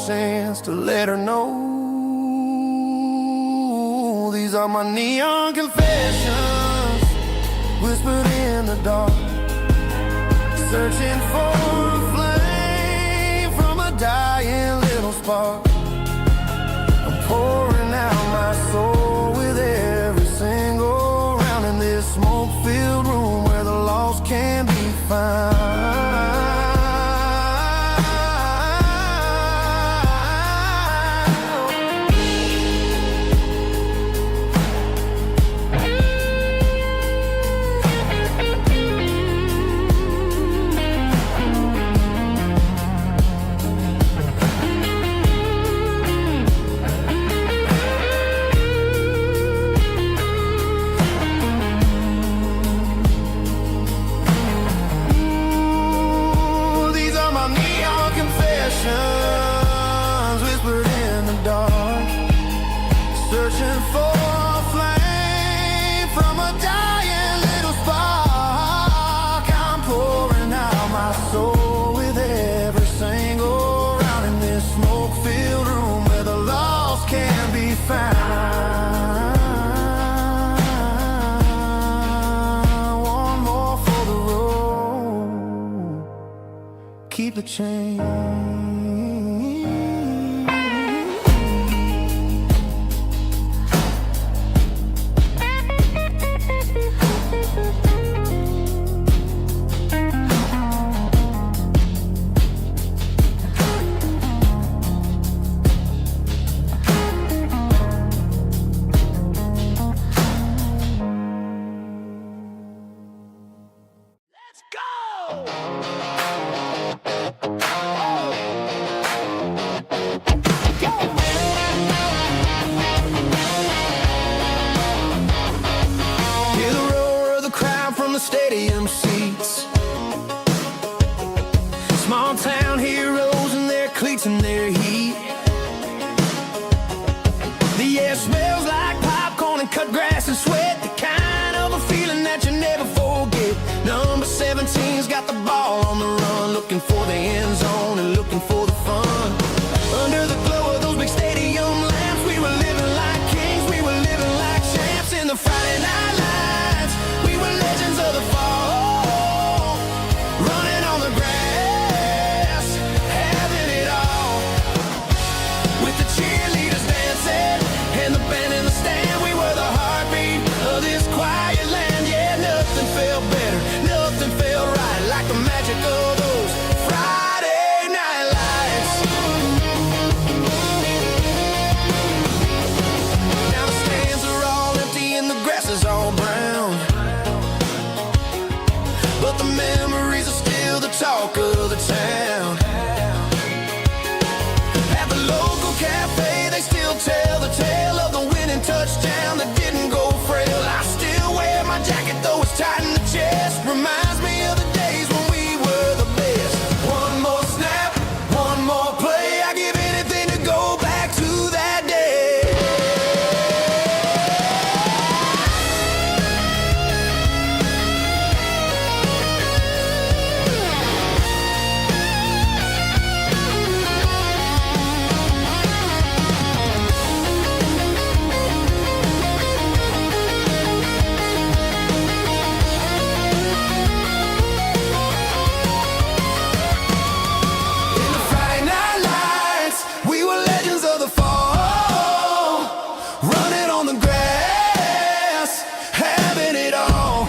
chance to let her know. These are my neon confessions, whispered in the dark, searching for a flame from a dying little spark. I'm pouring out my soul with every single round in this smoke-filled room where the lost can be found. Whispered in the dark, searching for a flame from a dying little spark. I'm pouring out my soul with every single round in this smoke-filled room where the lost can be found. One more for the road, keep the change. Stadium seats, small town heroes in their cleats and their heat. The air smells like popcorn and cut grass and sweat, the kind of a feeling that you never forget. Number 17's got the ball on the run, looking for the end zone and looking for the fun. Under the glow of those big stadium lamps, we were living like kings, we were living like champs in the Friday night lights. We were legends of the fall, running on the grass, having it all. With the cheerleaders dancing and the band in the stand, we were the heartbeat of this quiet land. Yeah, nothing felt better, nothing felt right like the magic of those Friday night lights. Now the stands are all empty and the grass is all brown, but the memories are still the talk of the town. At the local cafe, they still tell the tale of the winning touchdown that didn't go frail. I still wear my jacket, though it's tight in the chest. Reminds me of the days when we were the best. One more snap, one more play. I give anything to go back to that day. In the Friday night lights, we were legends of the fall, running on the grass, having it all.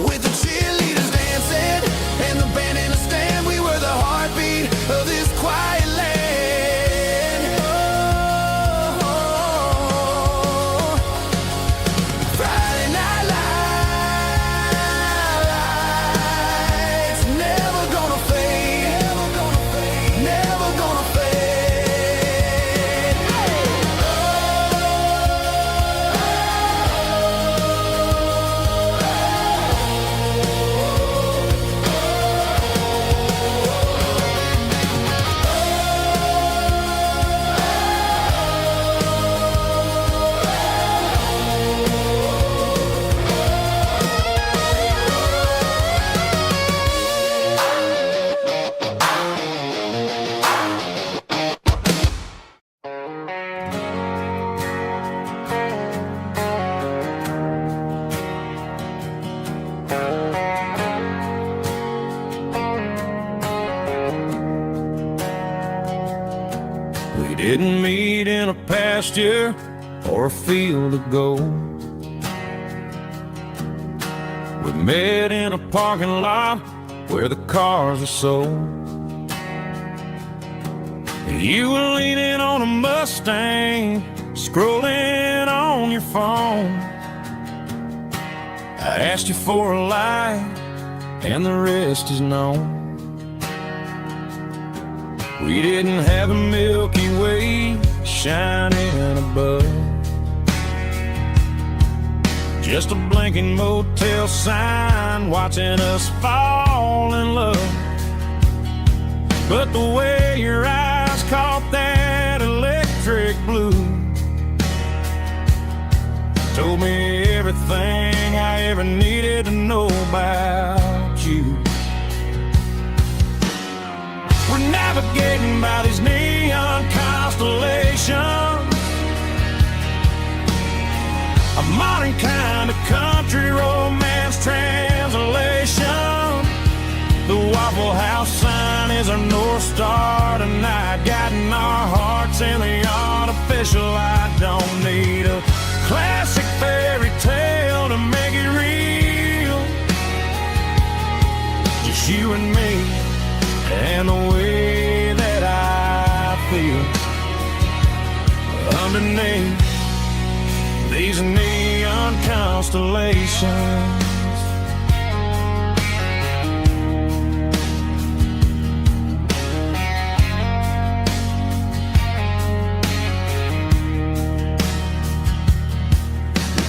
With the cheerleaders dancing and the band in the stand, we were the heartbeat of this quiet land. Oh, Friday night lights, never gonna fade, never gonna fade, never gonna fade. We didn't meet in a pasture or a field of gold. We met in a parking lot where the cars are sold. You were leaning on a Mustang, scrolling on your phone. I asked you for a light, and the rest is known. We didn't have a Milky Way shining above, just a blinking motel sign watching us fall in love. But the way your eyes caught that electric blue told me everything I ever needed to know about you. We're navigating by these neon constellations, a modern kind of country romance translation. The Waffle House sign is our North Star tonight, guiding our hearts in the artificial light. Don't need a classic fairy tale to make it real, just you and me and the way that I feel underneath these neon constellations.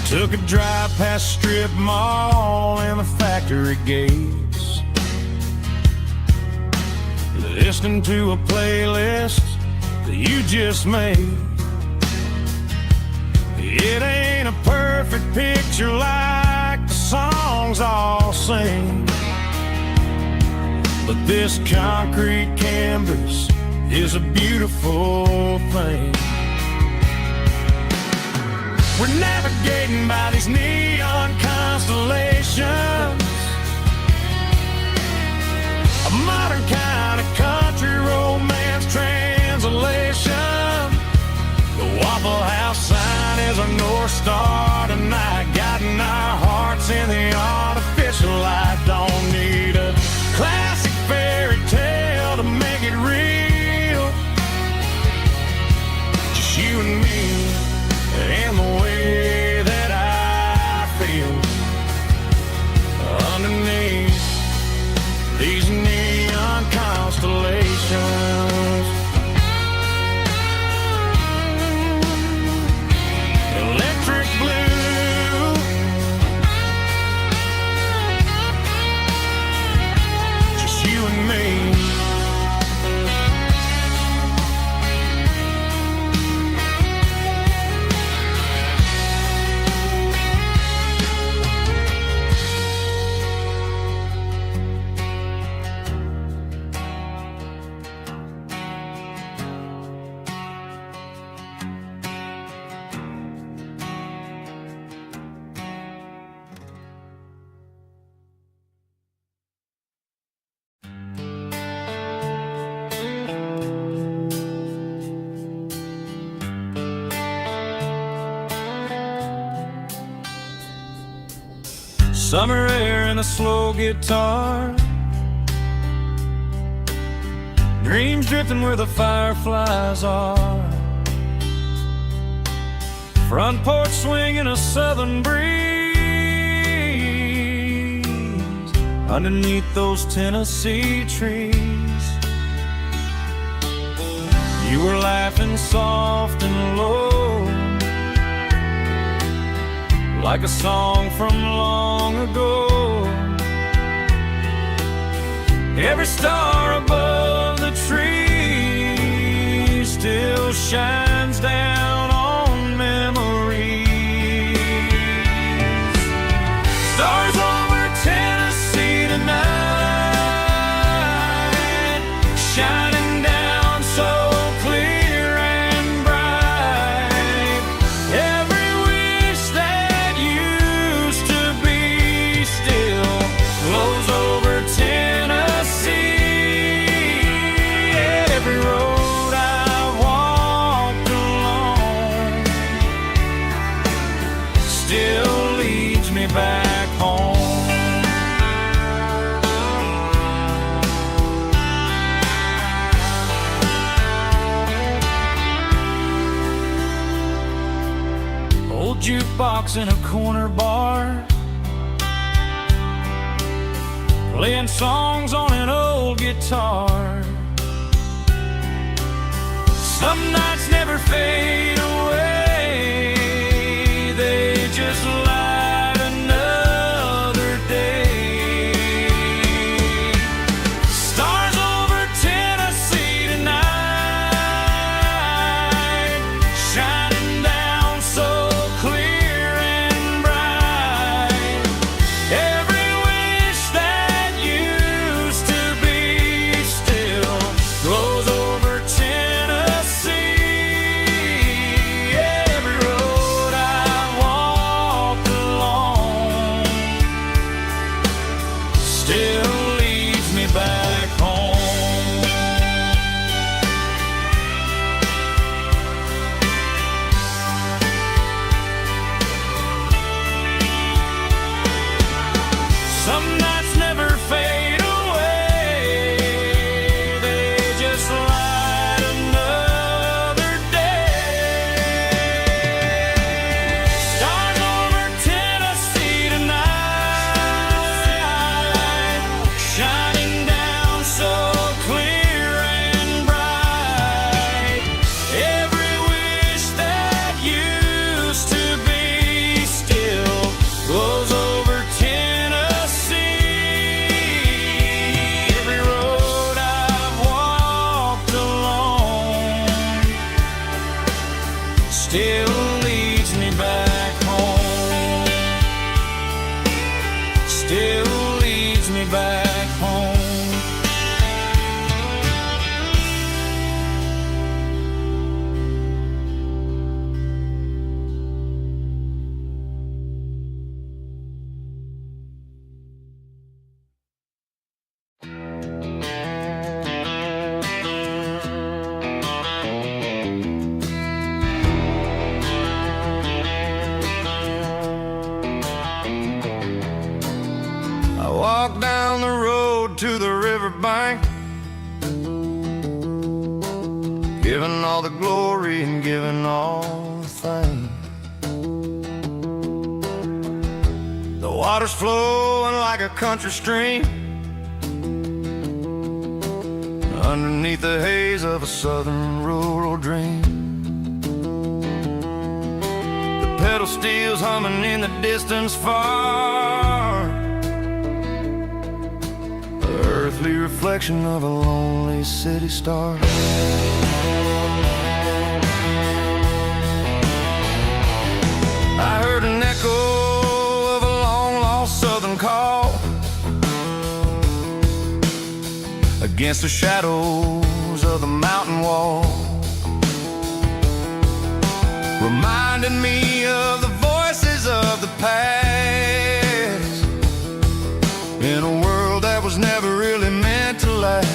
Took a drive past Strip Mall and the factory gates, listening to a playlist that you just made. It ain't a perfect picture like the songs all sing, but this concrete canvas is a beautiful thing. We're navigating by these neon constellations, a modern kind of country romance translation. The Waffle House sign is our North Star tonight, guiding our hearts in the artificial light. Don't need a classic fairy tale to make it real, just you and me and the way that I feel underneath these neon constellations. Electric blue, just you and me. Summer air and a slow guitar, dreams drifting where the fireflies are, front porch swinging a southern breeze underneath those Tennessee trees. You were laughing soft and low, like a song from long ago. Every star above the tree still shines down on memories. Stars over Tennessee tonight, shining down so clear and bright. Every wish that used to be still glows over Tennessee. Every road I've walked jukebox in a corner bar, playing songs on an old guitar. Some nights never fade away, they just light another day. Stars over Tennessee tonight, shining down so clear and bright. Every wish that used to be still glows over Tennessee. Every road I walked along still leads me back home. Some nights never fade away, they just light another day. Stars over Tennessee tonight, shining down so clear and bright. Every wish that used to be still glows over Tennessee. Every road I've walked along still leads me back home. Still leads me back home. I walked down the road to the riverbank, giving all the glory and giving all the thanks. The water's flowing like a country stream underneath the haze of a southern rural dream. The pedal steel's humming in the distance far, the earthly reflection of a lonely city star. I heard an echo of a long-lost southern call against the shadows of the mountain wall, reminding me of the voices of the past in a world that was never really meant to last.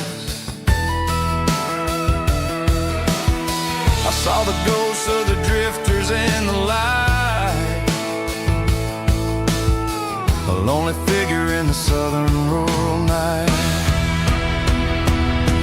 I saw the ghosts of the drifters in the light, a lonely figure in the southern rural night.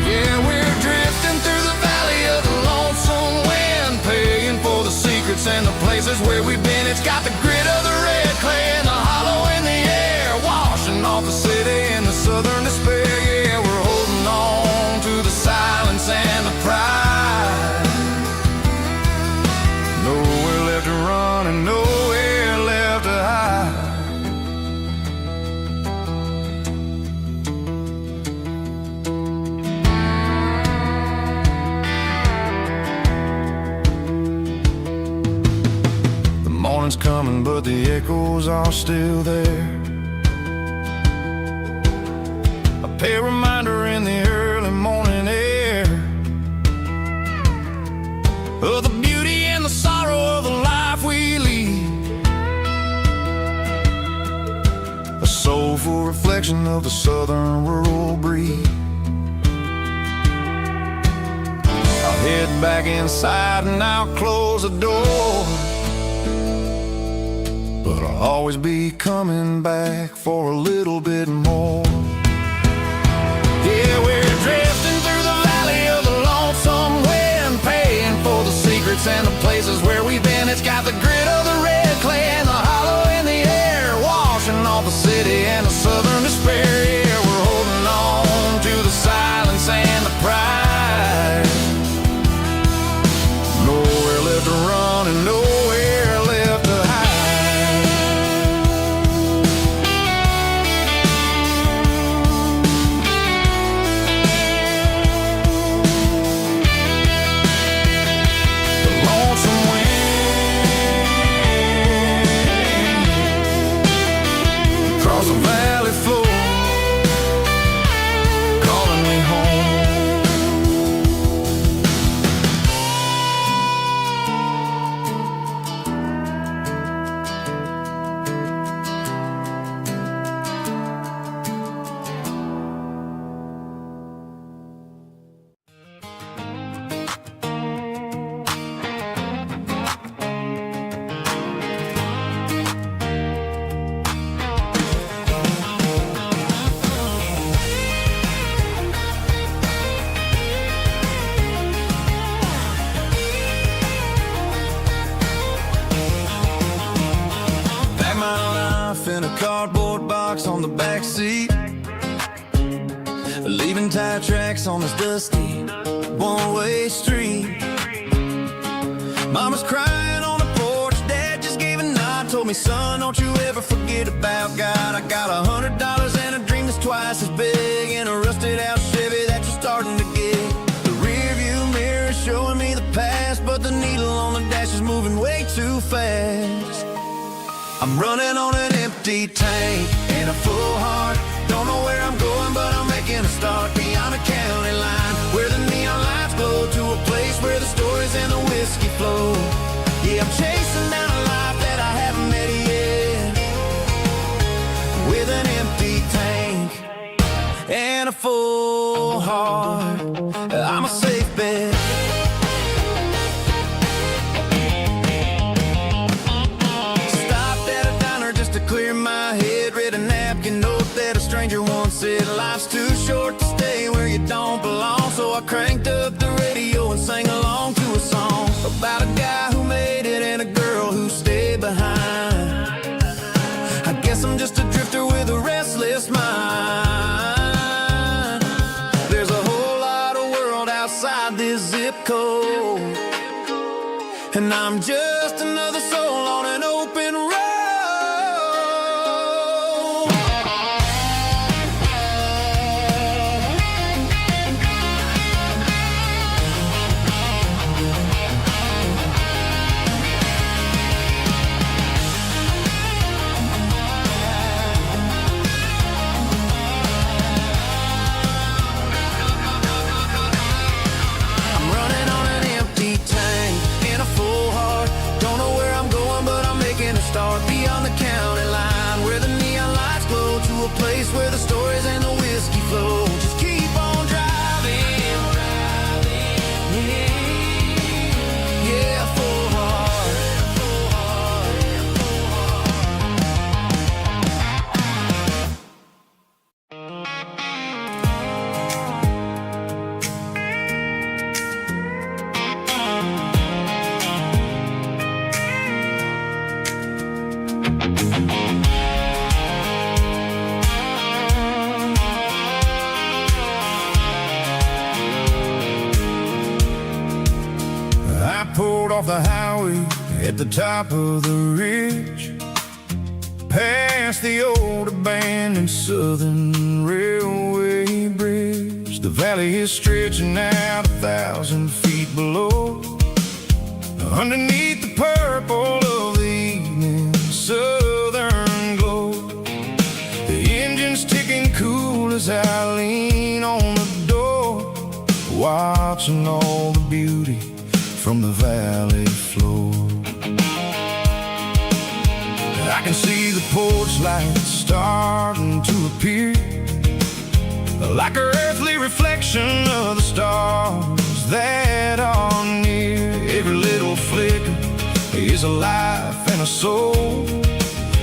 Yeah, we're drifting through the valley of the lonesome wind, paying for the secrets and the places where we've been. It's got the grit of the red clay and the hollow in the air, washing off the city in the southern despair. Yeah, we're holding on to the silence and the pride. Nowhere left to run and nowhere left to hide. The morning's coming, but the echoes are still there. A pale reminder in the early morning air of the beauty and the sorrow of the life we lead, a soulful reflection of the southern rural breed. I'll head back inside and I'll close the door, but I'll always be coming back for a little bit more. Yeah, we're drifting through the valley of the lonesome wind, paying for the secrets and the places where we've been. It's got the grit of the red clay cardboard box on the back seat, leaving tire tracks on this dusty one-way street. Mama's crying on the porch, Dad just gave a nod, told me, son, don't you ever forget about God. I got $100 and a dream that's twice as big, and a rusted out Chevy that you're starting to get. The rear view mirror is showing me the past, but the needle on the dash is moving way too fast. I'm running on an empty tank and a full heart. Don't know where I'm going, but I'm making a start beyond the county line, where the neon lights glow, to a place where the stories and the whiskey flow. Yeah, I'm chasing down a life that I haven't met yet, with an empty tank and a full heart. I'm a safe bet. Clear my head, read a napkin note that a stranger once said, life's too short to stay where you don't belong. So I cranked up the radio and sang along to a song about a guy who made it and a girl who stayed behind. I guess I'm just a drifter with a restless mind. There's a whole lot of world outside this zip code, and I'm just another soul on an open road. Start beyond the county line, where the neon lights glow, to a place where the stories and the whiskey flow. Just keep on driving, yeah, full heart. Pulled off the highway at the top of the ridge, past the old abandoned Southern Railway bridge. The valley is stretching out 1,000 feet below, underneath the purple of the evening southern glow. The engine's ticking cool as I lean on the door, watching all the beauty from the valley floor. I can see the porch lights starting to appear, like an earthly reflection of the stars that are near. Every little flicker is a life and a soul,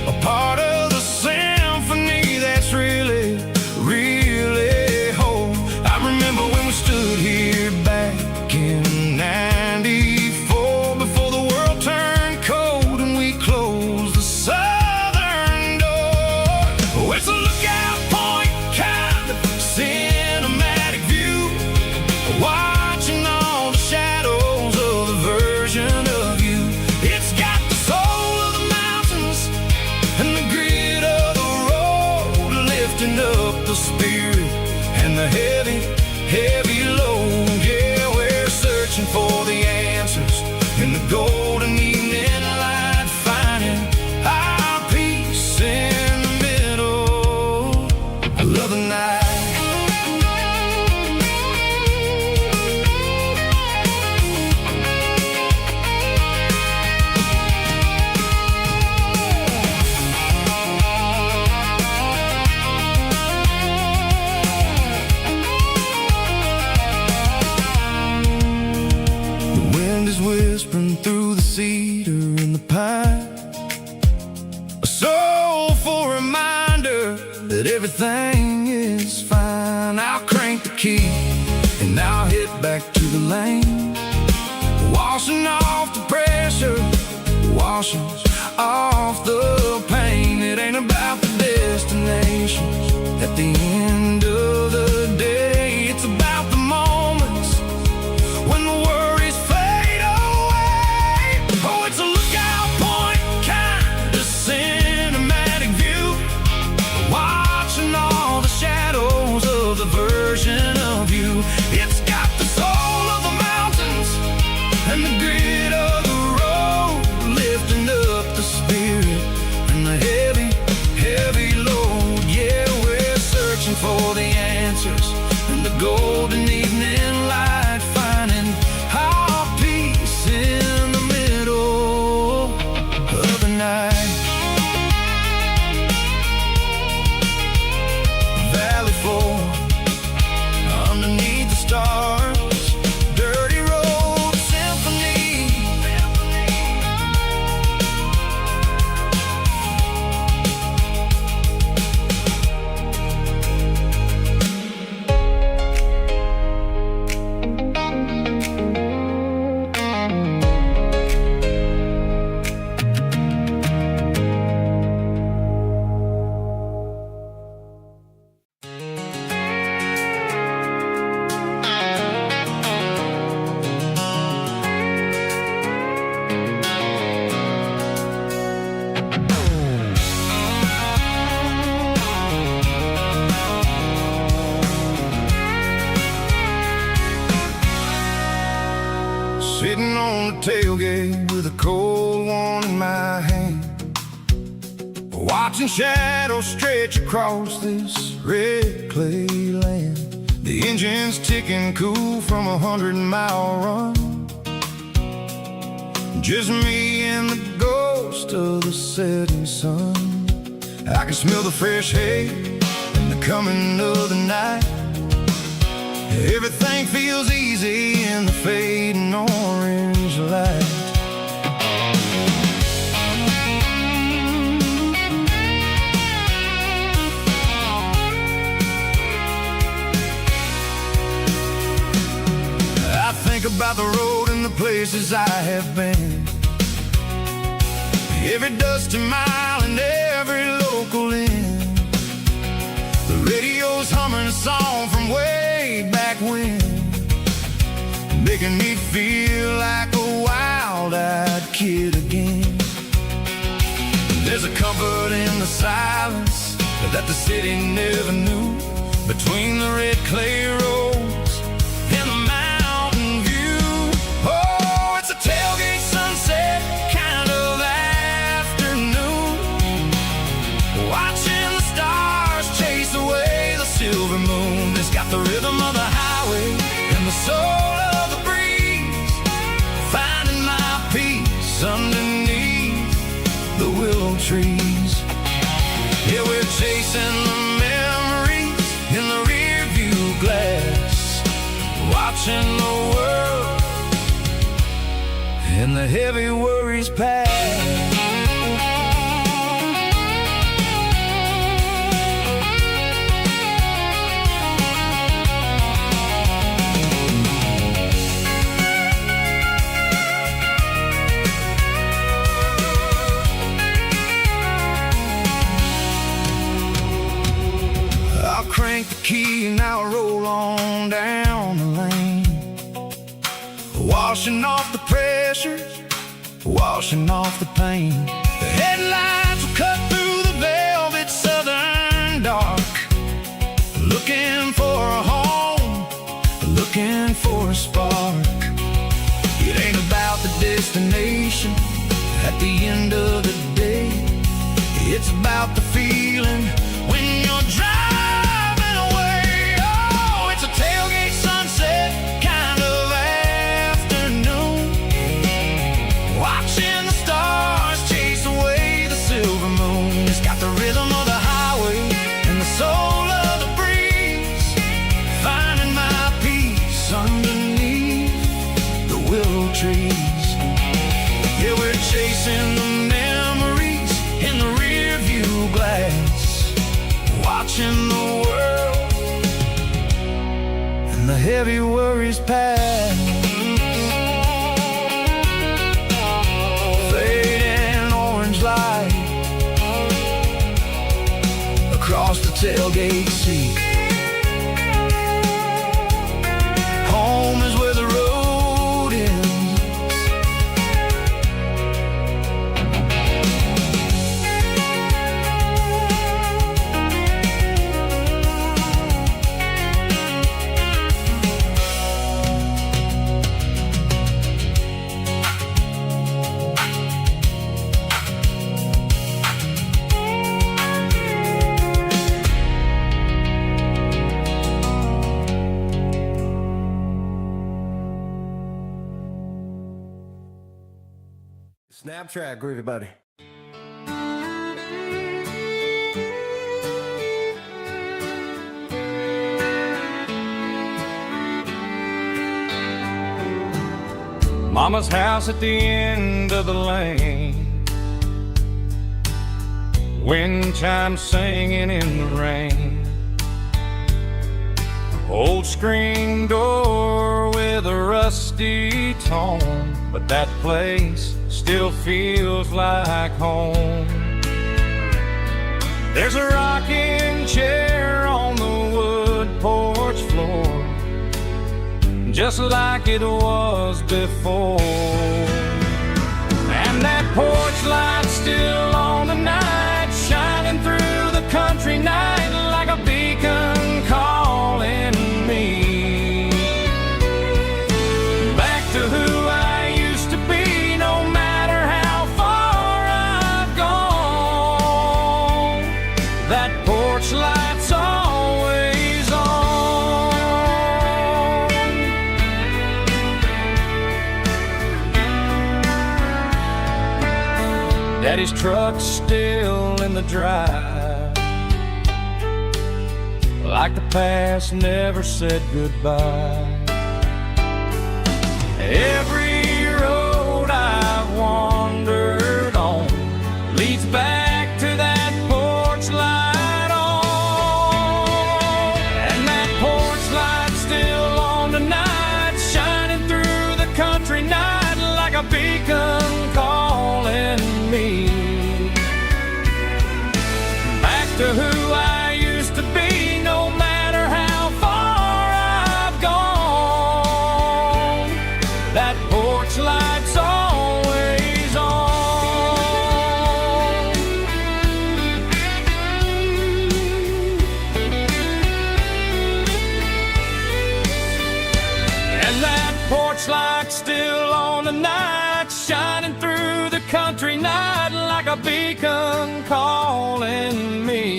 a part of the symphony that's really, really whole. I remember when we stood here back in '94, before the world turned cold and we closed the southern door. Oh, it's a lookout point, kind of cinematic view, watching all the shadows of the version of you. It's got the soul of the mountains and the grit of the road, lifting up the spirit and the heavy, heavy load. Yeah, we're searching for the answers in the golden evening light, finding our peace in the middle of the night. Whispering through the cedar and the pine, a soulful reminder that everything is fine. I'll crank the key and I'll hit back to the lane, washing off the pressure, washing off the pain. It ain't about the the end of the day, it's about the moments when the worries fade away. Oh, it's a lookout point, kind of cinematic view, watching all the shadows of the version of you. It's got the soul of the mountains and the grit of the road, lifting up the spirit and the heavy, heavy load. Yeah, we're searching for the answers in the golden evening light, finding our peace in the middle of the night. Valley floor, underneath the stars, dirty road symphony. Sitting on the tailgate with a cold one in my hand, watching shadows stretch across this red clay land. The engine's ticking cool from a 100-mile run, just me and the ghost of the setting sun. I can smell the fresh hay and the coming of the night. Everything feels easy in the fading orange light. I think about the road and the places I have been, every dusty mile and every local inn. The radio's humming a song from way back when, making me feel like a wild-eyed kid again. There's a comfort in the silence that the city never knew, between the red clay roads and the mountain view. Oh, it's a tailgate sunset kind of afternoon, watching the stars chase away the silver moon. It's got the rhythm of the highway and the soul of the breeze, finding my peace underneath the willow trees. Yeah, we're chasing the memories in the rear view glass, watching the world and the heavy worries pass. Crank the key and I'll roll on down the lane, washing off the pressure, washing off the pain. The headlights will cut through the velvet southern dark, looking for a home, looking for a spark. It ain't about the destination at the end of the day, it's about the feeling when you're driving. Tailgate sunset kind of afternoon, watching the stars chase away the silver moon. It's got the rhythm of the highway and the soul of the breeze, finding my peace underneath the willow trees. Yeah, we're chasing the memories in the rear view glass, watching the world the heavy worries pass. Fading orange light across the tailgate seat. Home is where the road ends. Snap track, groovy buddy. Mama's house at the end of the lane, wind chimes singing in the rain. Old screen door with a rusty tone, but that place still feels like home. There's a rocking chair on the wood porch floor, just like it was before. And that porch light's still on tonight, shining through the country night like a beacon calling me back to who I used to be. No matter how far I've gone, that porch light's always on. Daddy's truck's still in the drive, like the past never said goodbye. Every road I've wandered on leads back to that porch light on. And that porch light's still on tonight, shining through the country night like a beacon calling me back to who I used to be. No matter how far I've gone, that porch light's always on. And that porch light's still on tonight, shining through the country night like a beacon calling me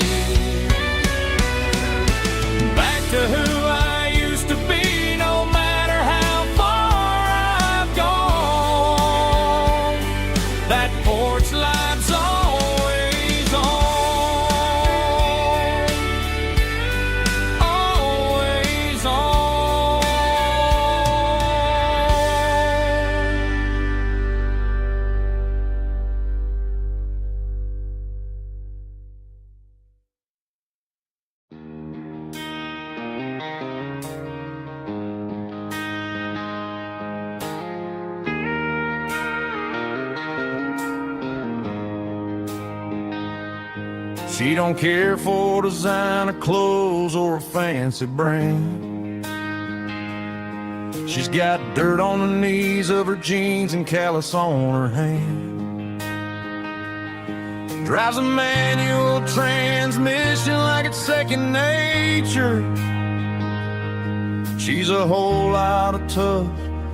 back to who I used to be. No matter how far I've gone, that porch light's always on, always on. She don't care for designer clothes or a fancy brand. She's got dirt on the knees of her jeans and callus on her hand. Drives a manual transmission like it's second nature. She's a whole lot of tough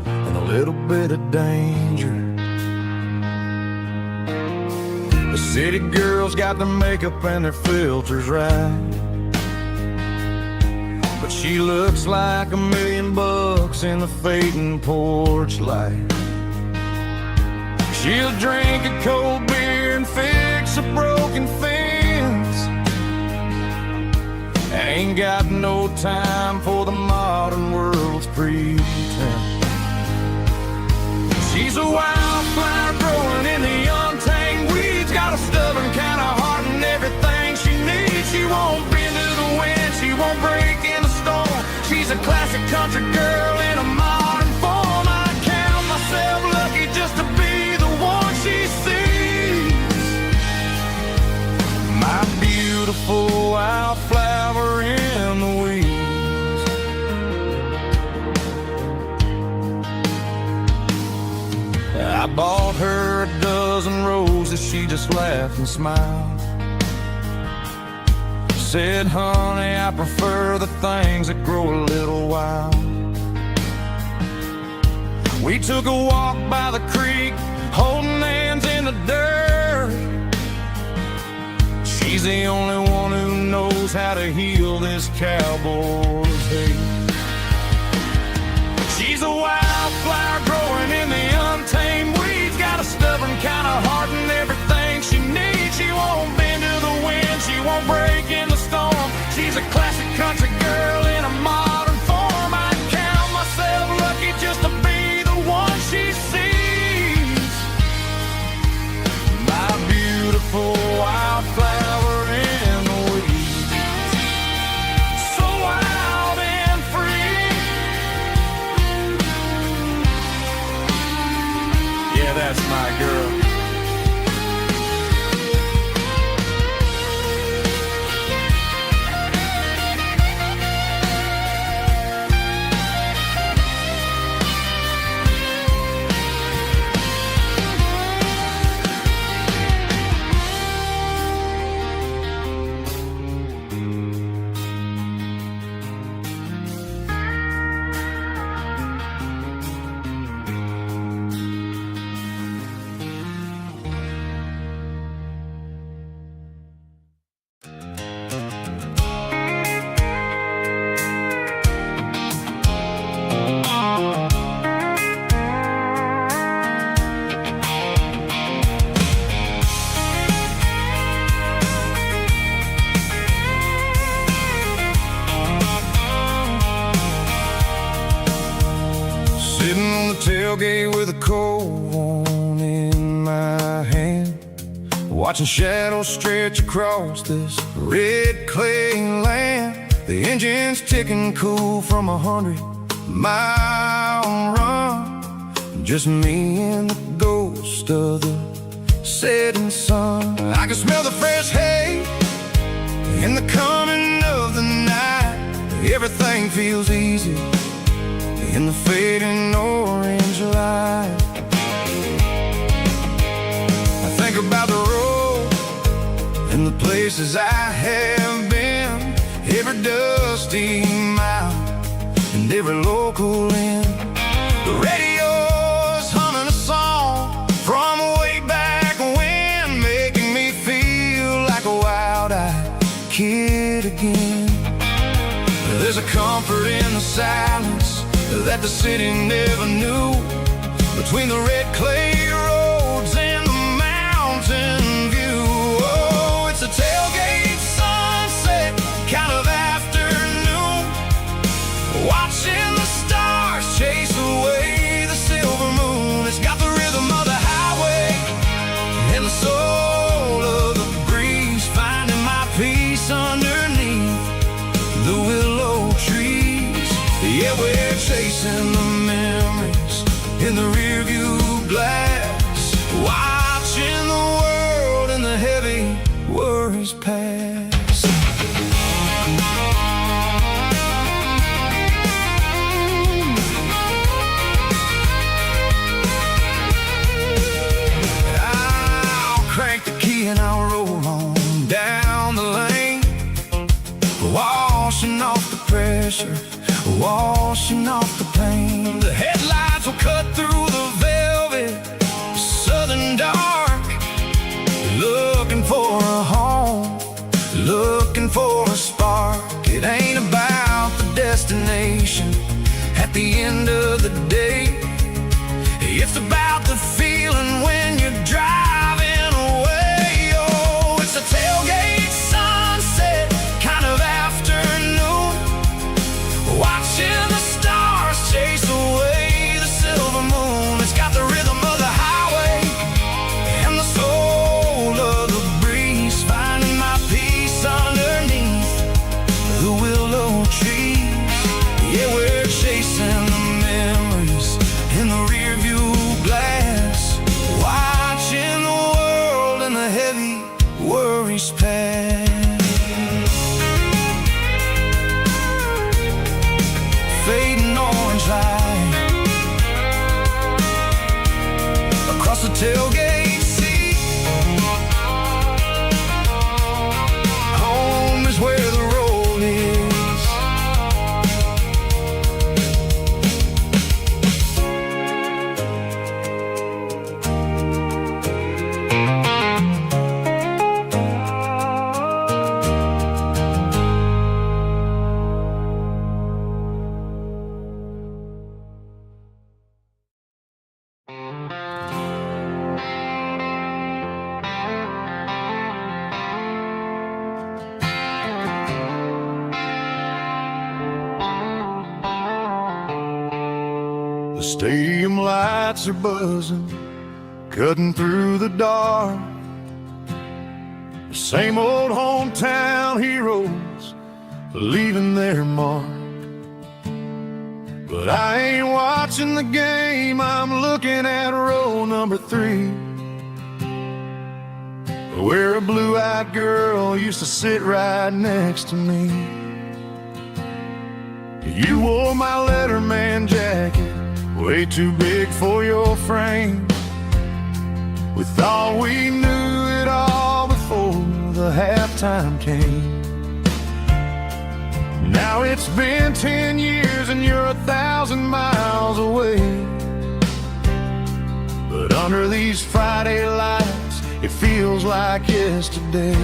and a little bit of danger. The city girls got their makeup and their filters right, but she looks like $1 million in the fading porch light. She'll drink a cold beer and fix a broken fence, ain't got no time for the modern world's pretense. She's a wildflower growing in the untamed weeds, got a stubborn kind of heart and everything she needs. She won't bend to the wind, she won't break in the storm. She's a classic country girl in a modern form. I count myself lucky just to be the one she sees. My beautiful wildflower I bought her a dozen roses, she just laughed and smiled. Said, honey, I prefer the things that grow a little wild. We took a walk by the creek, holding hands in the dirt. She's the only one who knows how to heal this cowboy's hate. She's a wildflower growing in the untamed weeds. Got a stubborn kind of heart and everything she needs. She won't bend to the wind, she won't break in the storm. She's a classic country girl in a modern form. I count myself lucky just to be the one she sees. My beautiful wildflower in the weeds. So wild and free. Yeah, that's my girl. Sitting on the tailgate with a cold one in my hand, watching shadows stretch across this red clay land. The engine's ticking cool from 100-mile run. Just me and the ghost of the setting sun. I can smell the fresh hay and the coming of the night. Everything feels easy in the fading orange light. I think about the road and the places I have been, every dusty mile and every local inn. The radio's humming a song from way back when, making me feel like a wild-eyed kid again. There's a comfort in the silence that the city never knew, between the red clay roads and the mountain view. Oh, it's a tailgate sunset kind of afternoon, watching the stars chase away the silver moon. It's got the rhythm of the highway and the soul of the breeze, finding my peace underneath the willow trees. Yeah, we're chasing the memories in the rearview glass, watching the world and the heavy worries pass. I'll crank the key and I'll roll on down the lane, washing off the pressure, washing off the pain. The headlights will cut through the velvet southern dark, looking for a home, looking for a spark. It ain't about the destination at the end of the day, it's about the feeling when you're driving away. Oh, it's a tailgate sunset kind of afternoon, watching the stars chase away the silver moon. It's got the rhythm of the highway and the soul of the breeze, finding my peace underneath the willow trees. Yeah, we're chasing the memories in the rearview glass. the tailgate seat. Home is where the road is. The stadium lights are buzzing, cutting through the dark. The same old hometown heroes leaving their mark. But I ain't watching the game, I'm looking at row number 3, where a blue-eyed girl used to sit right next to me. You wore my Letterman jacket, way too big for your frame. We thought we knew it all before the halftime came. Now it's been 10 years and you're 1,000 miles away. But under these Friday lights, it feels like yesterday.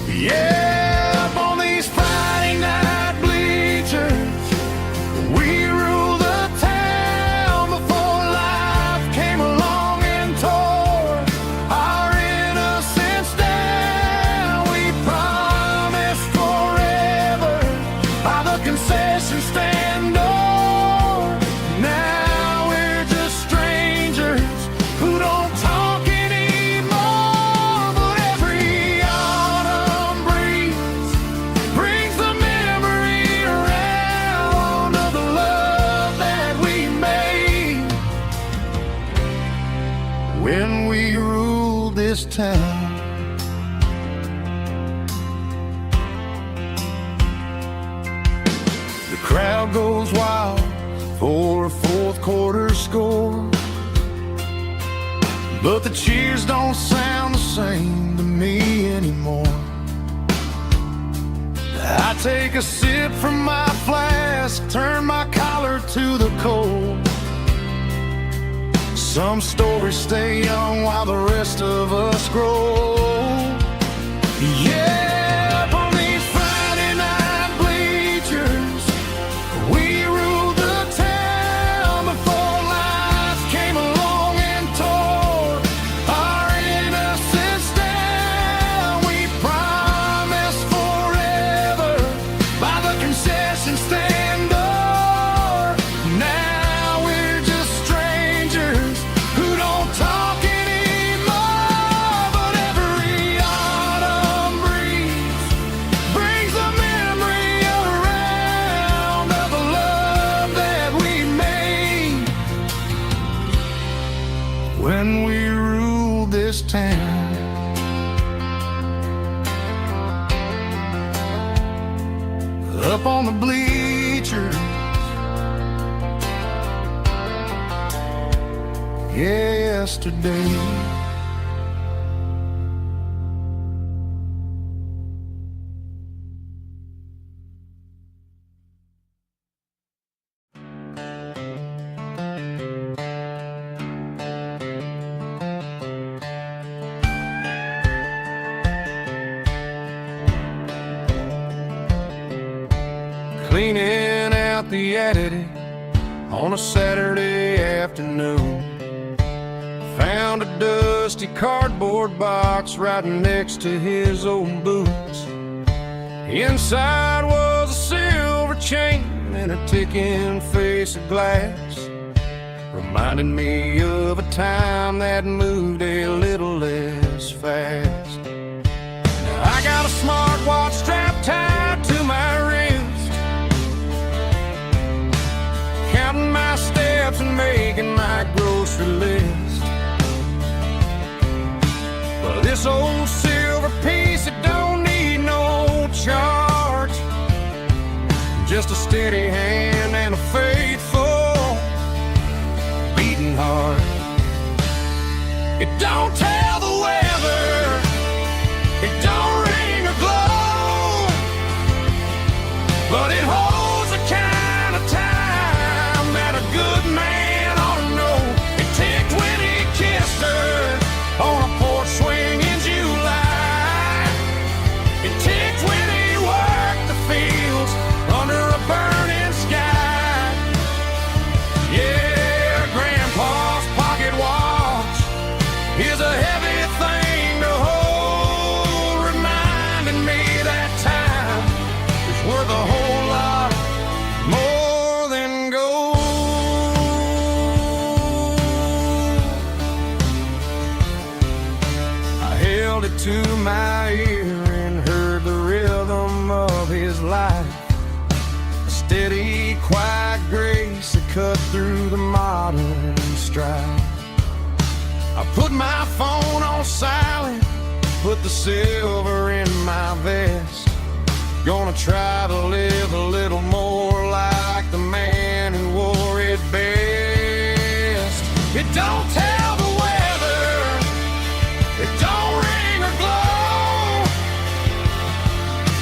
Yeah, up on these Friday night bleachers, we rule the town before life came along and tore our innocence down. We promised forever by the concession stand door. Now we're just strangers who don't talk anymore. But every autumn breeze brings the memory around of the love that we made when we ruled this town. The crowd goes wild for a fourth quarter score, but the cheers don't sound the same to me anymore. I take a sip from my flask, turn my collar to the cold. Some stories stay young while the rest of us grow. Yeah, up on these Friday night bleachers, we ruled the town before life came along and tore our innocence down. We promised forever by the concession stand door. Now we're just strangers who don't talk anymore. But every autumn breeze brings the memory around of the love that we made when we ruled this town. Up on the bleachers, yesterday. Cleaning out the attic on a Saturday afternoon, found a dusty cardboard box right next to his old boots. Inside was a silver chain and a ticking face of glass, reminding me of a time that moved a little less fast. Now I got a smartwatch strapped tied to my wrist, counting my steps and making my grocery list. Well, this old silver piece, it don't need no charge, just a steady hand and a faithful beating heart. It don't tell the weather, it don't ring or glow, but it holds the kind of time that a good man ought to know. It ticked when he kissed her on a porch swing in July. It ticked when he worked the fields under a burning sky. Yeah, Grandpa's pocket watch is a heavy thing to hold, reminding me that time is worth a whole lot more than gold. I held it to my ear and heard the rhythm of his life, a steady, quiet grace that cut through the modern strife. I put my phone on silent, put the silver in my vest. Gonna try to live a little more like the man who wore it best. It don't tell the weather, it don't ring or glow,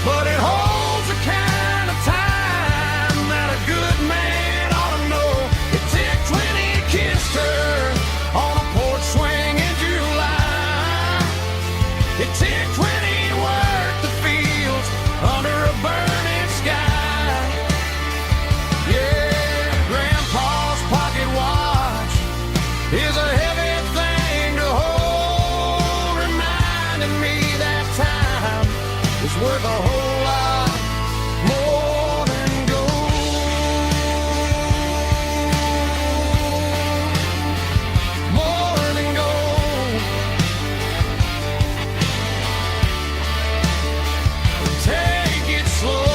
but it holds the kind of time that a good man ought to know. It ticked when he kissed her on a porch swing in July. It ticked when he worked the fields under a burning sky. Yeah, Grandpa's pocket watch is a heavy thing to hold, reminding me that time is worth a whole lot more than gold. More than gold. Take it slow.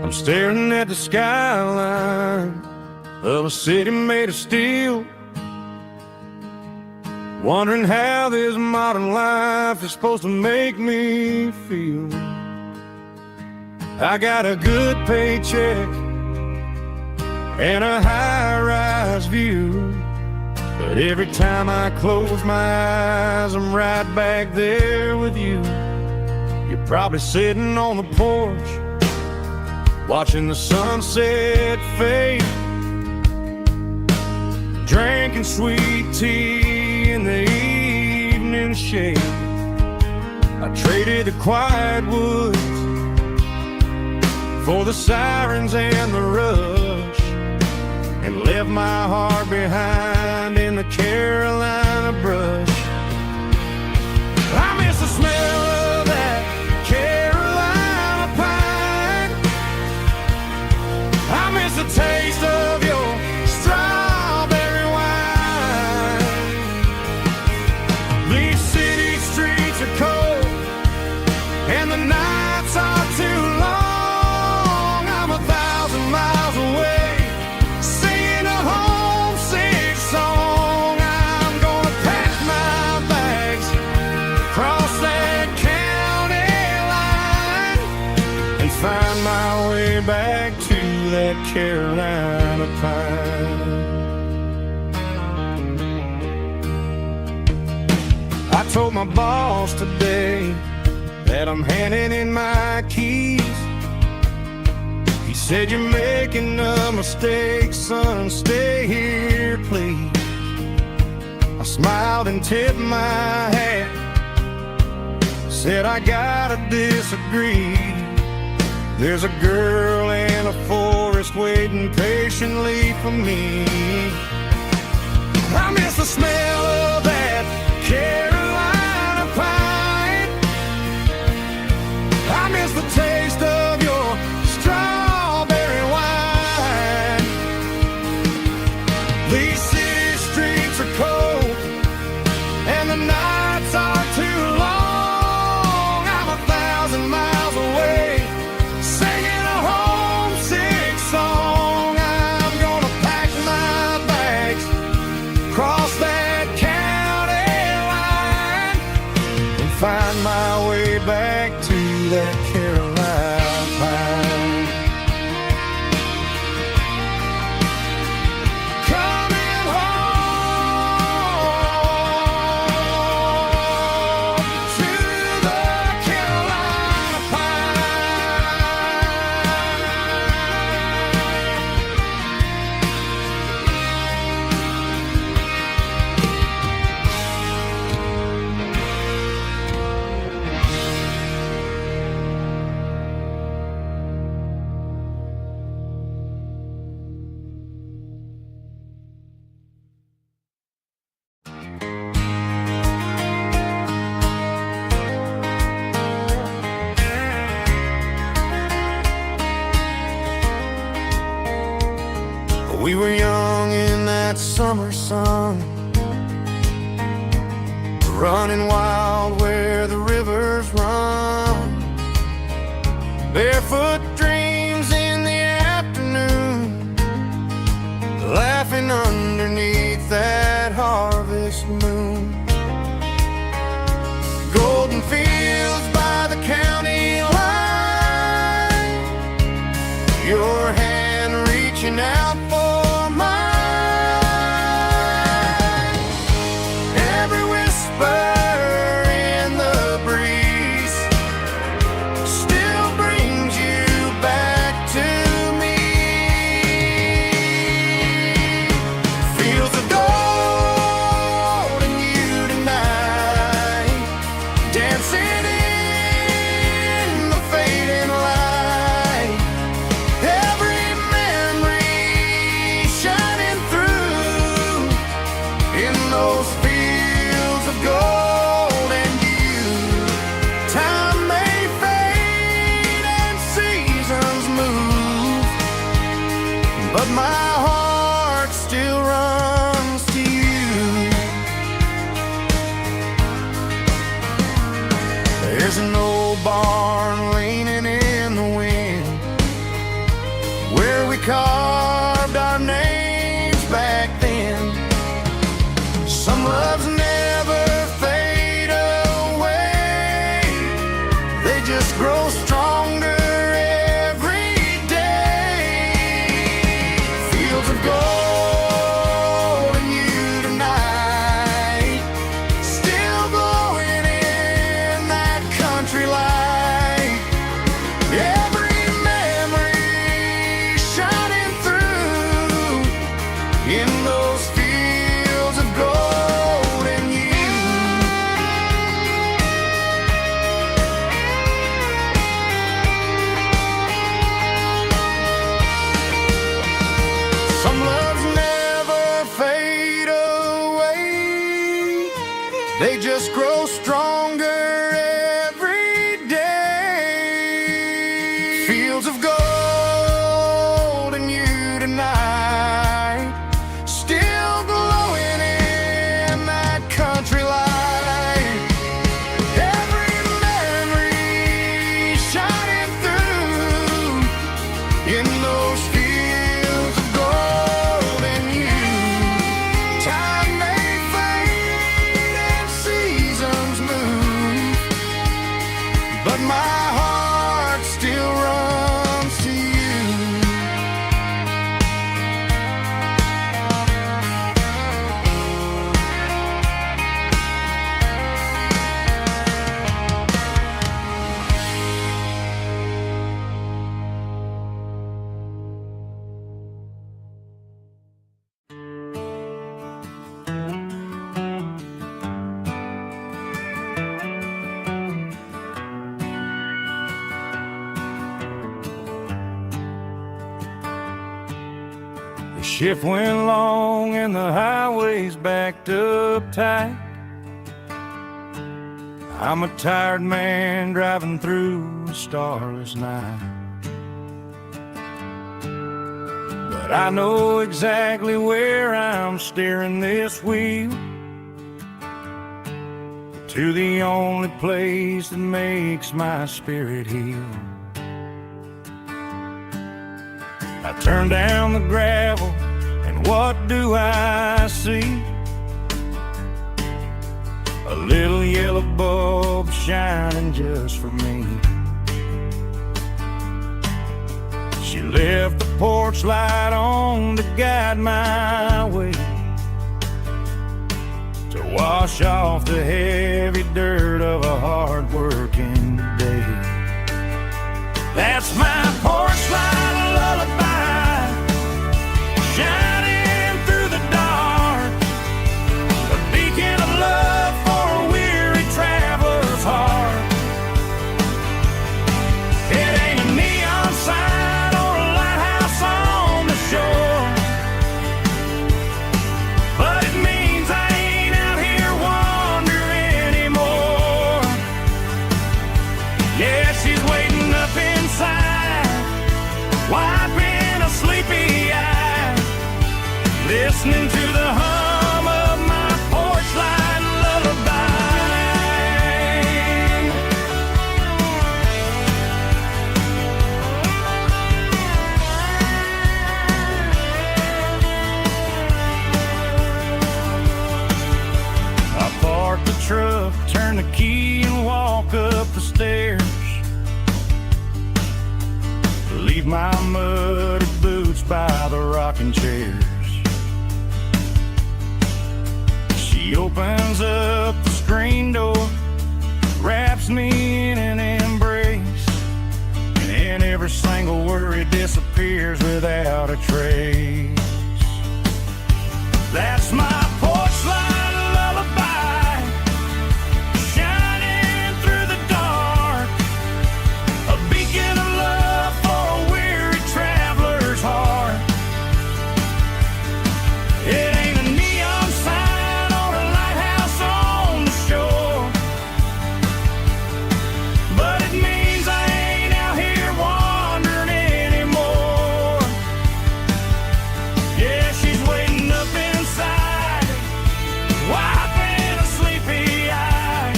I'm staring at the skyline of a city made of steel, wondering how this modern life is supposed to make me feel. I got a good paycheck and a high-rise view, but every time I close my eyes, I'm right back there with you. You're probably sitting on the porch, watching the sunset fade, drinking sweet tea in the evening shade. I traded the quiet woods for the sirens and the rush, and left my heart behind in the Carolina brush. I miss the smell of that Carolina pine. I miss the taste of your strawberry wine. These city streets are cold and the nights are too long. I'm 1,000 miles away, singing a homesick song. I'm gonna pack my bags, cross that county line, and find my way back to that Carolina pine. I told my boss today that I'm handing in my keys. He Said you're making a mistake, son, stay here, please. I smiled and tipped my hat. Said I gotta disagree. There's a girl in a forest waiting patiently for me. I miss the smell of that Carolina pine. I miss the taste of your strawberry wine. These city streets are cold and the nights are too long. I'm 1,000 miles away singing a homesick song. I'm gonna pack my bags, cross that county line, and find my way back to that Carolina pine. Coming home to the Carolina We were young in that summer sun, running wild where the rivers run. Barefoot dreams in the afternoon, laughing underneath that harvest moon. Golden fields by the county line, your hand reaching out for mine. Every whisper in the breeze still brings you back to me. Fields of gold and you tonight, dancing in the fading light. Every memory shining through in those fields of gold and you. Time may fade and seasons move, but my heart still runs to you. There's an old barn leaning in the wind where we carved our names back then. Some loves never fade away, they just grow stronger every day. Fields of gold and you tonight, still glowing in that country light. Every memory shining through in those fields of gold and you. Some loves never fade away, they just grow stronger every day. Fields of gold and you tonight, still glowing in that country light. Every memory shining through in those fields of gold and you. Time may fade and seasons move, but my heart still runs to you. Shift went long and the highway's backed up tight. I'm a tired man driving through a starless night. But I know exactly where I'm steering this wheel, to the only place that makes my spirit heal. I turn down the gravel, and what do I see? A little yellow bulb shining just for me. She left the porch light on to guide my way, to wash off the heavy dirt of a hard-working day. That's my porch light lullaby, shining through the dark, a beacon of love for a weary traveler's heart. It ain't a neon sign or a lighthouse on the shore, but it means I ain't out here wandering anymore. Yeah, she's waiting up inside, wiping a sleepy eye, listening to the hum of my porch light lullaby. I park the truck, turn the key and walk up the stairs, leave my muddy boots by the rocking chairs. She opens up the screen door, wraps me in an embrace, and every single worry disappears without a trace. That's my porch light lullaby, shining through the dark, a beacon of love for a weary traveler's heart. It ain't a neon sign or a lighthouse on the shore, but it means I ain't out here wandering anymore. Yeah, she's waiting up inside, wiping a sleepy eye,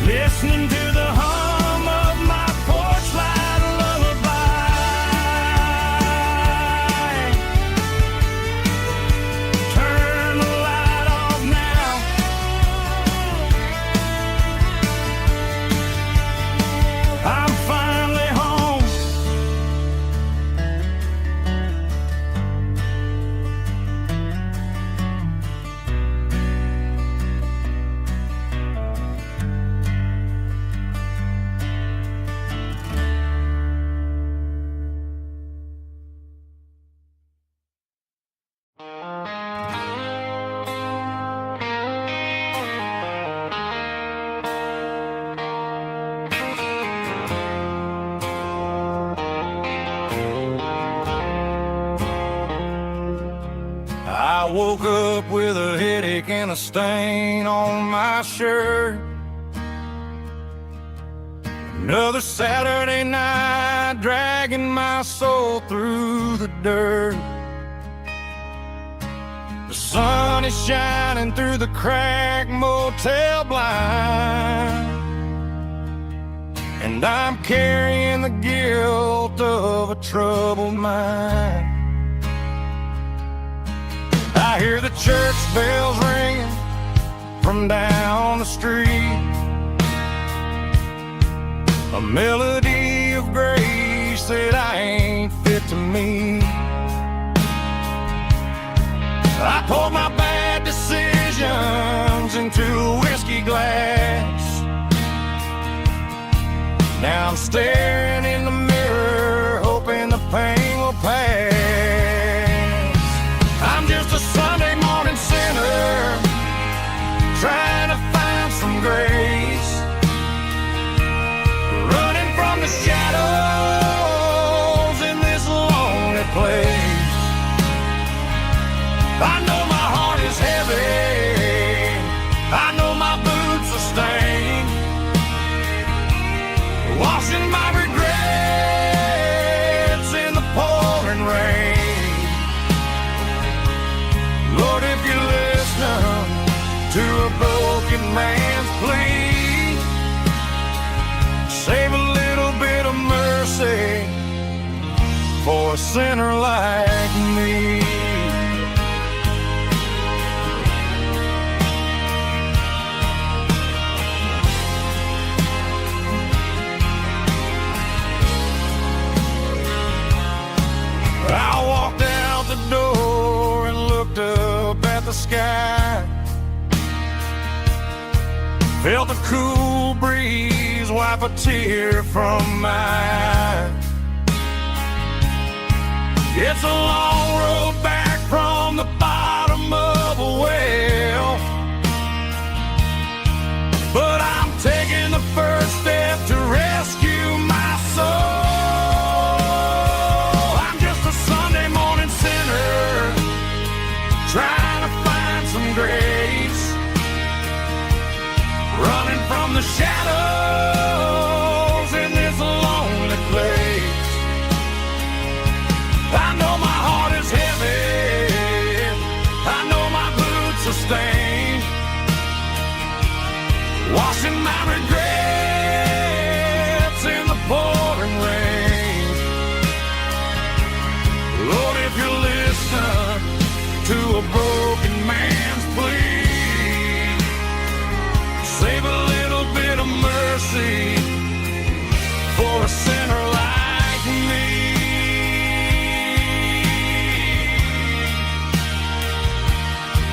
listening to the hum of my porch light lullaby. Turn the light off now, I'm finally home. I woke up with a headache and a stain on my shirt. Another Saturday night dragging my soul through the dirt. The sun is shining through the cracked motel blind, and I'm carrying the guilt of a troubled mind. I hear the church bells ringing from down the street, a melody of grace that I ain't fit to meet. I poured my bad decisions into a whiskey glass. Now I'm staring in the mirror, hoping the pain will pass. I'm just a Sunday morning sinner, trying to find some grace, running from the shadows in this lonely place. a sinner like me. I walked out the door and looked up at the sky. Felt the cool breeze wipe a tear from my eye. It's a long road back from the bottom of a well, but I'm taking the first step to rescue my soul. I'm just a Sunday morning sinner trying to find some grace, running from the shadows in this lonely place. I know my heart is heavy, I know my boots are stained, washing my regrets in the pouring rain. Lord, if you listen to a broken man's plea, save a little bit of mercy for a sinner like me.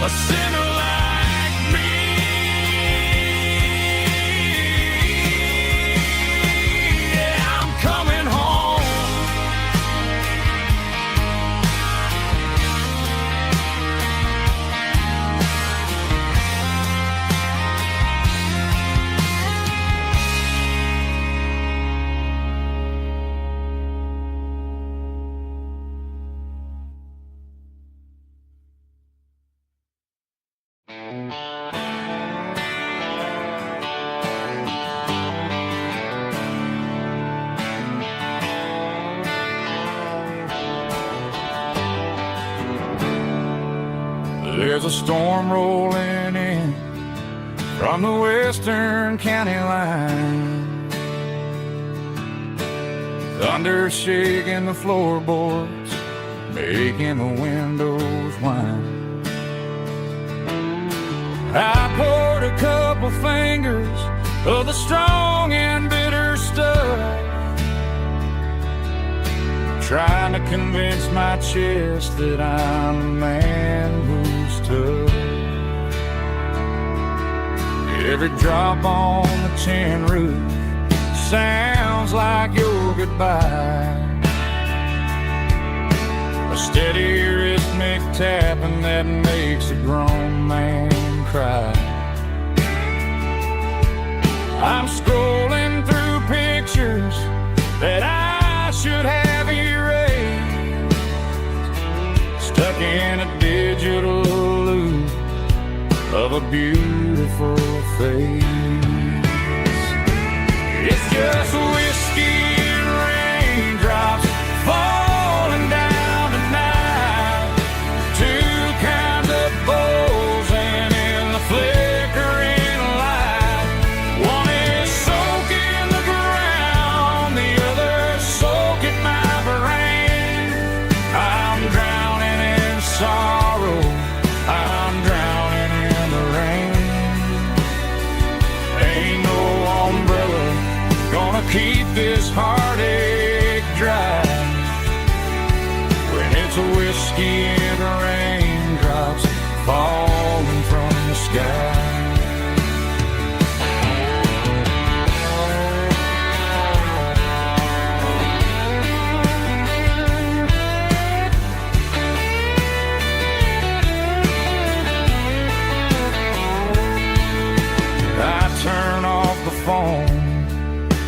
A sinner like me. Yeah, I'm coming home. There's a storm rolling in from the western county line. Thunder shaking the floorboards, making the windows whine. I poured a couple fingers of the strong and bitter stuff, trying to convince my chest that I'm a man who's tough. Every drop on the tin roof sounds like your goodbye, a steady rhythmic tapping that makes a grown man cry. I'm scrolling through pictures that I should have erased, stuck in a digital loop of a beautiful face. It's just whiskey and raindrops falling down tonight, two kinds of bowls and in the flickering light. One is soaking the ground, the other soaking my brain. I'm drowning in sorrow, I'm drowning in the rain. Ain't no umbrella gonna keep this heartache dry when it's a whiskey and raindrops falling from the sky. I turn off the phone,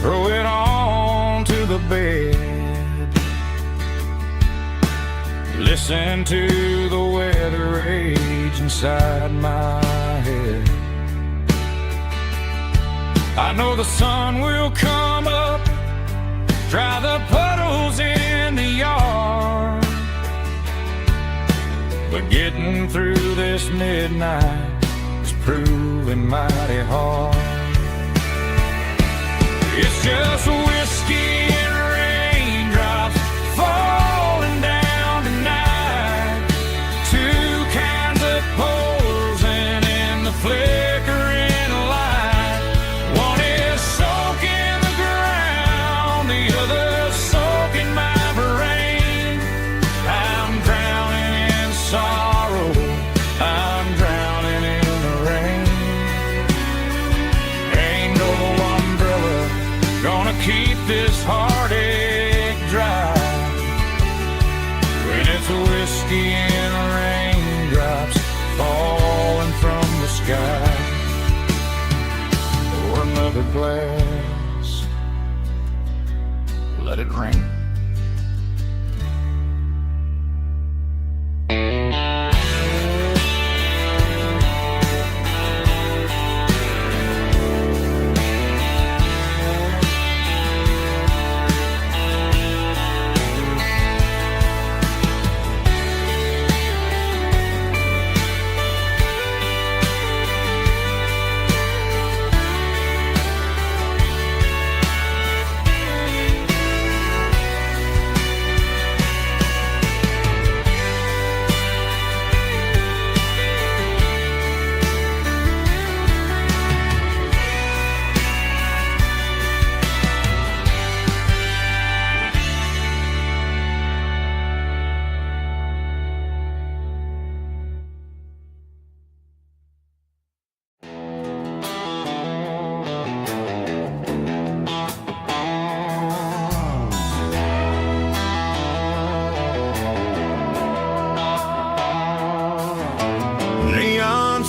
throw it on to the bed, listen to the weather rage inside my head. I know the sun will come up, dry the puddles in the yard, but getting through this midnight is proving mighty hard. It's just whiskey and raindrops falling It's whiskey and raindrops falling from the sky. Or another glass, let it rain.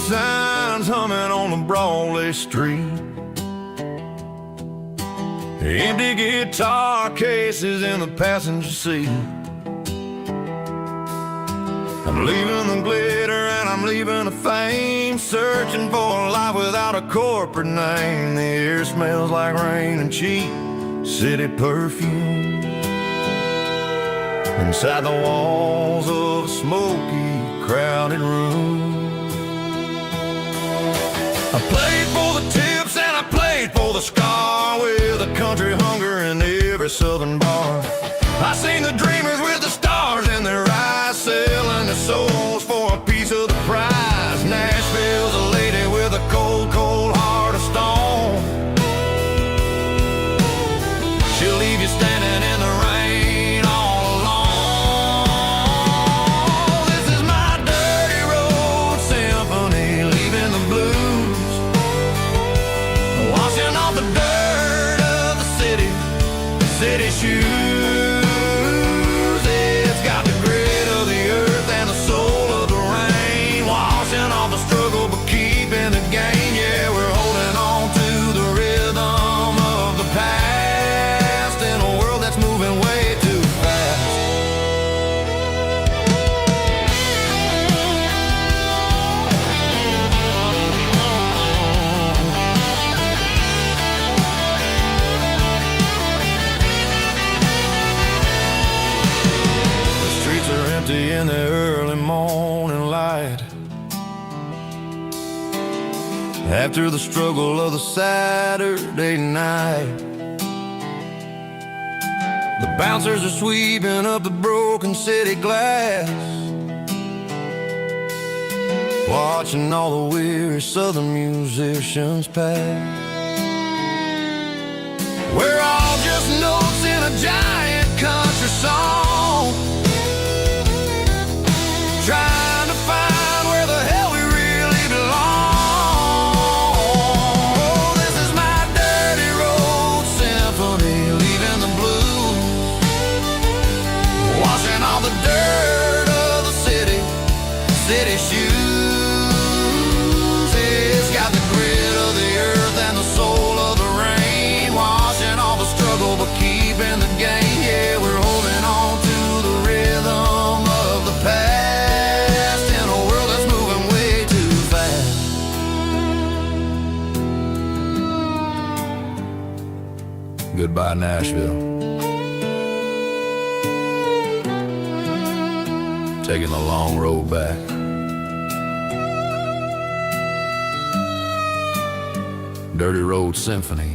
Signs humming on the Broadway street, empty guitar cases in the passenger seat. I'm leaving the glitter and I'm leaving the fame, searching for a life without a corporate name. The air smells like rain and cheap city perfume inside the walls of a smoky, crowded room. I played for the tips and I played for the scar, with a country hunger in every southern bar. I seen the dreamers with the stars in their eyes, selling their souls for a piece of the prize. Nashville's a lady with a cold, cold heart of stone. She'll leave you standing in the rain all alone. This is my dirty road symphony, leaving the blues, washing off the dirt of the city shoes. It's got the grit of the earth and the soul of the rain, washing off the struggle but keeping the gain. Yeah, we're holding on to the rhythm of the past in a world that's moving way too fast. In the early morning light, after the struggle of the Saturday night, the bouncers are sweeping up the broken city glass, watching all the weary southern musicians pass. We're all just notes in a giant country song, trying to find where the hell we really belong. Oh, this is my dirty road symphony, leaving the blues, washing all the dirt of the city shoes. It's got the grit of the earth and the soul of the rain, washing all the struggle but keeping the gain. Yeah, we're holding on to the rhythm of the past. Goodbye, Nashville. Taking the long road back. Dirty Road Symphony.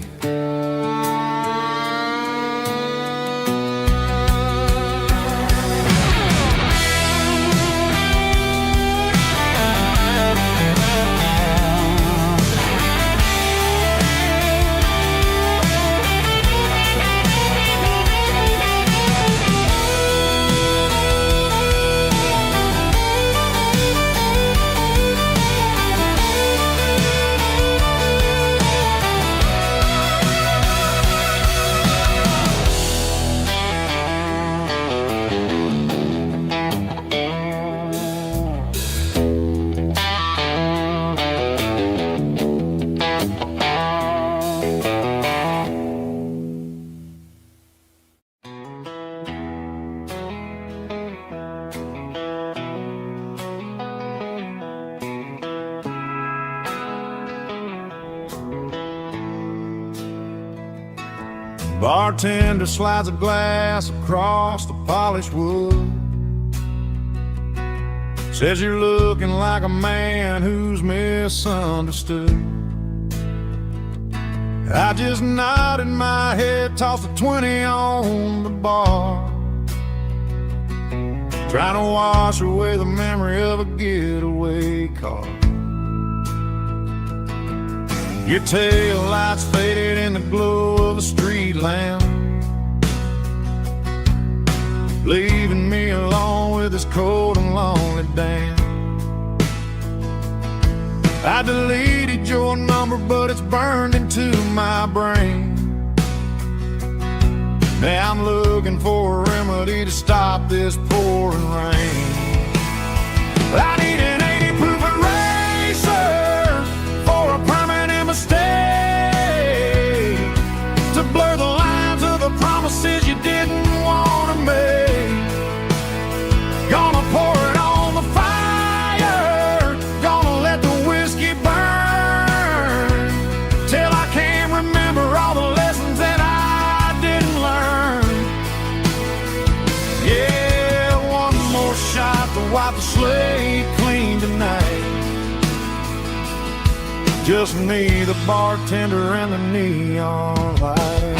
Bartender slides a glass across the polished wood. Says you're looking like a man who's misunderstood. I just nodded my head, tossed a 20 on the bar, trying to wash away the memory of a getaway car. Your tail lights faded in the glow of a street lamp, leaving me alone with this cold and lonely damn. I deleted your number, but it's burned into my brain. Now I'm looking for a remedy to stop this pouring rain. I need an 80 proof eraser for a permanent mistake, to blur the lines of the promises you didn't want to make. Gonna pour it on the fire, gonna let the whiskey burn, till I can't remember all the lessons that I didn't learn. Yeah, one more shot to wipe the slate clean tonight. Just me, the bartender, and the neon light.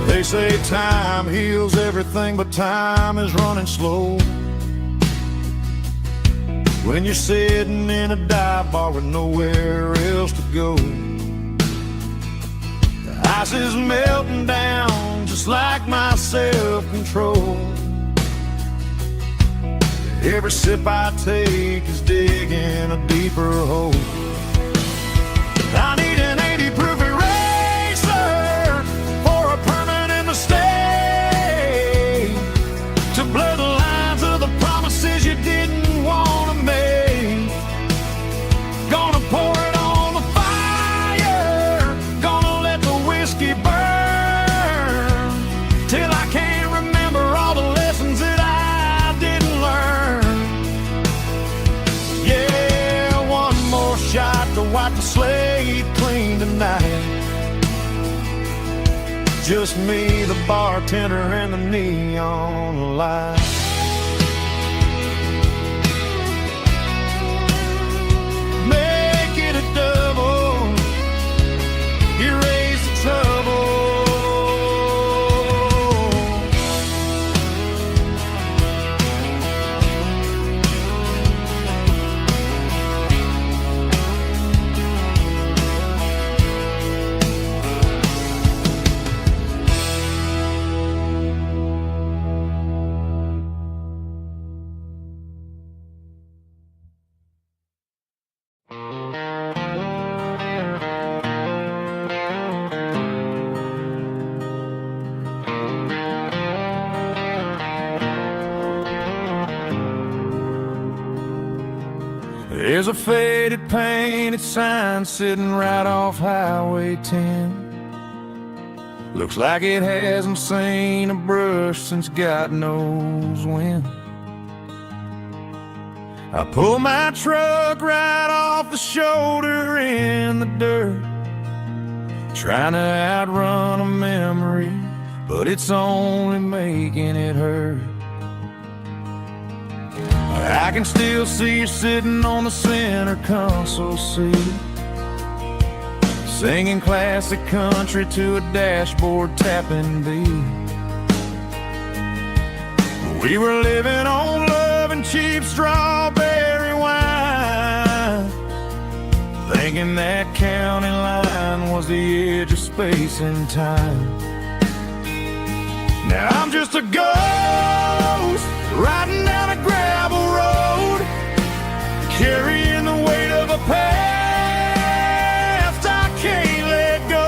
They say time heals everything, but time is running slow when you're sitting in a dive bar with nowhere else to go. The ice is melting down just like my self-control. Every sip I take is digging a deeper hole. I need an 80 proof eraser for a permanent mistake, to blur the lines of the promises you didn't want to make. Gonna pour it on the fire, gonna let the whiskey burn, till I can't remember all the lessons that I didn't learn. Yeah, one more shot to wipe the slate clean tonight. Just me, the bartender, and the neon light. Make it a double, erase the trouble. There's a faded painted sign sitting right off Highway 10. Looks like it hasn't seen a brush since God knows when. I pull my truck right off the shoulder in the dirt, trying to outrun a memory, but it's only making it hurt. I can still see you sitting on the center console seat, singing classic country to a dashboard tapping beat. We were living on love and cheap strawberry wine, thinking that county line was the edge of space and time. Now I'm just a ghost riding down a gravel road, carrying the weight of a past I can't let go.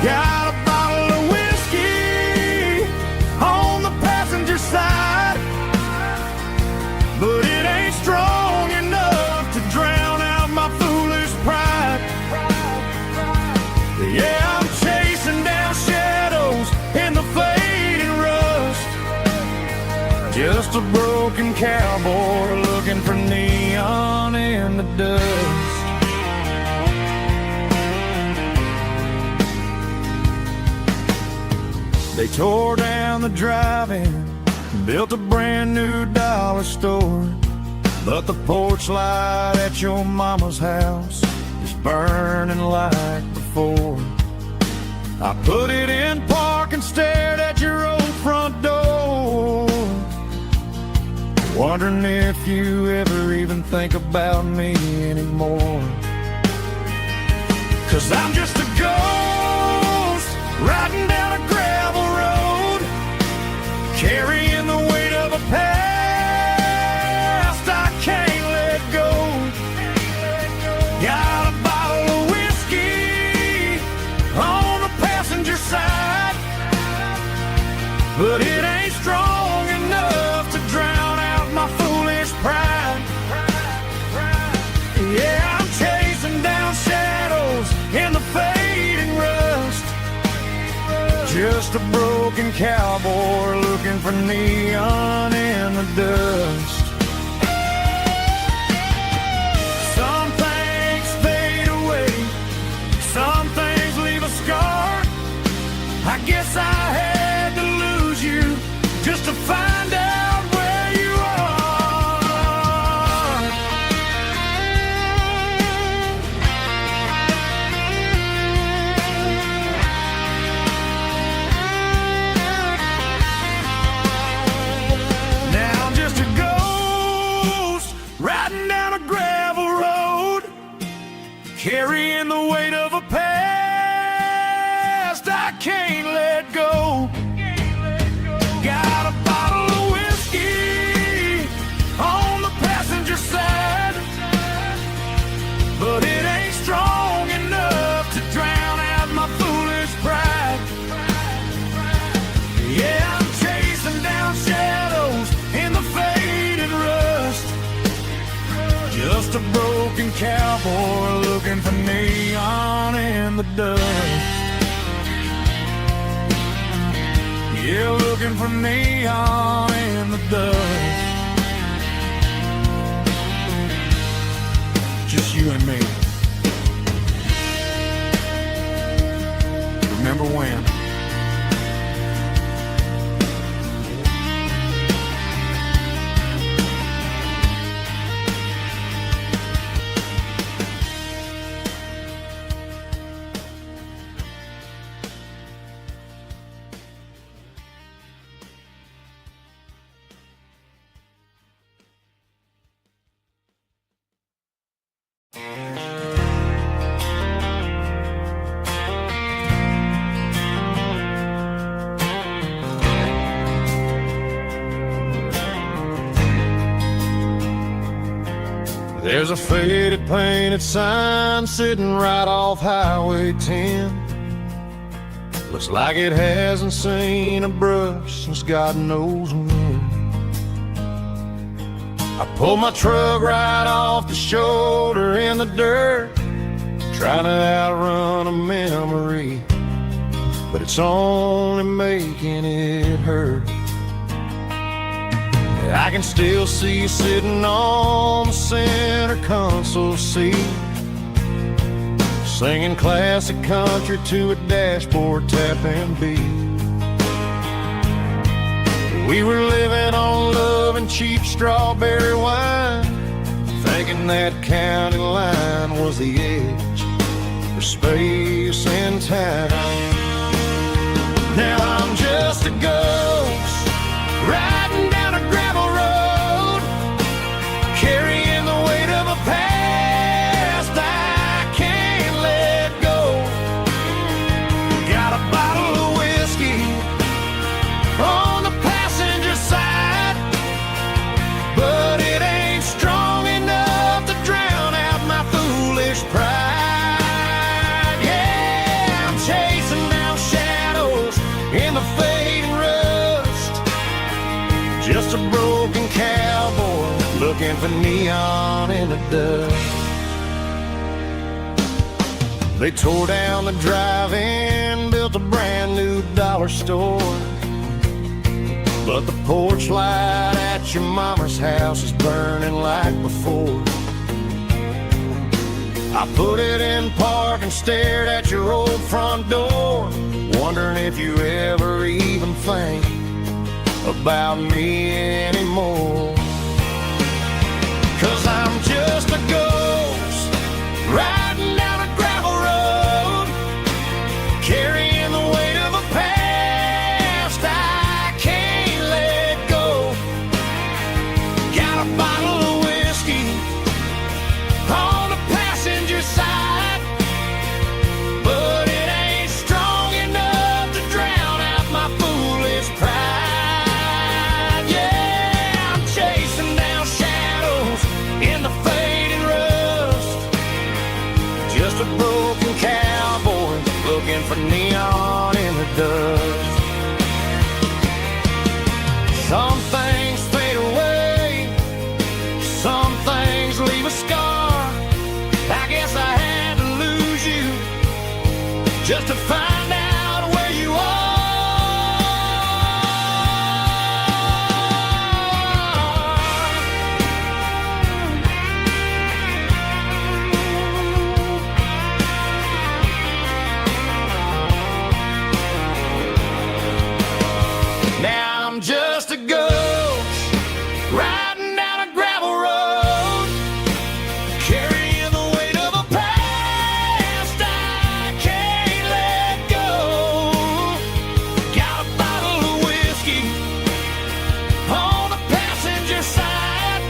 Got a bottle of whiskey on the passenger side, but it ain't strong enough to drown out my foolish pride. Yeah, I'm chasing down shadows in the fading rust, cowboy looking for neon in the dust. They tore down the drive-in, built a brand new dollar store, but the porch light at your mama's house is burning like before. I put it in park and stared at your old front door, wondering if you ever even think about me anymore. 'Cause I'm just a ghost riding down a gravel road, carrying the weight of a past I can't let go. Got a bottle of whiskey on the passenger side, but it ain't strong enough to drown out my foolish pride. Yeah, I'm chasing down shadows in the fading rust, just a broken cowboy looking for neon in the dust. Some things fade away, some things leave a scar. I guess I had to lose you just to find out where you are. Now I'm just a ghost riding down a gravel road, carrying the weight of a past I can't let go. Got a bottle of whiskey on the passenger side, but it ain't strong enough to drown out my foolish pride. Yeah, I'm chasing down shadows in the faded rust, just a broken cowboy looking for neon in the dust. Yeah, looking for neon in the dust. Just you and me. Remember when? There's a faded painted sign sitting right off Highway 10. Looks like it hasn't seen a brush since God knows when. I pulled my truck right off the shoulder in the dirt, trying to outrun a memory, but it's only making it hurt. I can still see you sitting on the center console seat, singing classic country to a dashboard tapping beat. We were living on love and cheap strawberry wine, thinking that county line was the edge for space and time. Now I'm just a ghost riding down a gravel road, carrying the weight of a past I can't let go. Got a bottle of whiskey on the passenger side, but it ain't strong enough to drown out my foolish pride. Yeah, I'm chasing down shadows in the fading rust, just a broken cowboy looking for neon in the dust. They tore down the drive-in, built a brand new dollar store, but the porch light at your mama's house is burning like before. I put it in park and stared at your old front door, wondering if you ever even think about me anymore. 'Cause I'm just a ghost riding down a gravel road, carrying the weight of a past I can't let go. Got a bottle of whiskey on the passenger side, but it ain't strong enough to drown out my foolish pride. Yeah, I'm chasing down shadows in the fading rust, just a broken cowboy looking for neon in the dust. Some things fade away, some things leave a scar. I guess I had to lose you just to find out where you are. Now I'm just a ghost riding down a gravel road, carrying the weight of a past I can't let go. Got a bottle of whiskey on the passenger side,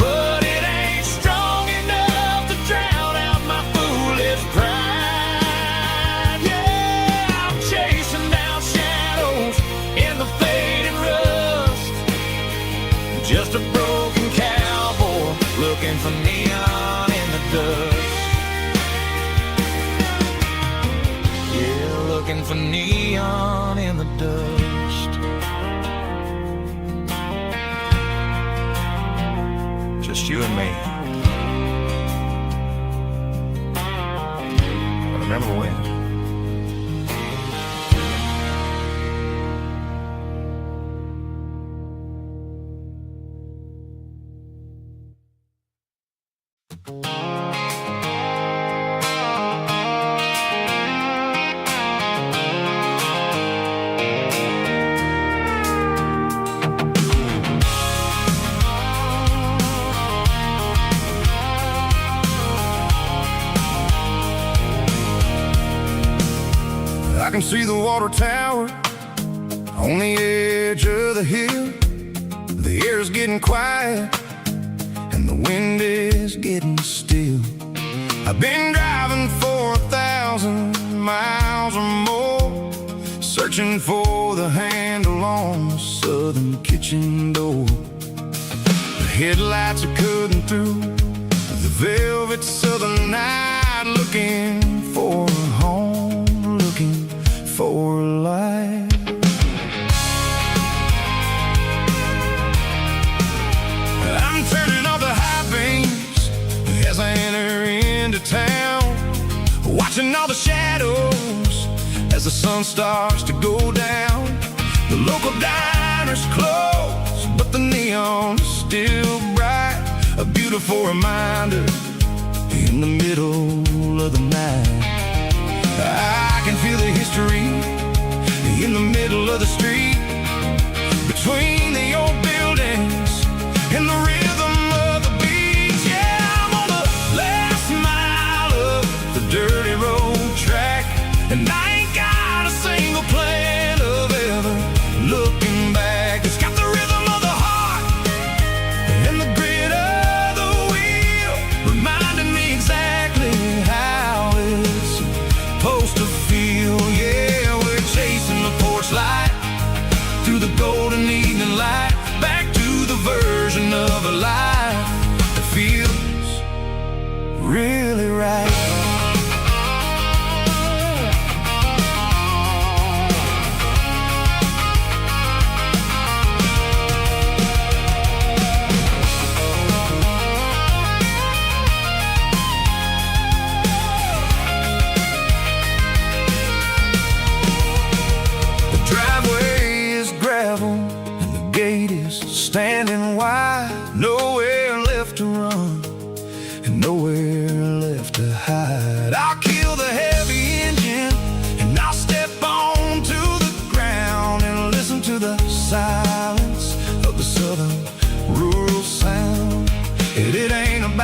but it ain't strong enough to drown out my foolish pride. Yeah, I'm chasing down shadows in the fading rust, just a broken cowboy looking for neon in the dust. Yeah, looking for neon in the dust. Just you and me. I remember when. I can see the water tower on the edge of the hill. The air's getting quiet and the wind is getting still. I've been driving for 1,000 miles or more, searching for the handle on the southern kitchen door. The headlights are cutting through the velvet southern night, looking for a home, looking for a life. I'm turning off the high beams as I enter into town, watching all the shadows as the sun starts to go down. The local diner's closed, but the neon's still bright, a beautiful reminder in the middle of the night. I can feel the history in the middle of the street, between the old buildings and the rhythm of the beats. Yeah, I'm on the last mile of the dirty road track, and I ain't got a single plan of ever looking back. It's got the rhythm of the heart and the grit of the wheel, reminding me exactly how it's supposed to feel. Yeah, we're chasing the porch light through the golden evening light, back to the version of a life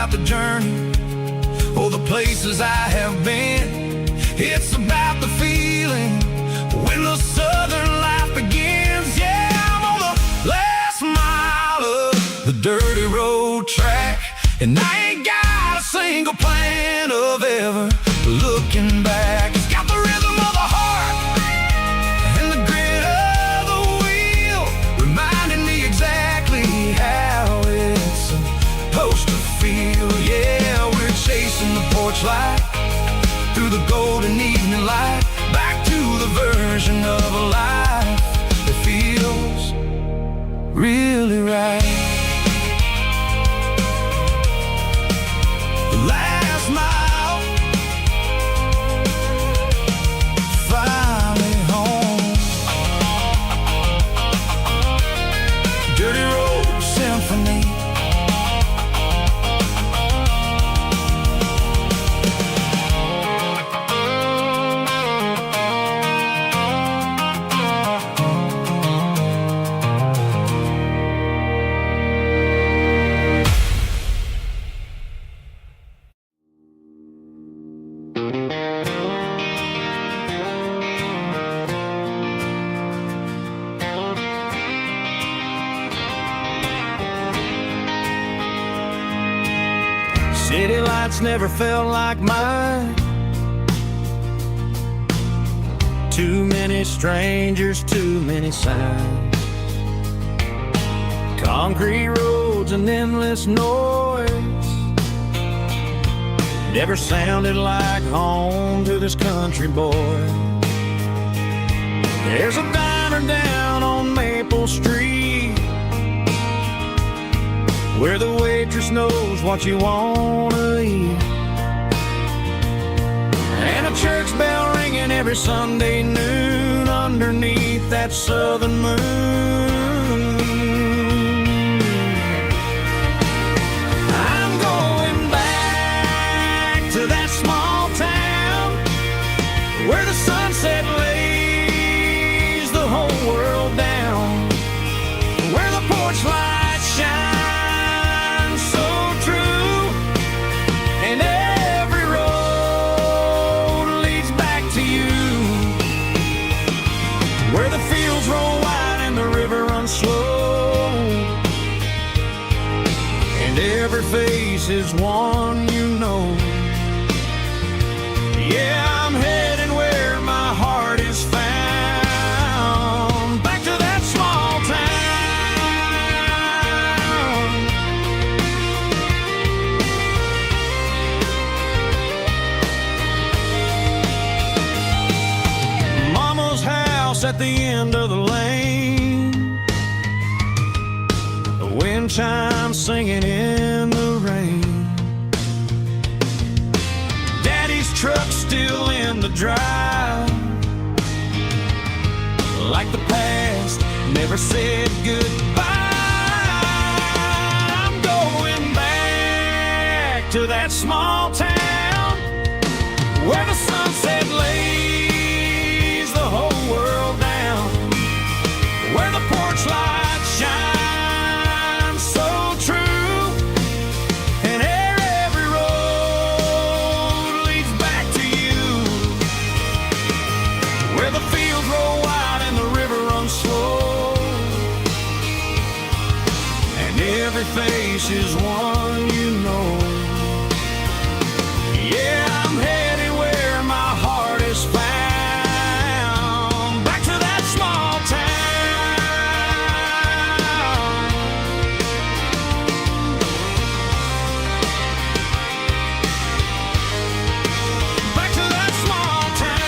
about the journey or the places I have been. It's about the feeling when the southern life begins. Yeah, I'm on the last mile of the dirty road track, and I ain't got a single plan of ever looking back. It's got the rhythm of the heart and the grit of the wheel, reminding me exactly how it's supposed to feel. Yeah, we're chasing the porch light through the golden evening light, back to the version of a life that feels really right. The last mile, finally home. Dirty Road Symphony. City lights never felt like mine. Too many strangers, too many signs. Concrete roads and endless noise never sounded like home to this country boy. There's a diner down on Maple Street where the waitress knows what you wanna eat, and a church bell ringing every Sunday noon underneath that southern moon. I'm going back to that small town where the sunset lays the whole world down, where the porch lights shine slow, and every face is one you know. Yeah, I'm heading where my heart is found, back to that small town. Mama's house at the end of the lane, wind chimes singing in the rain. Daddy's truck still in the drive, like the past never said goodbye. I'm going back to that small town where the sunset lays the whole world down, where the porch lights shine face is one you know. Yeah, I'm heading where my heart is found, back to that small town. Back to that small town.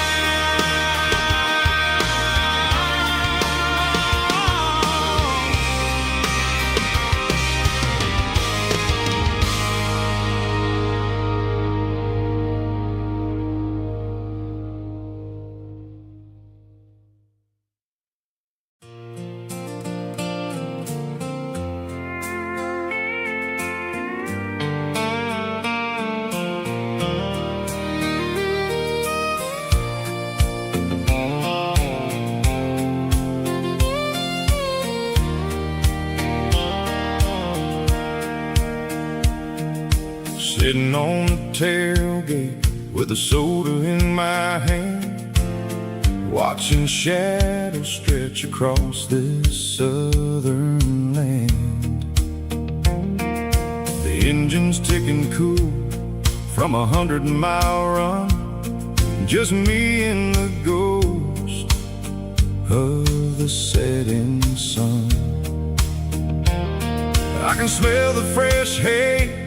Sitting on the tailgate with a soda in my hand, watching shadows stretch across this southern land. The engine's ticking cool from 100-mile run, just me and the ghost of the setting sun. I can smell the fresh hay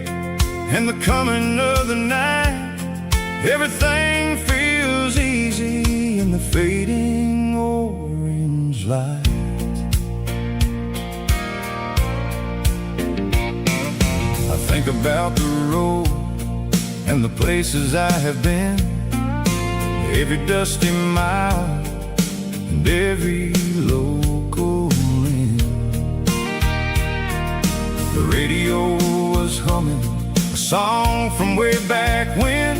and the coming of the night. Everything feels easy in the fading orange light. I think about the road and the places I have been, every dusty mile and every local inn. The radio was humming a song from way back when,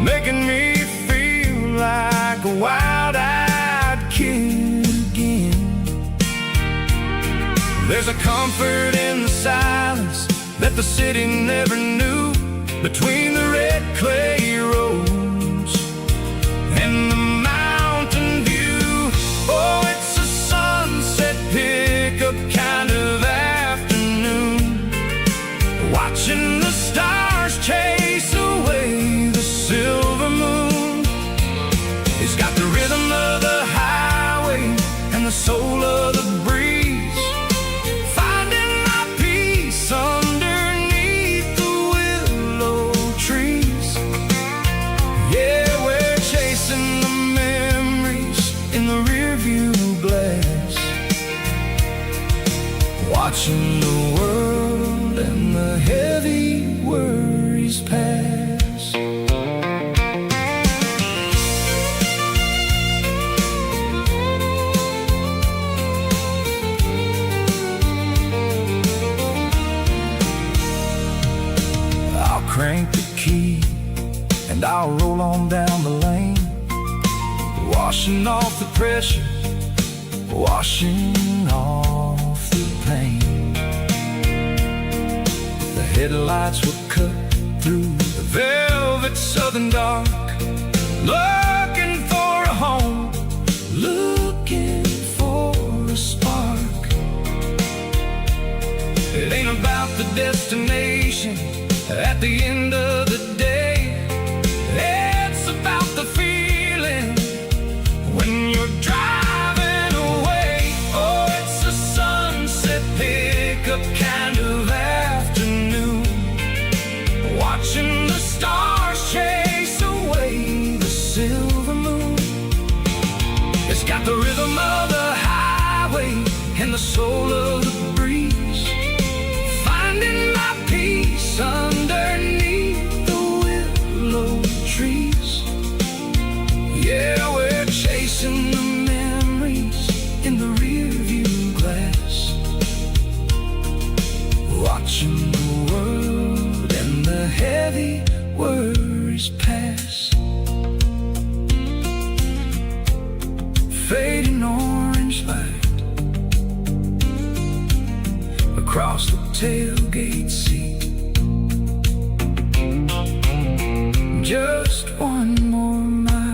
making me feel like a wild-eyed kid again. There's a comfort in the silence that the city never knew, between the red clay roads and the mountain view. Oh, it's a sunset pickup kind of afternoon, watching the stars chase away the silver moon. It's got the rhythm of the highway and the soul of the breeze, finding my peace underneath the willow trees. Yeah, we're chasing the memories in the rearview glass, watching the world and the heavy worries pass. I'll crank the key and I'll roll on down the lane, washing off the pressure, washing off the pain. The headlights will cut through the velvet southern dark, looking for a home, looking for a spark. It ain't about the destination at the end of the day, it's about the feeling when you're driving away. Oh, it's a sunset pickup kind of afternoon, watching the stars chase away the silver moon. It's got the rhythm of the highway and the soul of the breeze, finding my peace underneath the willow trees. Yeah, we're chasing the memories in the rearview glass, watching the world and the heavy worries pass. Fading orange light across the tailgate seat, just one more mile.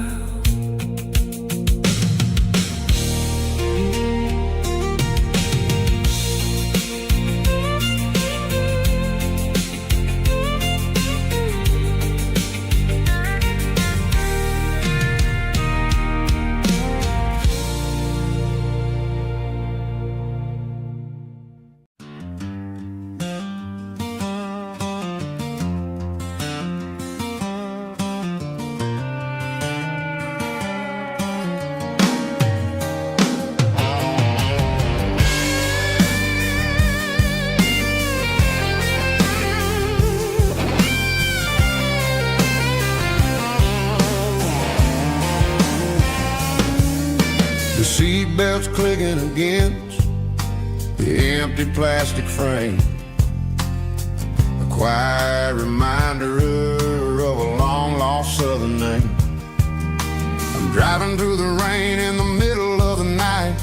The seatbelt's clicking against the empty plastic frame, a quiet reminder of a long-lost southern name. I'm driving through the rain in the middle of the night,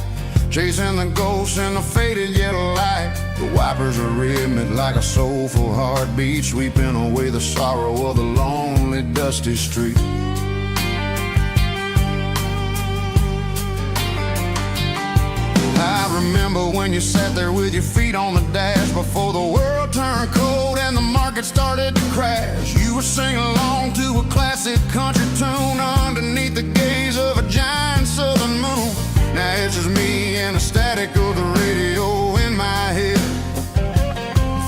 chasing the ghosts in the faded yellow light. The wipers are rhythmic like a soulful heartbeat, sweeping away the sorrow of the lonely, dusty street. I remember when you sat there with your feet on the dash before the world turned cold and the market started to crash. You were singing along to a classic country tune underneath the gaze of a giant southern moon. Now it's just me and the static of the radio in my head,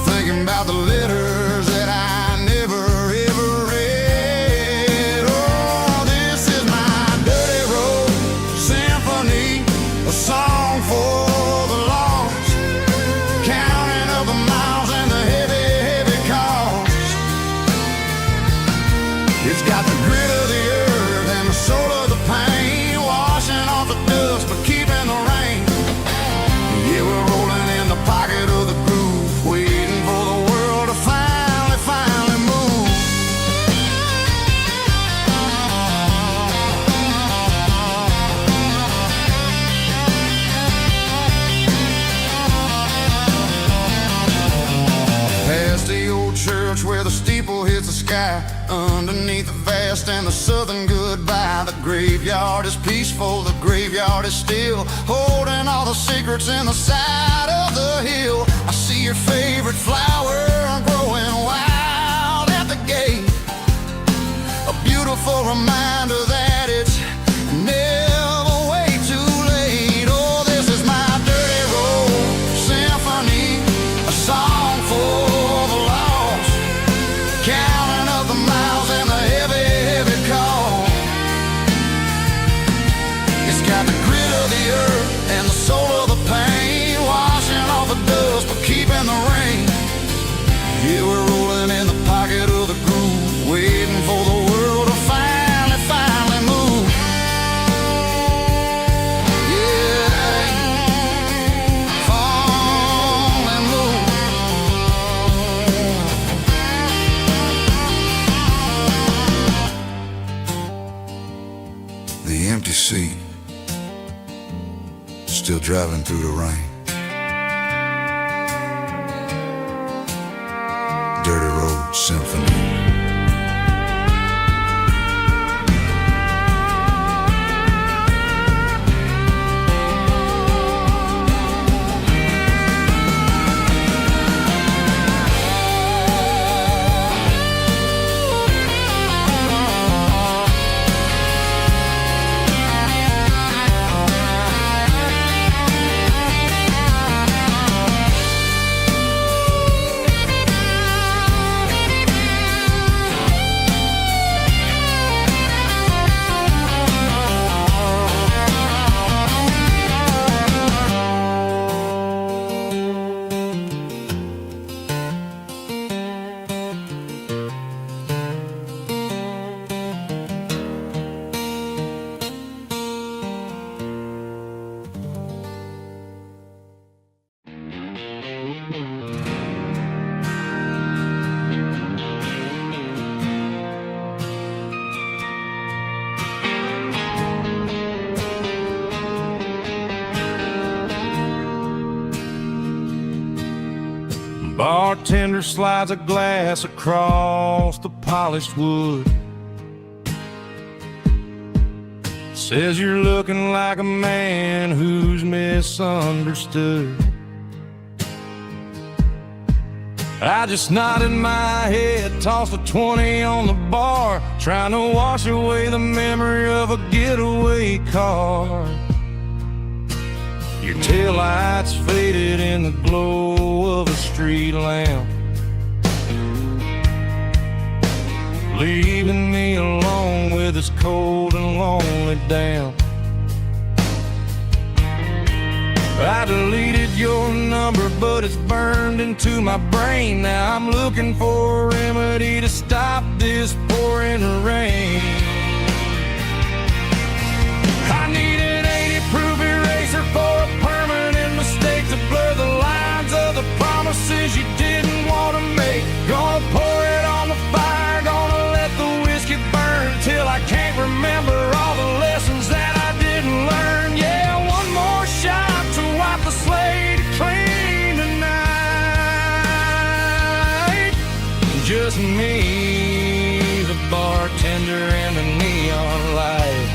thinking about the letters that I never ever read. Oh, this is my dirty road symphony, a song for the lost, counting up the miles and the heavy, heavy cost. It's got the grit of the earth and the soul of the pain, washing off the dust but keeping the rain. Yeah, we're rolling in the pocket of the groove, waiting for the world to finally move. Past the old church where the steeple hits the sky, underneath the vast and the southern goodbye. The graveyard is peaceful, the graveyard is still, holding all the secrets in the side of the hill. I see your favorite flower growing wild at the gate, a beautiful reminder that it's never way too late. Oh, this is my dirty road symphony, a song for the lost, counting up the miles and the heavy, heavy call. It's got the grit of the earth and the soul of the pain, washing off the dust but keeping the rain. Yeah, we're rolling in the pocket of the groove, waiting for the world to finally move. Yeah, fall and move. The empty seat, still driving through the rain. Dirty Road Symphony. Bartender slides a glass across the polished wood, says you're looking like a man who's misunderstood. I just nodded my head, tossed a 20 on the bar, trying to wash away the memory of a getaway car. Your taillights faded in the glow of a street lamp, leaving me alone with this cold and lonely damp. I deleted your number, but it's burned into my brain. Now I'm looking for a remedy to stop this pouring rain. I need an 80-proof eraser for a permanent mistake to blur the lines of the promises you didn't want to make. Gonna pour it on the fire, gonna let the whiskey burn till I can't remember all the lessons that I didn't learn. Yeah, one more shot to wipe the slate clean tonight. the bartender in the neon light.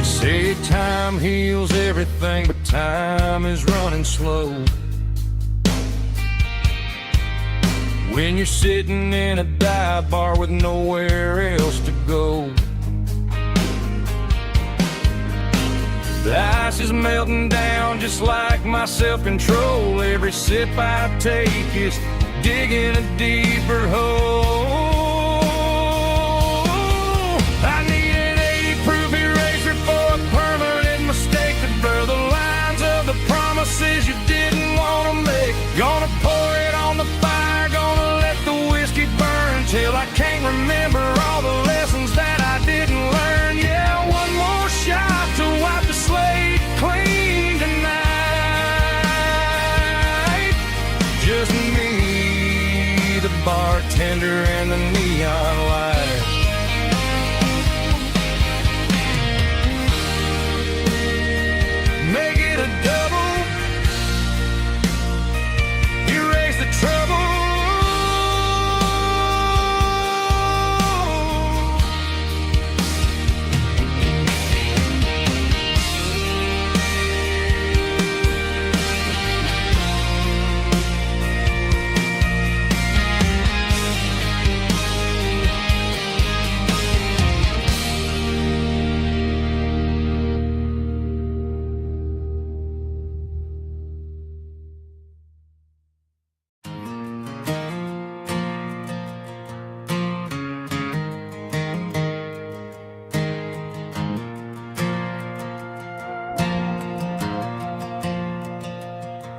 Say time heals everything, but time is running slow. When you're sitting in a dive bar with nowhere else to go, the ice is melting down just like my self-control. Every sip I take is digging a deeper hole. I need an 80-proof eraser for a permanent mistake to blur the lines of the promises you didn't want to make. Gonna pour it on the fire, gonna let the whiskey burn till I can't remember all the lessons that I didn't learn. Yeah, one more shot to wipe the slate clean tonight. Just me, the bartender, and the neon light. Make it a double, erase the trouble.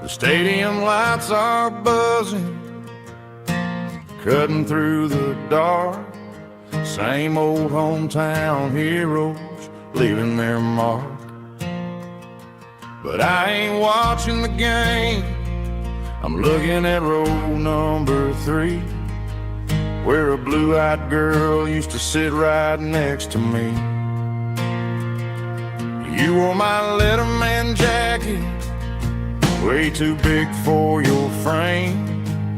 The stadium lights are buzzing, cutting through the dark. Same old hometown heroes leaving their mark. But I ain't watching the game, I'm looking at row number 3, where a blue-eyed girl used to sit right next to me. You wore my Letterman jacket, way too big for your frame.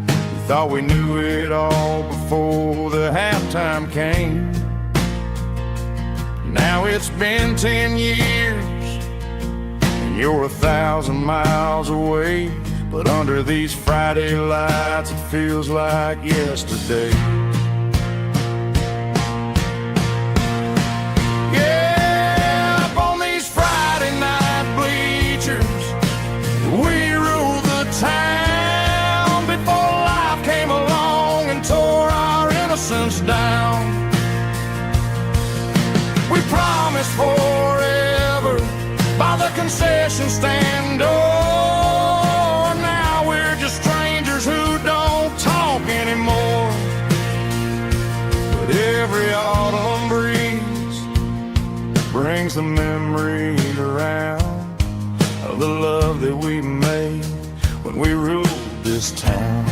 We thought we knew it all before the halftime came. Now it's been 10 years, and you're 1,000 miles away. But under these Friday lights, it feels like yesterday. Yeah, up on these Friday night bleachers, we ruled the town before life came along and tore our innocence down. We promised forever by the concession stand door. Now we're just strangers who don't talk anymore. But every autumn breeze brings the memories around of the love that we made when we ruled this town.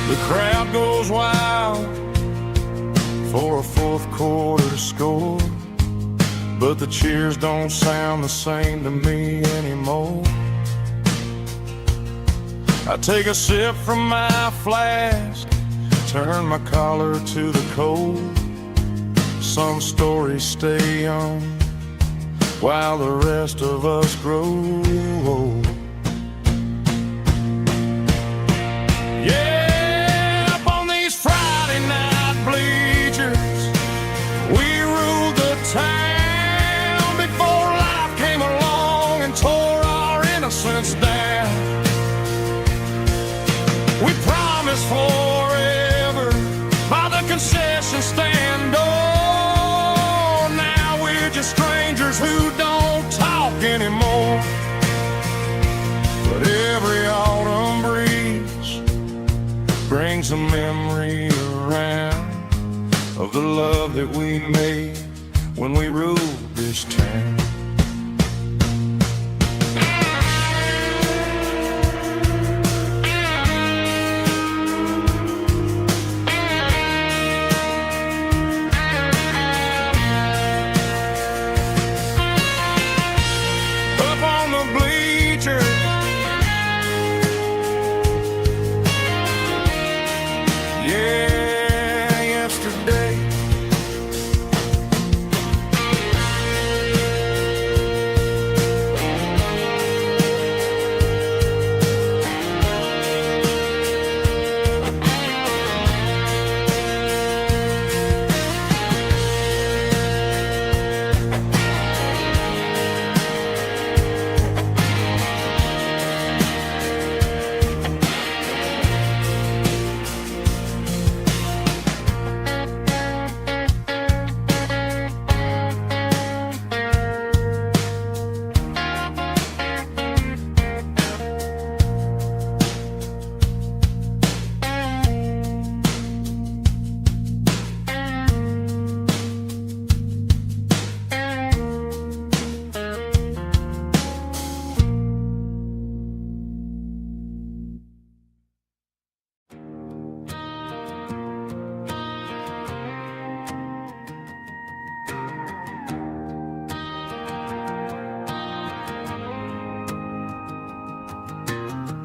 The crowd goes wild for a fourth quarter score, but the cheers don't sound the same to me anymore. I take a sip from my flask, turn my collar to the cold. Some stories stay young while the rest of us grow old. Yeah, up on these Friday night bleachers, we ruled the town before life came along and tore our innocence down. We promised forever by the concession stand door. Now we're just strangers who don't talk anymore. But every autumn breeze brings brings a memory around of the love that we made when we ruled this town. Up on the bleachers, yeah, yesterday.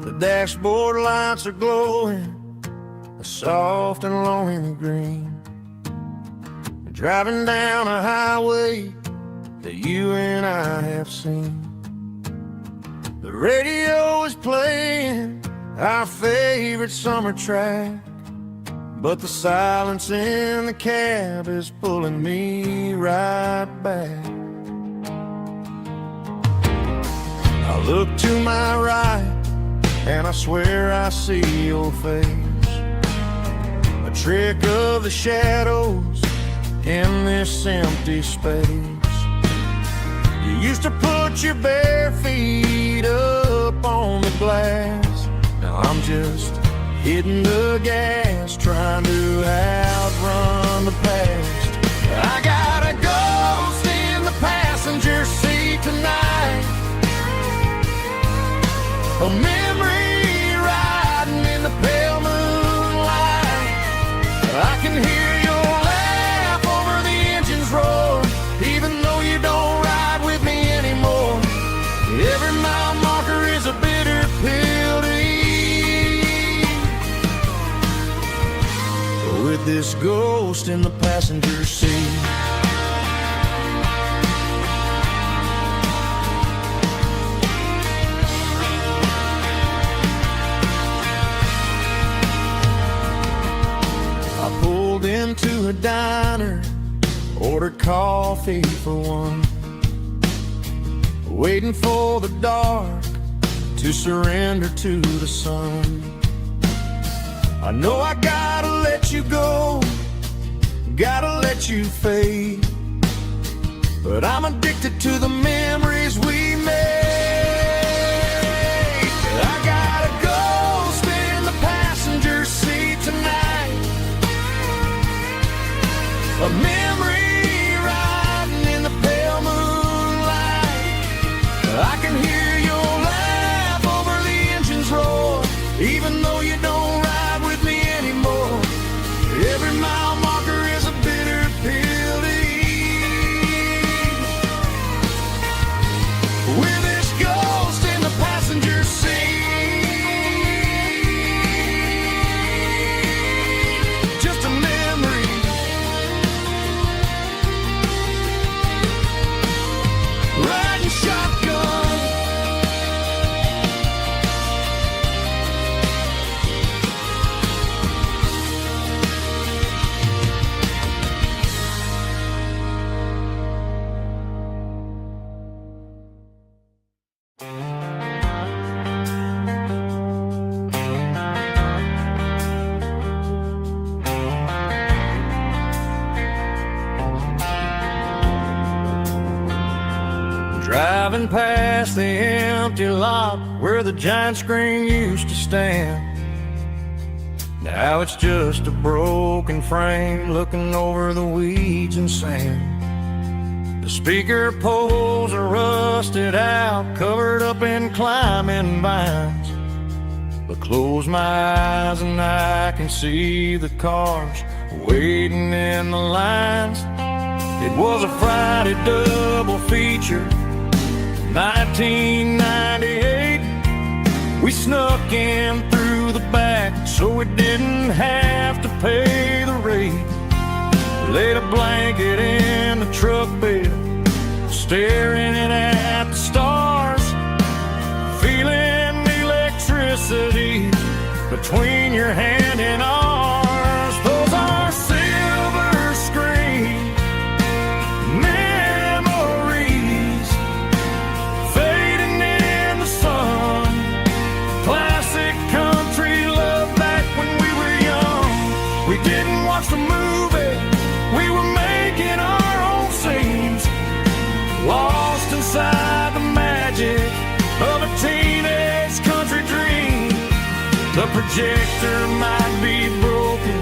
The dashboard lights are glowing a soft and lonely green. Driving down a highway that you and I have seen. The radio is playing our favorite summer track, but the silence in the cab is pulling me right back. I look to my right and I swear I see your face, a trick of the shadows in this empty space. You used to put your bare feet up on the glass. Now I'm just hitting the gas, trying to outrun the past. I got a ghost in the passenger seat tonight, a memory riding in the pale moonlight. I can hear your laugh over the engine's roar, even though you don't ride with me anymore. Every mile marker is a bitter pill to eat, with this ghost in the passenger seat. Into a diner, ordered coffee for one, waiting for the dark to surrender to the sun. I know I gotta let you go, gotta let you fade, but I'm addicted to the memories we made. I got a ghost in the passenger seat tonight, a memory riding in the pale moonlight. I can hear your laugh over the engine's roar, even though you don't ride with me anymore. Every mile marker is a bitter pill to eat, with this ghost in the passenger seat. Just a memory, riding shotgun. Driving past the empty lot where the giant screen used to stand. Now Now it's just a broken frame looking over the weeds and sand. The speaker poles are rusted out, covered up in climbing vines. But close my eyes and I can see the cars waiting in the lines. It was a Friday double feature, 1998. We snuck in through the back so we didn't have to pay the rate. Laid a blanket in the truck bed, staring at the stars, feeling the electricity between your hand and ours. Those are silver screen memories fading in the sun. Classic country love back when we were young. We didn't watch the movie, we were making our own scenes, lost inside the magic of a teenage country dream. The projector might be broken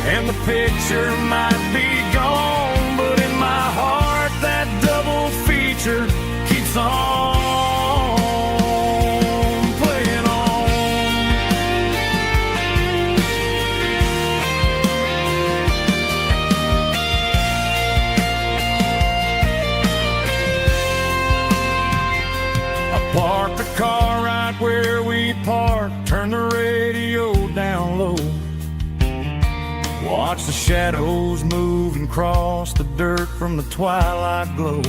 and the picture might be gone, but in my heart that double feature keeps on playing on. I parked the car right where we parked, turned the radio down low, watch the shadows move and cross the dirt from the twilight glow.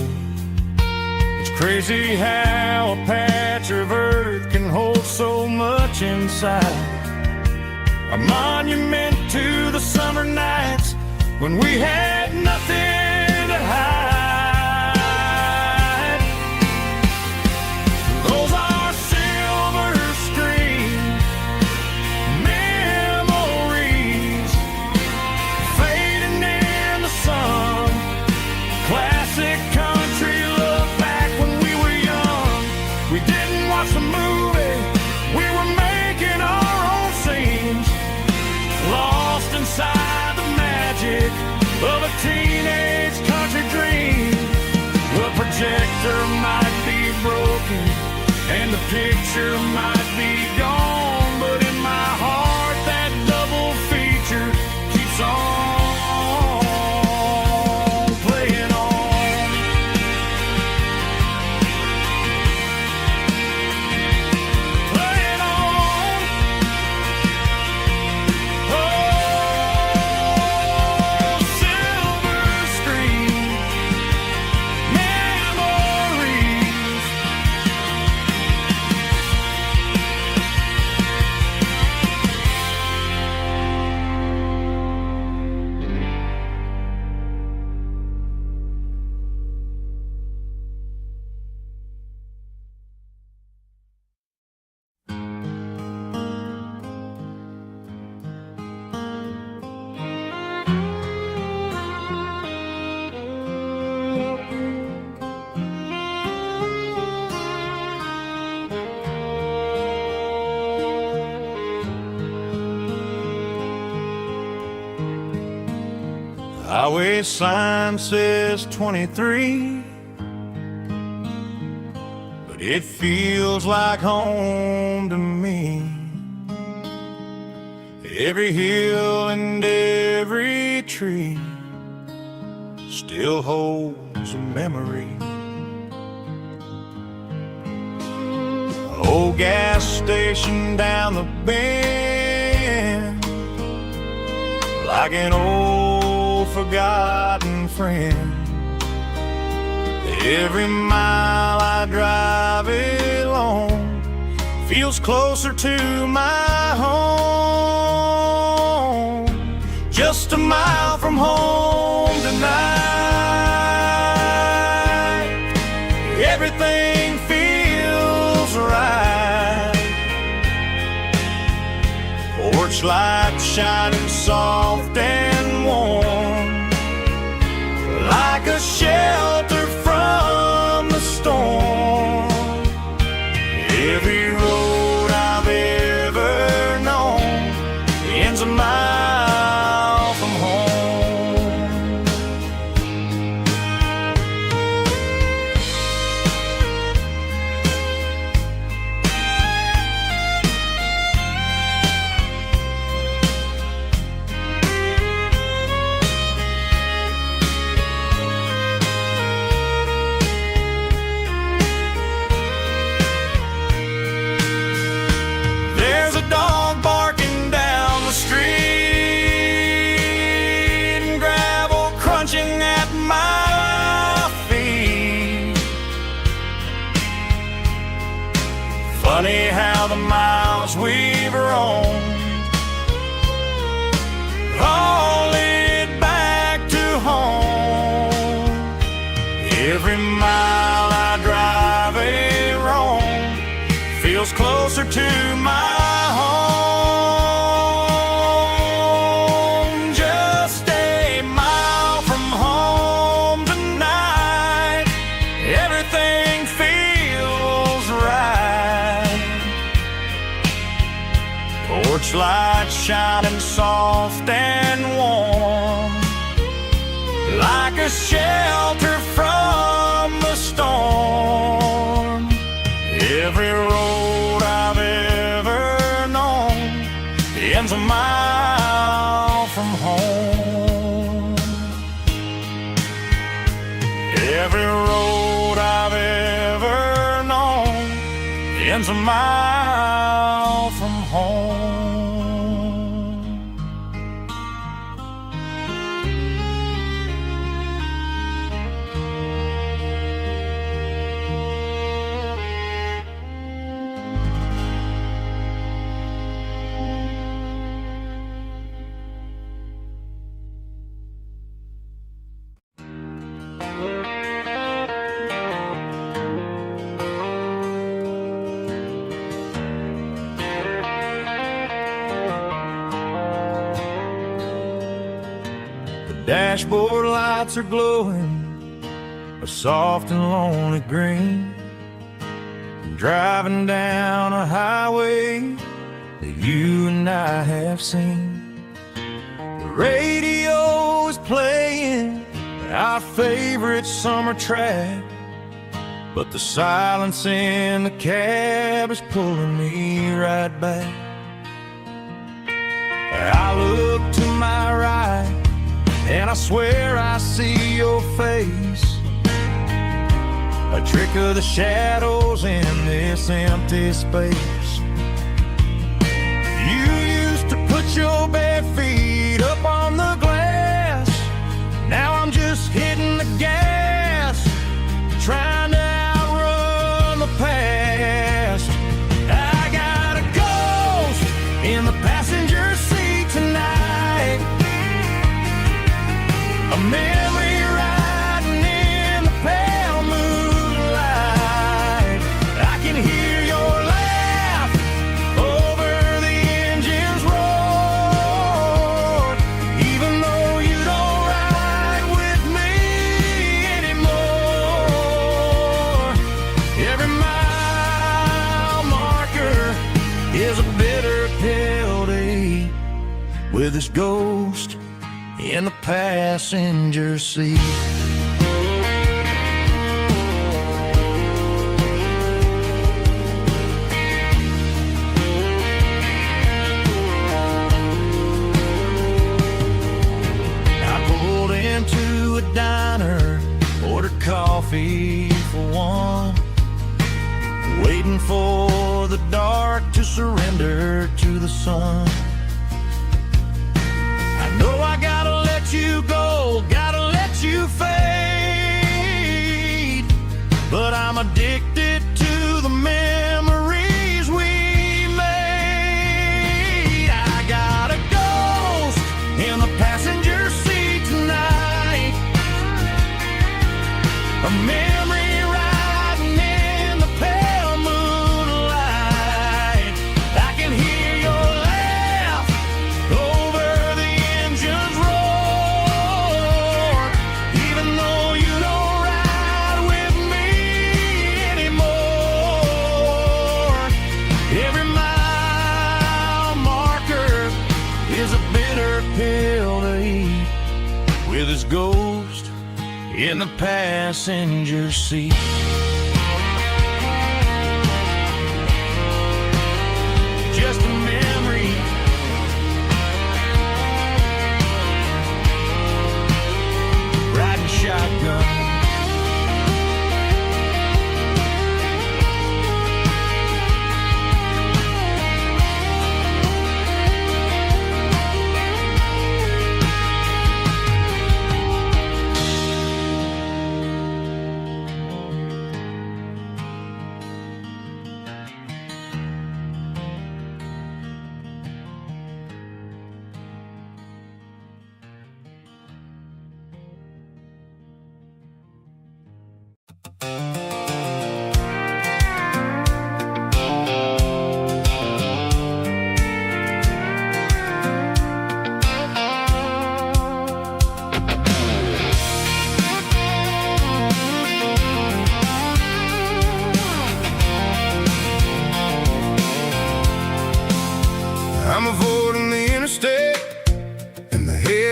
It's crazy how a patch of earth can hold so much inside. A monument to the summer nights when we had nothing to hide. Those are silver screen memories fading in the sun. Classic country love back when we were young. We didn't watch the movie, we were making our own scenes, lost inside the magic of a teenage country dream. The projector might be broken and the picture might be gone, but in my heart that double feature keeps on playing on. Playing on. Oh, silver screen memories. Highway sign says 23, but it feels like home to me. Every hill and every tree still holds a memory. Old gas station down the bend, like an old forgotten friend. Every mile I drive it along feels closer to my home. Just a mile from home tonight, everything feels right. Porch light shining soft and warm, like a shelter from the storm. Every road I've ever known ends a Every mile I drive ain't wrong, feels closer to my home. Just a mile from home tonight, everything feels right. Porch light shining soft and warm, like a shelter from the storm. Every road I've ever known ends a mile from home. Every road I've ever known ends a mile from home. Dashboard lights are glowing a soft and lonely green. I'm driving down a highway that you and I have seen. The radio is playing our favorite summer track, but the silence in the cab is pulling me right back. I look to my right and I swear I see your face, a trick of the shadows in this empty space. You used to put your bare feet up on the glass, now I'm just hitting the gas, trying to outrun the past. I got a ghost in the passenger seat tonight, a memory riding in the pale moonlight. I can hear your laugh over the engine's roar, even though you don't ride with me anymore. Every mile marker is a bitter pill to eat, with this ghost in the passenger seat. I pulled into a diner, ordered coffee for one, waiting for the dark to surrender to the sun. I know I gotta let you go, gotta let you fade, but I'm addicted to the memories we made. I got a ghost in the passenger seat tonight, a memory riding in the pale moonlight. I can hear your laugh over the engine's roar, even though you don't ride with me anymore. Every mile marker is a bitter pill to eat, with his ghost in the passenger seat. Just a memory, riding shotgun.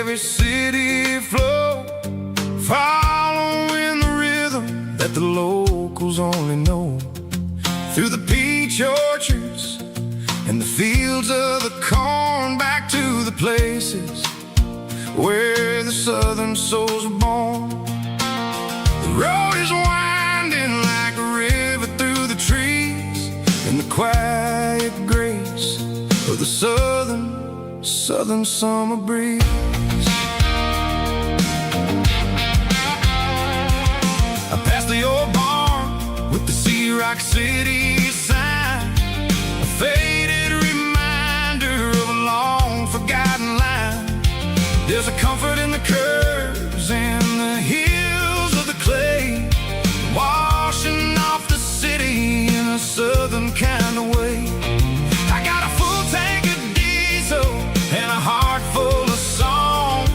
every city flow, following the rhythm that the locals only know. Through the peach orchards and the fields of the corn, back to the places where the southern souls were born. The road is winding like a river through the trees, in the quiet grace of the southern summer breeze. I passed the old barn with the Sea Rock City sign, a faded reminder of a long forgotten line. There's a comfort in the curves and the hills of the clay, washing off the city in a southern kind of way. I got a full tank of diesel and a heart full of song,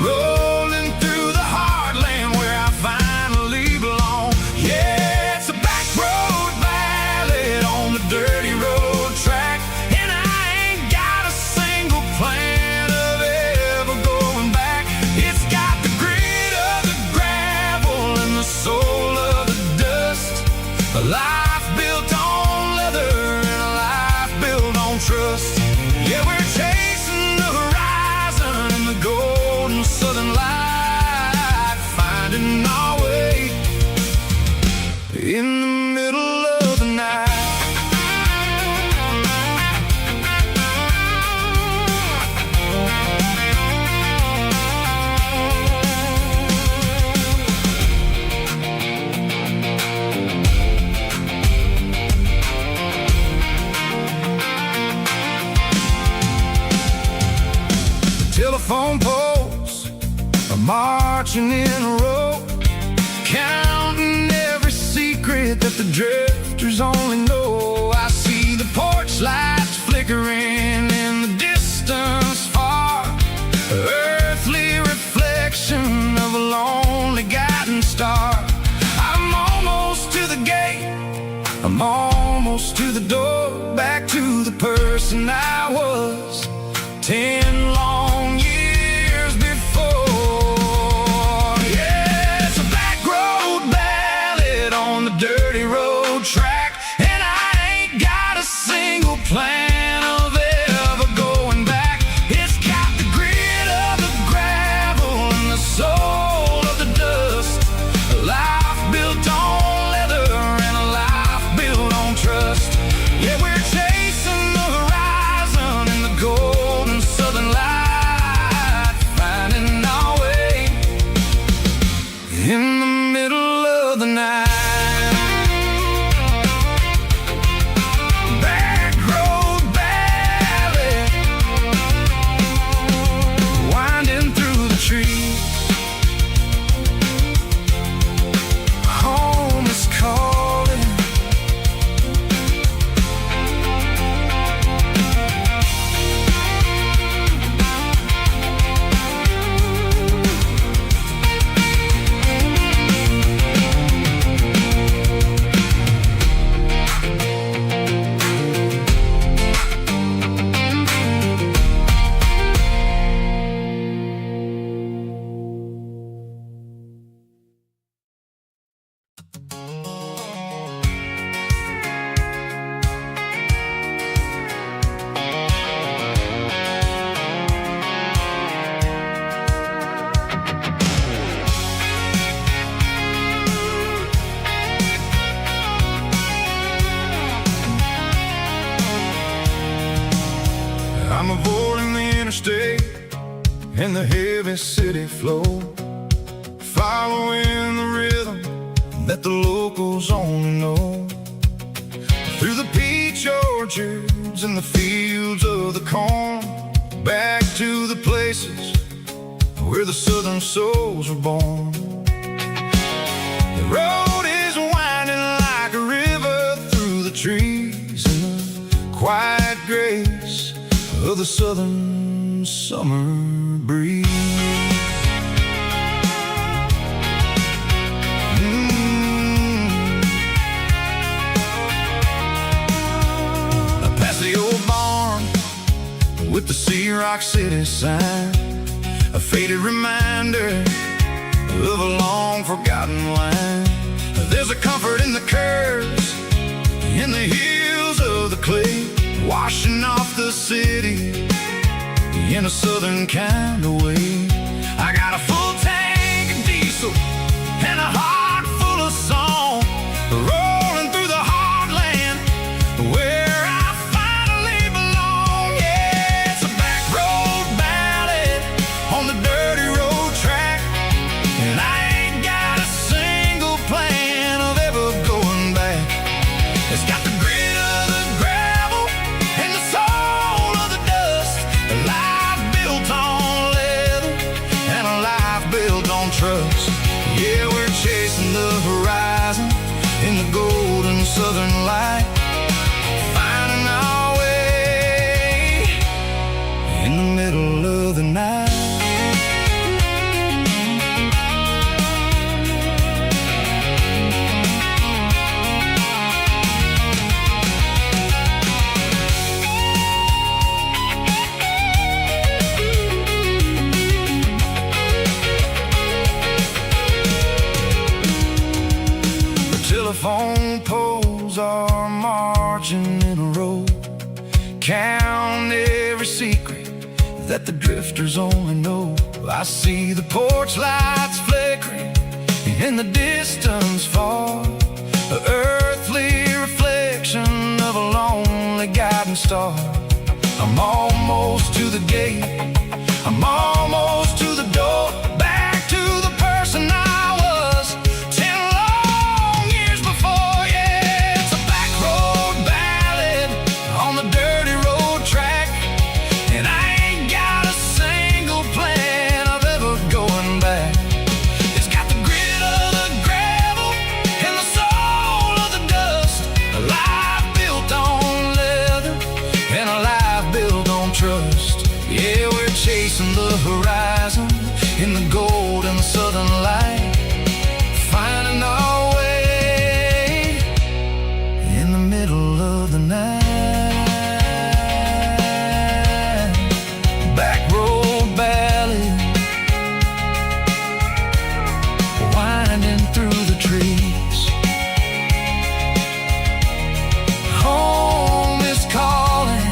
rolling through the heartland where I finally belong. Yeah, it's a back road ballad on the dirty road track, and I ain't got a single plan of ever going back. It's got the grit of the gravel and the soul of the dust, a life built on leather and a life built on trust. Yeah, we're chasing the horizon in the golden southern light, finding our way in the middle of the night. Telephone poles are marching in a row, counting every secret that the drifters only know. I see the porch lights flickering in the distance far, earthly reflection of a lonely guiding star. I'm almost to the gate, I'm almost to the door, back to the person I was 10 long years before. Yeah, it's a back road ballad on the dirty road track, and I ain't got a single plan of ever going back. It's got the grit of the gravel and the soul of the dust, a life built on leather and a life built on trust. Yeah, we're chasing the horizon in the golden southern light, finding our way in the middle of the night. Back road ballad, winding through the trees. Home is calling. I'm avoiding the interstate and the heavy city flow, following the rhythm that the locals only know. Through the peach orchards and the fields of the corn, back to the places where the southern souls were born. The road is winding like a river through the trees in the quiet grace of the southern summer breeze. I passed the old barn with the Sea Rock City sign, a faded reminder of a long forgotten line. There's a comfort in the curves, in the heels of the clay, washing off the city in a southern kind of way. I got a full tank of diesel and a heart full of song, rolling through the heartland where I finally belong. Yeah, it's a back road ballad on the dirty road track, and I ain't got a single plan of ever going back. It's got the grit of the gravel and the soul of the dust, a life built on leather and a life built on trust. Yeah, we're chasing the horizon in the golden southern light, finding our way in the middle of the night. Telephone poles are marching in a row, count every secret that the drifters only know. I see the porch lights flickering in the distance far, an earthly reflection of a lonely guiding star. I'm almost to the gate, I'm almost to the door, back to the person I was 10 long years before. Yeah, it's a back road ballad on the dirty road track, and I ain't got a single plan of ever going back. It's got the grit of the gravel and the soul of the dust, a life built on leather and a life built on trust. Yeah, we're chasing the horizon in the golden southern light, finding our way in the middle of the night. Back road ballad, winding through the trees. Home is calling.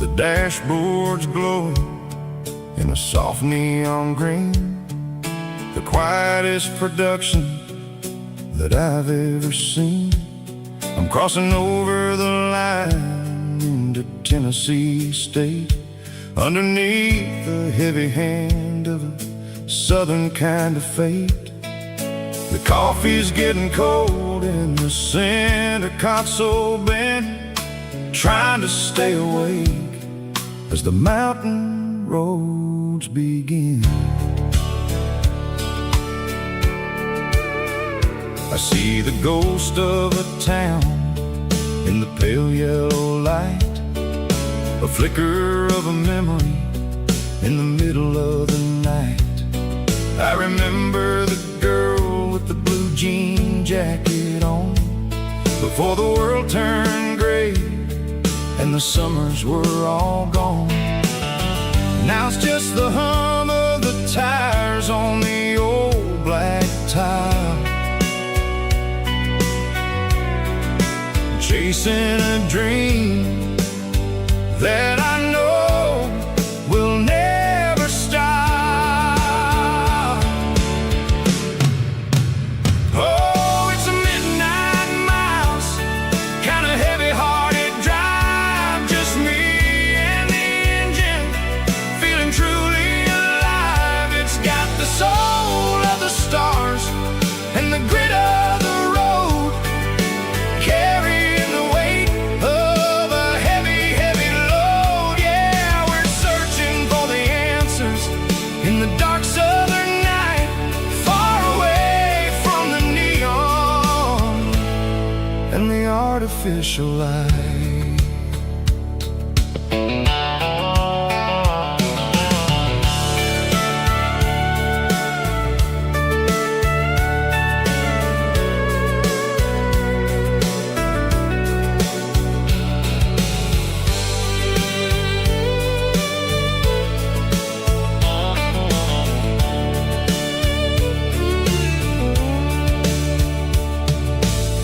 The dashboard's glowing in a soft neon green, the quietest production that I've ever seen. I'm crossing over the line into Tennessee State, underneath the heavy hand of a southern kind of fate. The coffee's getting cold in the center console bin, trying to stay awake as the mountain roads begin. I see the ghost of a town in the pale yellow light, a flicker of a memory in the middle of the night. I remember the girl with the blue jean jacket on, before the world turned gray and the summers were all gone. Now it's just the hum of the tires on the old black tile, chasing a dream that I know will never stop. Oh, it's a midnight mouse, kind of heavy-hearted drive,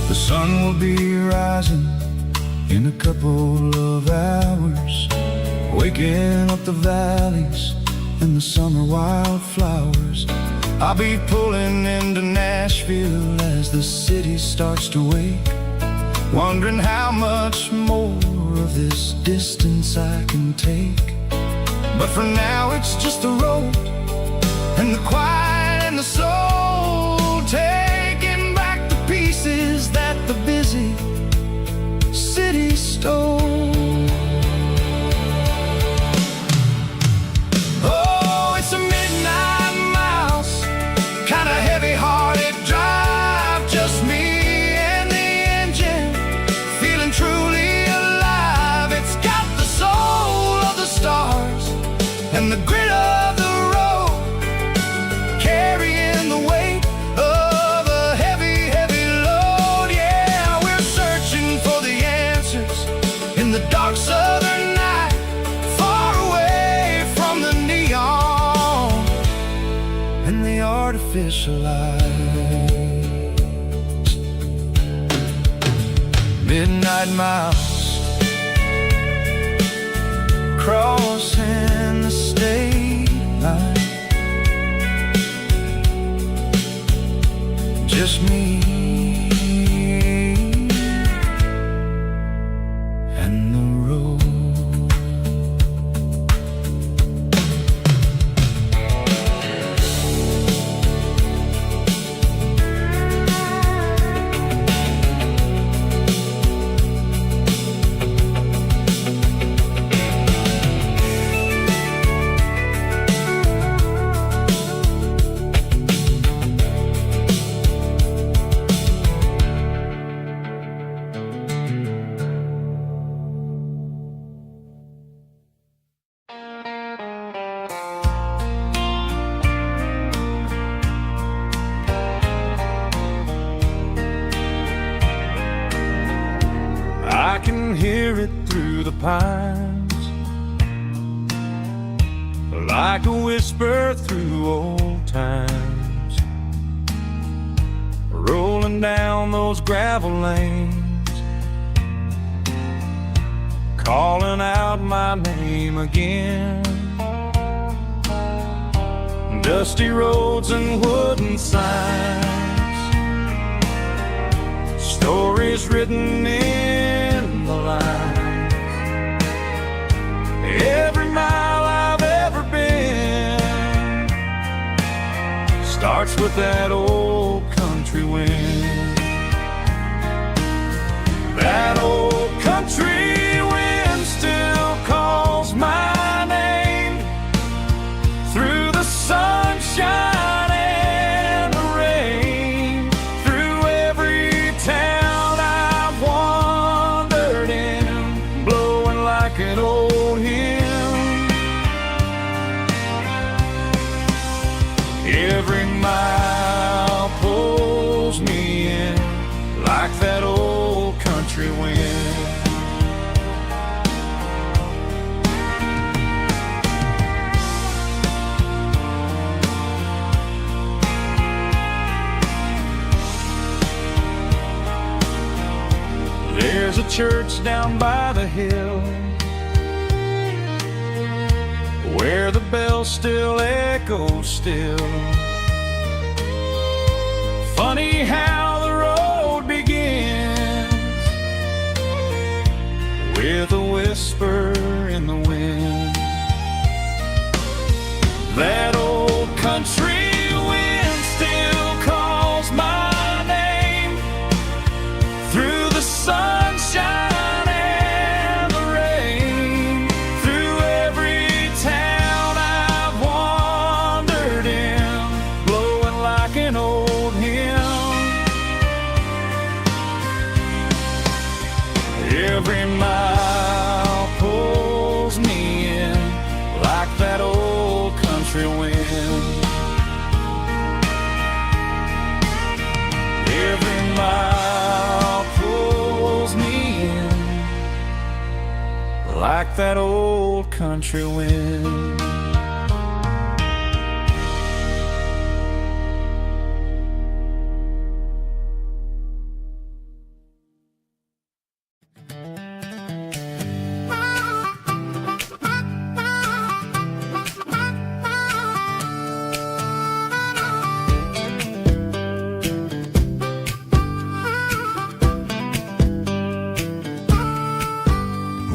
The sun will be rising in a couple of hours, waking up the valleys and the summer wildflowers. I'll be pulling into Nashville as the city starts to wake, wondering how much more of this distance I can take. But for now it's just the road and the quiet and the soul, taking back the pieces that the busy city stole. Oh, it's a midnight mouse, kinda heavy-hearted drive, just me and the engine, feeling truly alive. It's got the soul of the stars and the grit of the road, carrying the weight of a heavy, heavy load. Yeah, we're searching for the answers in the dark southern night, far away from the neon and the artificial lights. Midnight mouse, crossing the state line, just me and the road. I can hear it through the pines, like a whisper through old times, rolling down those gravel lanes, calling out my name again. Dusty roads and wooden signs, stories written in the line. Every mile I've ever been starts with that old country wind. That old country wind still calls my name through the sunshine and the rain, through every town I've wandered in, blowing like an old hymn. Every mile pulls me in like that old country wind. There's a church down by the hill where the bells still echo still. Funny how the road begins with a whisper in the wind. That old country wind still calls my name through the sunshine and the rain, through every town I've wandered in, blowing like an old hymn. Every Every mile pulls me in like that old country wind. Every mile pulls me in like that old country wind.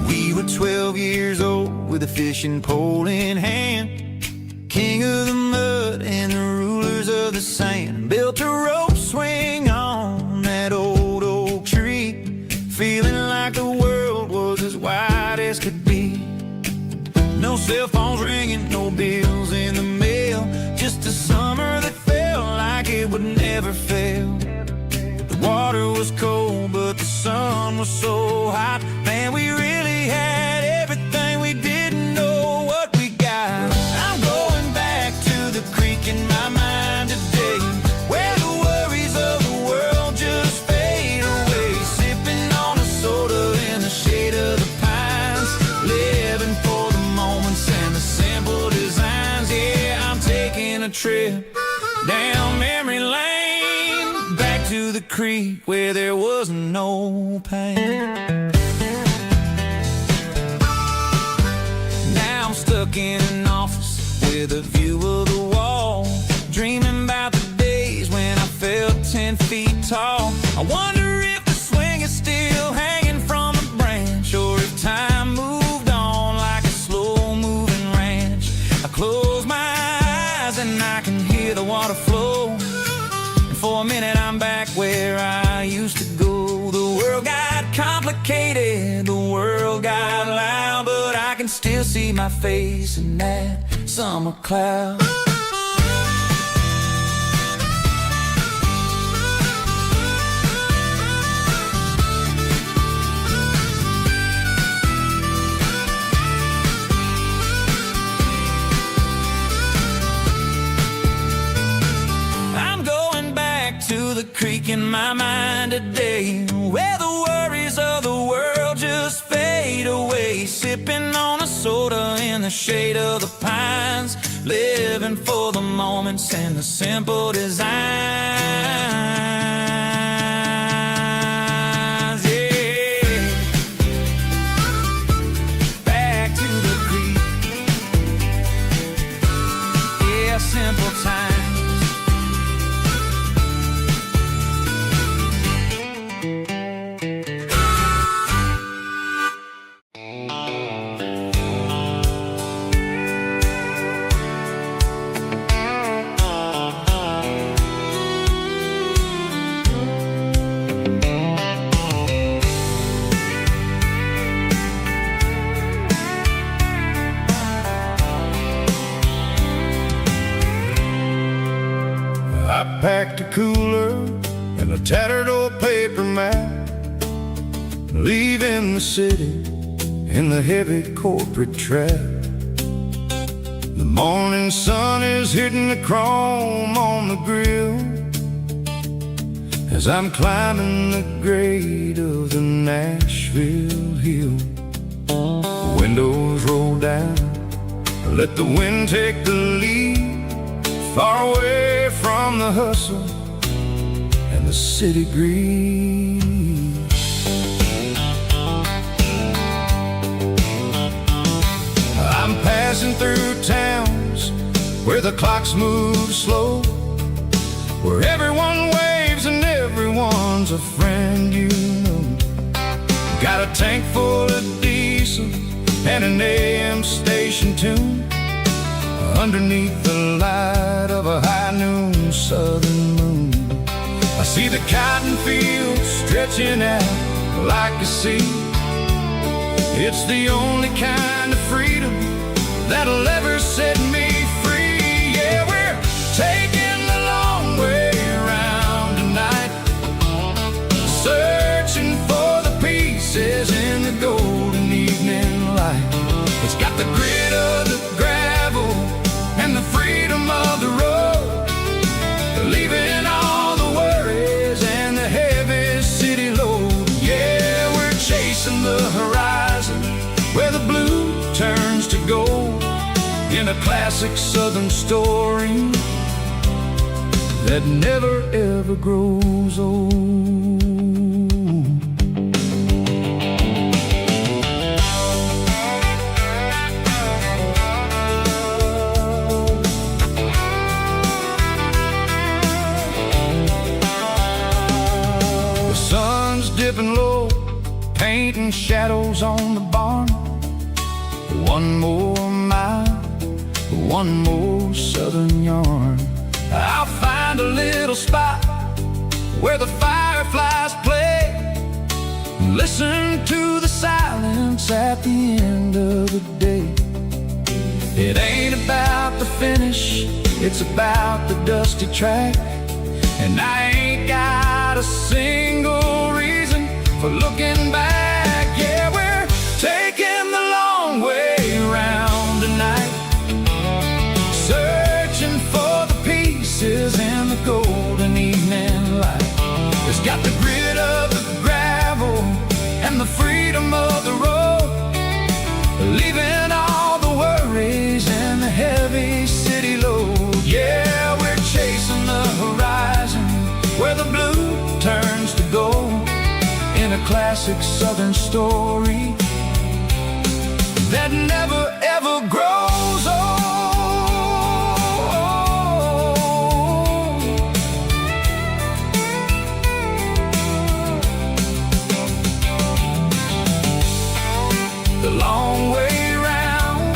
We were 12 years old with a fishing pole in hand, king of the mud and the rulers of the sand. Built a rope swing on that old oak tree, feeling like the world was as wide as could be. No cell phones ringing, no bills in the mail, just a summer that felt like it would never fail. The water was cold, but the sun was so hot. Man, we really had everything, we didn't know what we got. I'm going back to the creek in my mind today, where the worries of the world just fade away. Sipping on a soda in the shade of the pines, living for the moments and the simple designs. Yeah, I'm taking a trip down memory lane, back to the creek where there was no pain. Now I'm stuck in an office with a view of the wall, dreaming about the days when I felt 10 feet tall. I wonder if the swing is still hanging from a branch, or if time moved on like a slow-moving ranch. I close my eyes and I can hear the water flow, and for a minute I'm back where I used to go. The world got complicated, the world got loud, but I can still see my face in that summer cloud. I'm going back to the creek in my mind today, where the worries of the world just fade away. Sipping on a soda in the shade of the pines, living for the moments and the simple designs. Yeah, back to the creek. Yeah, simple times. I packed a cooler and a tattered old paper map, leaving the city in the heavy corporate trap. The morning sun is hitting the chrome on the grill as I'm climbing the grade of the Nashville hill. The windows roll down, let the wind take the lead, far away from the hustle and the city greed. I'm passing through towns where the clocks move slow, where everyone waves and everyone's a friend you know. Got a tank full of diesel and an AM station tune, underneath the light of a high noon southern moon. I see the cotton fields stretching out like a sea. It's the only kind of freedom that'll ever set me free. Yeah, we're taking the long way around tonight, searching for the pieces in the golden evening light. It's got the grit of the gravel and the freedom of the road, leaving all the worries and the heavy city load. Yeah, we're chasing the horizon where the blue turns to gold, in a classic southern story that never ever grows old. The sun's dipping low, painting shadows on the barn. One more mile, one more southern yarn. I'll find a little spot where the fireflies play, listen to the silence at the end of the day. It ain't about the finish, it's about the dusty track. And I ain't got a single reason for looking back. Yeah, we're taking the long way around tonight, searching for the pieces in the golden evening light. It's got the grit of the gravel and the freedom of the road, leaving all the worries and the heavy city load. Yeah, we're chasing the horizon where the blue turns to gold, in a classic southern story that never ever grows old. The long way round,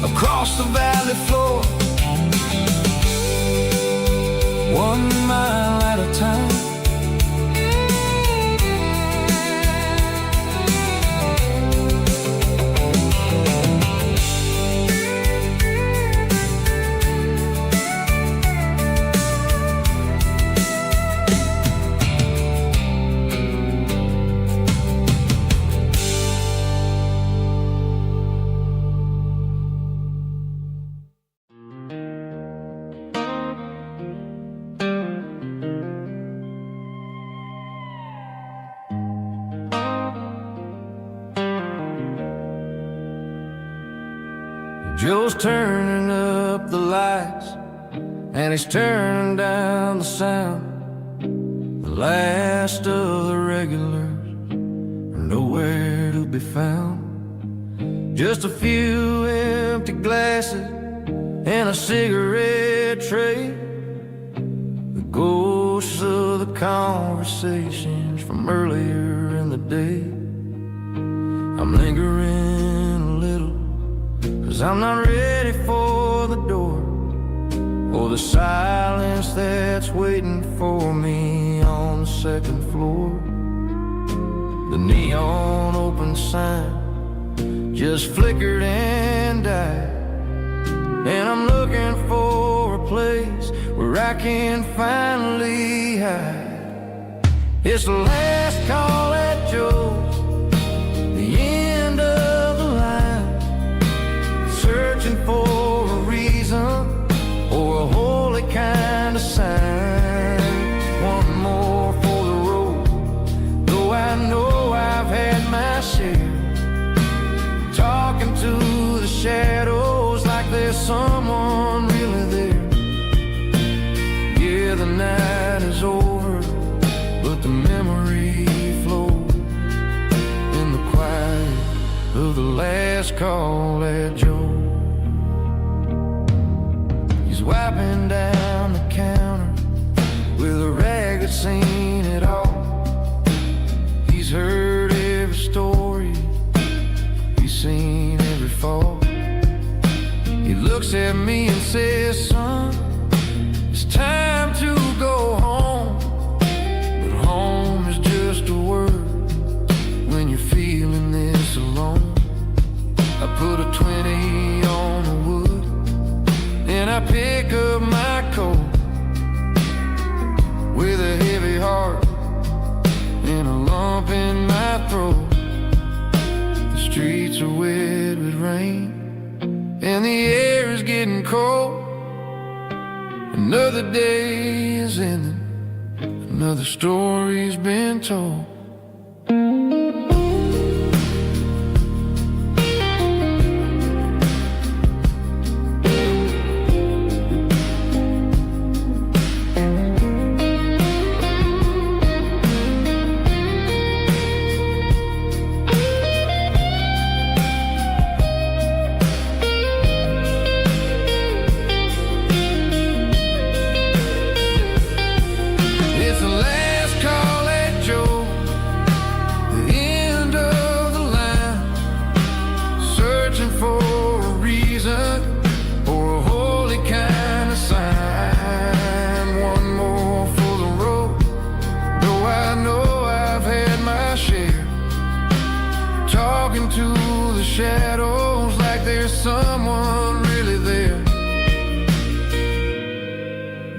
across the valley floor, 1 mile at a time. Joe's turning up the lights and he's turning down the sound. The last of the regulars are nowhere to be found. Just a few empty glasses and a cigarette tray, the ghosts of the conversations from earlier in the day. I'm lingering a little, 'cause I'm not ready for the door, or the silence that's waiting for me on the second floor. The neon open sign just flickered and died, and I'm looking for a place where I can finally hide. It's the last call at Joe's, the end of the line, searching for a reason or a holy kind of sign. One more for the road, though I know I've had my share, talking to the shadows like there's someone really there. Yeah, the night is over, but the memory flows in the quiet of the last call at Joe. He's wiping down the counter with a rag that's seen it all. He's heard every story, he's seen every fall. He looks at me and says, son, it's time to go home. But home is just a word when you're feeling this alone. I put a 20 on the wood, and I pick up my coat with a heavy heart streets are wet with rain, and the air is getting cold. Another day is ending, another story's been told. To the shadows like there's someone really there.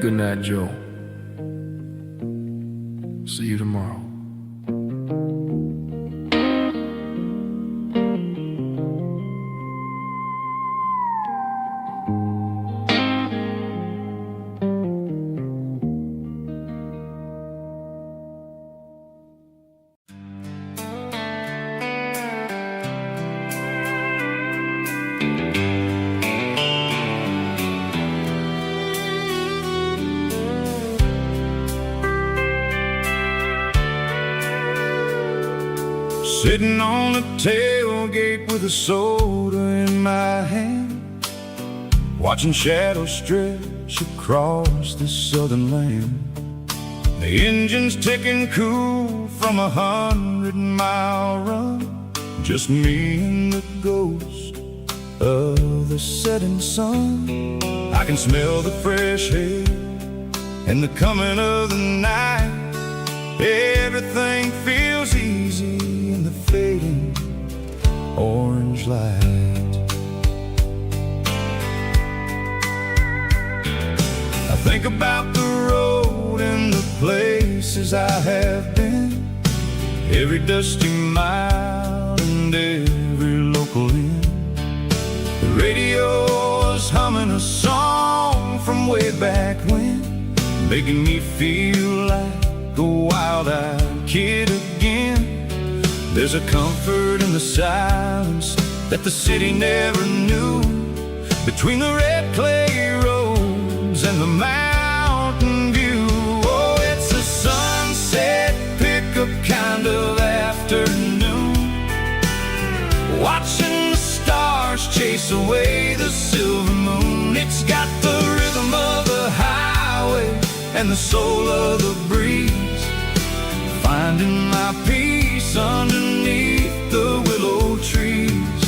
Good night, Joe. See you tomorrow. Sitting on the tailgate with a soda in my hand, watching shadows stretch across this southern land. The engine's ticking cool from 100-mile run, just me and the ghost of the setting sun. I can smell the fresh air and the coming of the night. Everything feels easy in the fading orange light. I think about the road and the places I have been, every dusty mile and every local inn. The radio is humming a song from way back when, making me feel like a wild-eyed kid again. There's a comfort in the silence that the city never knew, between the red clay roads and the mountain view. Oh, it's a sunset pickup kind of afternoon, watching the stars chase away the silver moon. It's got the rhythm of the highway and the soul of the breeze, finding my peace underneath the willow trees.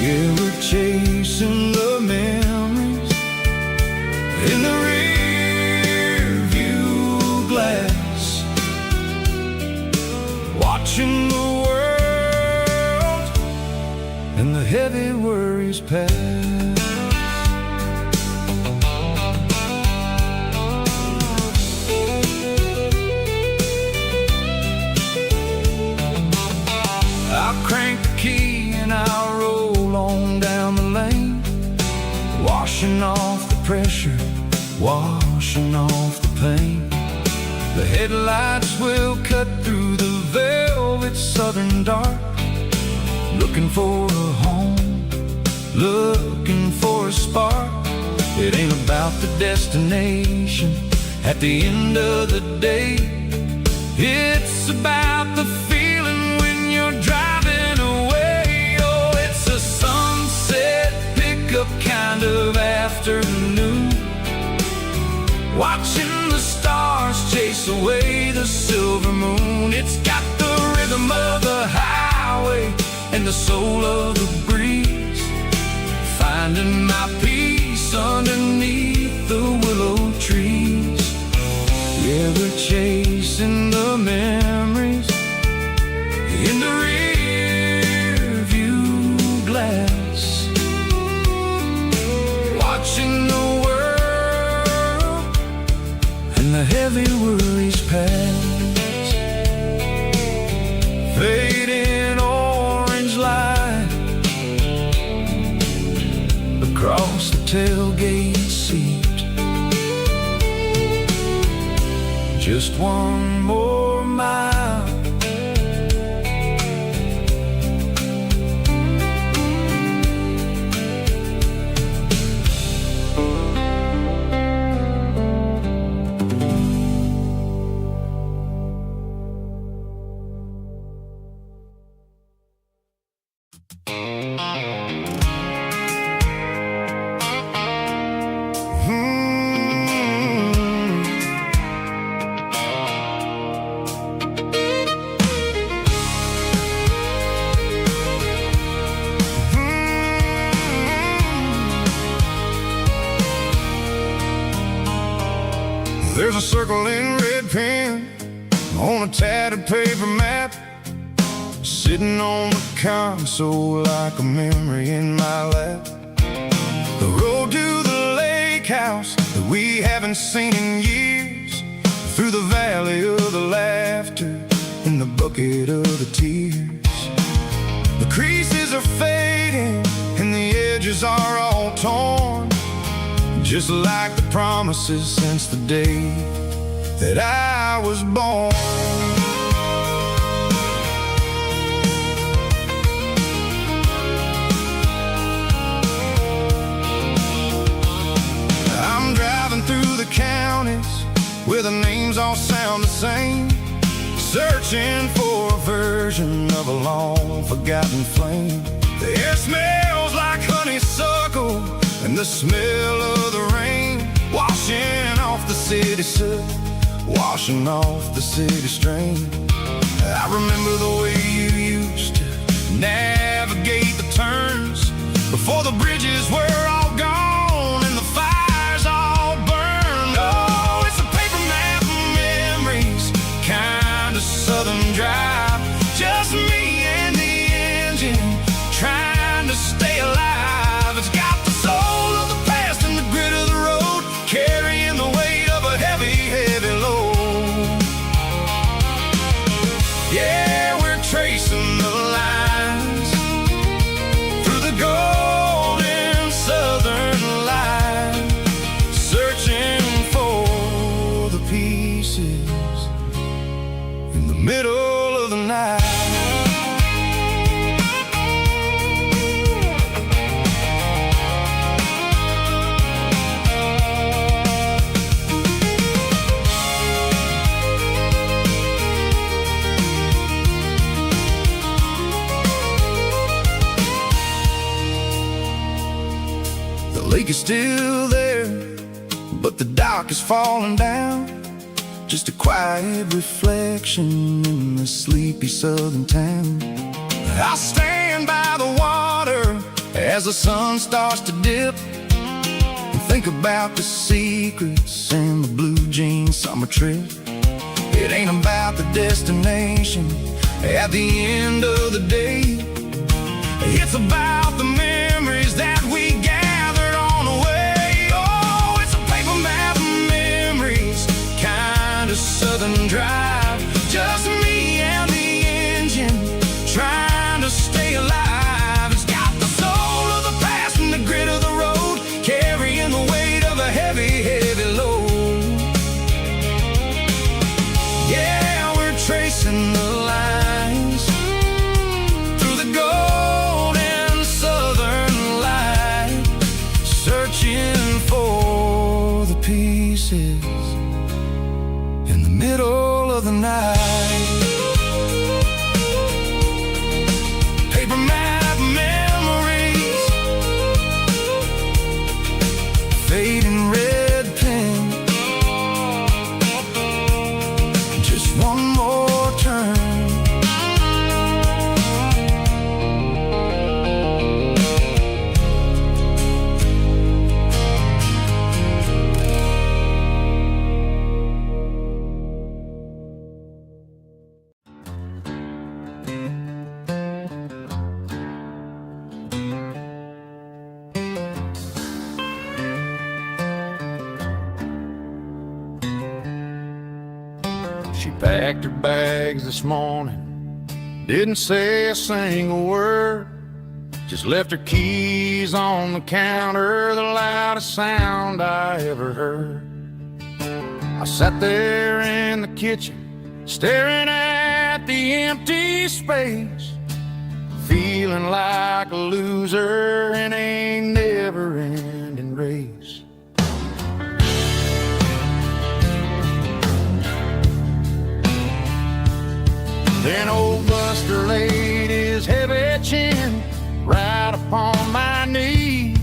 Yeah, we're chasing the memories in the rear view glass, watching the world and the heavy worries pass. Crank the key and I'll roll on down the lane, washing off the pressure, washing off the pain. The headlights will cut through the velvet southern dark, looking for a home, looking for a spark. It ain't about the destination at the end of the day, it's about the feeling when you're driving away. Oh, it's a sunset pickup kind of afternoon, watching the stars chase away the silver moon. It's got the rhythm of the highway and the soul of the breeze, finding my peace underneath the willow trees. Yeah, we're chasing the memories in the rear view glass, watching the world and the heavy worries pass. Fading orange light tailgate seat. Just one more mile. There's a circle in red pen on a tattered paper map, sitting on the console like a memory in my lap. The road to the lake house that we haven't seen in years, through the valley of the laughter and the bucket of the tears. The creases are fading and the edges are all torn, just like the promises since the day that I was born. I'm driving through the counties where the names all sound the same, searching for a version of a long forgotten flame. The air smells like honeysuckle and the smell of the rain, washing off the city soot, washing off the city strain. I remember the way you used to navigate the turns before the bridges were all gone and the fires all burned. Oh, it's a paper map of memories, kind of southern drive, just me and the engine trying to stay alive. It's got the soul of the past and the grit of the road, carrying the weight of a heavy, heavy load. Yeah, we're tracing the lines through the golden southern light, searching for the pieces in the middle of the night. The lake is still there, but the dock is falling down, just a quiet reflection in the sleepy southern town. I'll stand by the water as the sun starts to dip and think about the secrets and the blue jean summer trip. It ain't about the destination at the end of the day, it's about the memories that we gathered on the way. Oh, it's a paper map of memories, kind of southern drive, just me and the engine trying to stay alive. It's got the soul of the past and the grit of the road, carrying the weight of a heavy, heavy load. Yeah, we're tracing the lines through the golden southern light, searching for the pieces in the middle of the night. Paper map memories, fading red pen, just one more turn. She packed her bags this morning, didn't say a single word. Just left her keys on the counter, the loudest sound I ever heard. I sat there in the kitchen, staring at the empty space, feeling like a loser in a never-ending race. Then old Buster laid his heavy chin right upon my knee,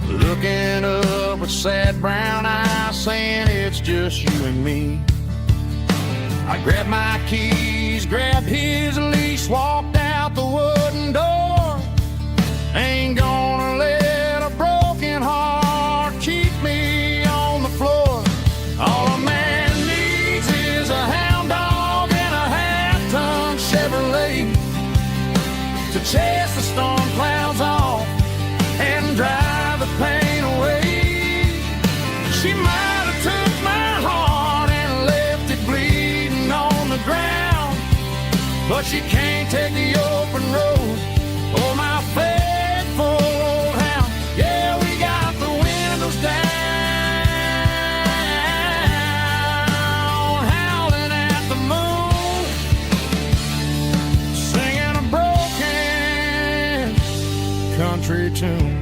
looking up with sad brown eyes, saying it's just you and me. I grabbed my keys, grabbed his leash, walked out the wooden door. Ain't gonna let a broken heart keep me on the floor. All a man needs is a hound dog and a half-ton Chevrolet to chase the storm clouds off and drive the pain away. She might have took my heart and left it bleeding on the ground, but she can't take the open road or my faithful old hound. Yeah, we got the windows down, howling at the moon, singing a broken country tune.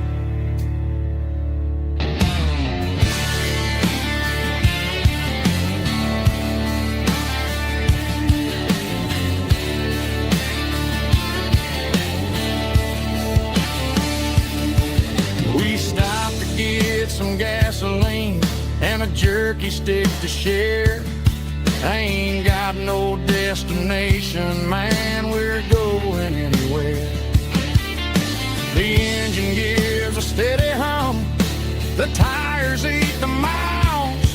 We stopped to get some gasoline and a jerky stick to share. I ain't got no destination, man, we're going anywhere. The engine gives a steady hum, the tires eat the miles.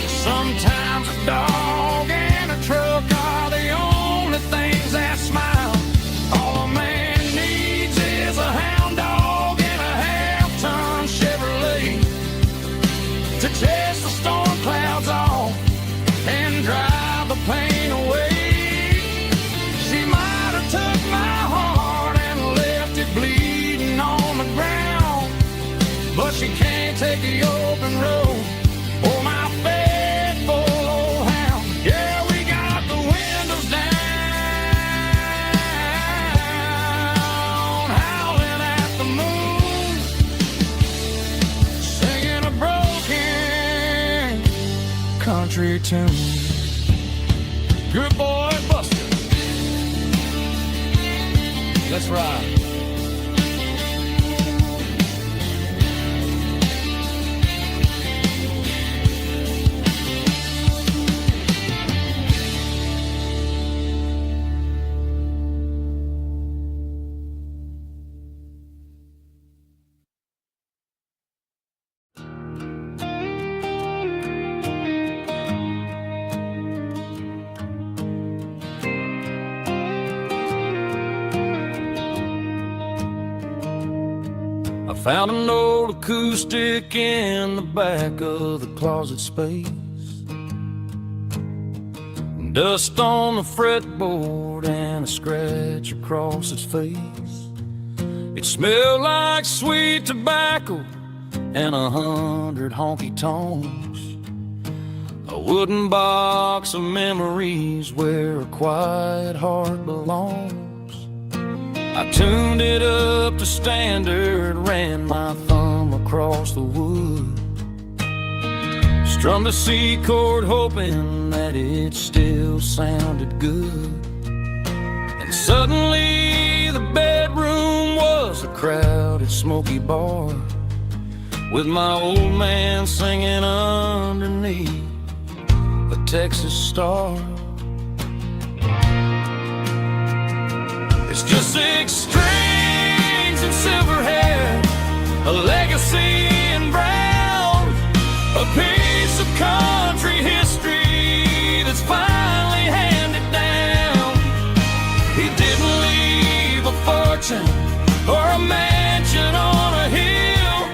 Sometimes a dog and a truck are the only things that smile. All a man needs is a hound dog and a half-ton Chevrolet to chase the storm clouds off and drive the pain away. She might have took my heart and left it bleeding on the ground, but she can't take the open road or my faithful old hound. Yeah, we got the windows down, howling at the moon, singing a broken country tune. Good boy, Buster. Let's ride. I found an old acoustic in the back of the closet space, dust on the fretboard and a scratch across its face. It smelled like sweet tobacco and 100 honky tonks, a wooden box of memories where a quiet heart belongs. I tuned it up to standard, ran my thumb across the wood, strummed a C chord hoping that it still sounded good. And suddenly the bedroom was a crowded smoky bar, with my old man singing underneath a Texas star. It's just 6 strings and silver hair, a legacy in brown, a piece of country history that's finally handed down. He didn't leave a fortune or a mansion on a hill,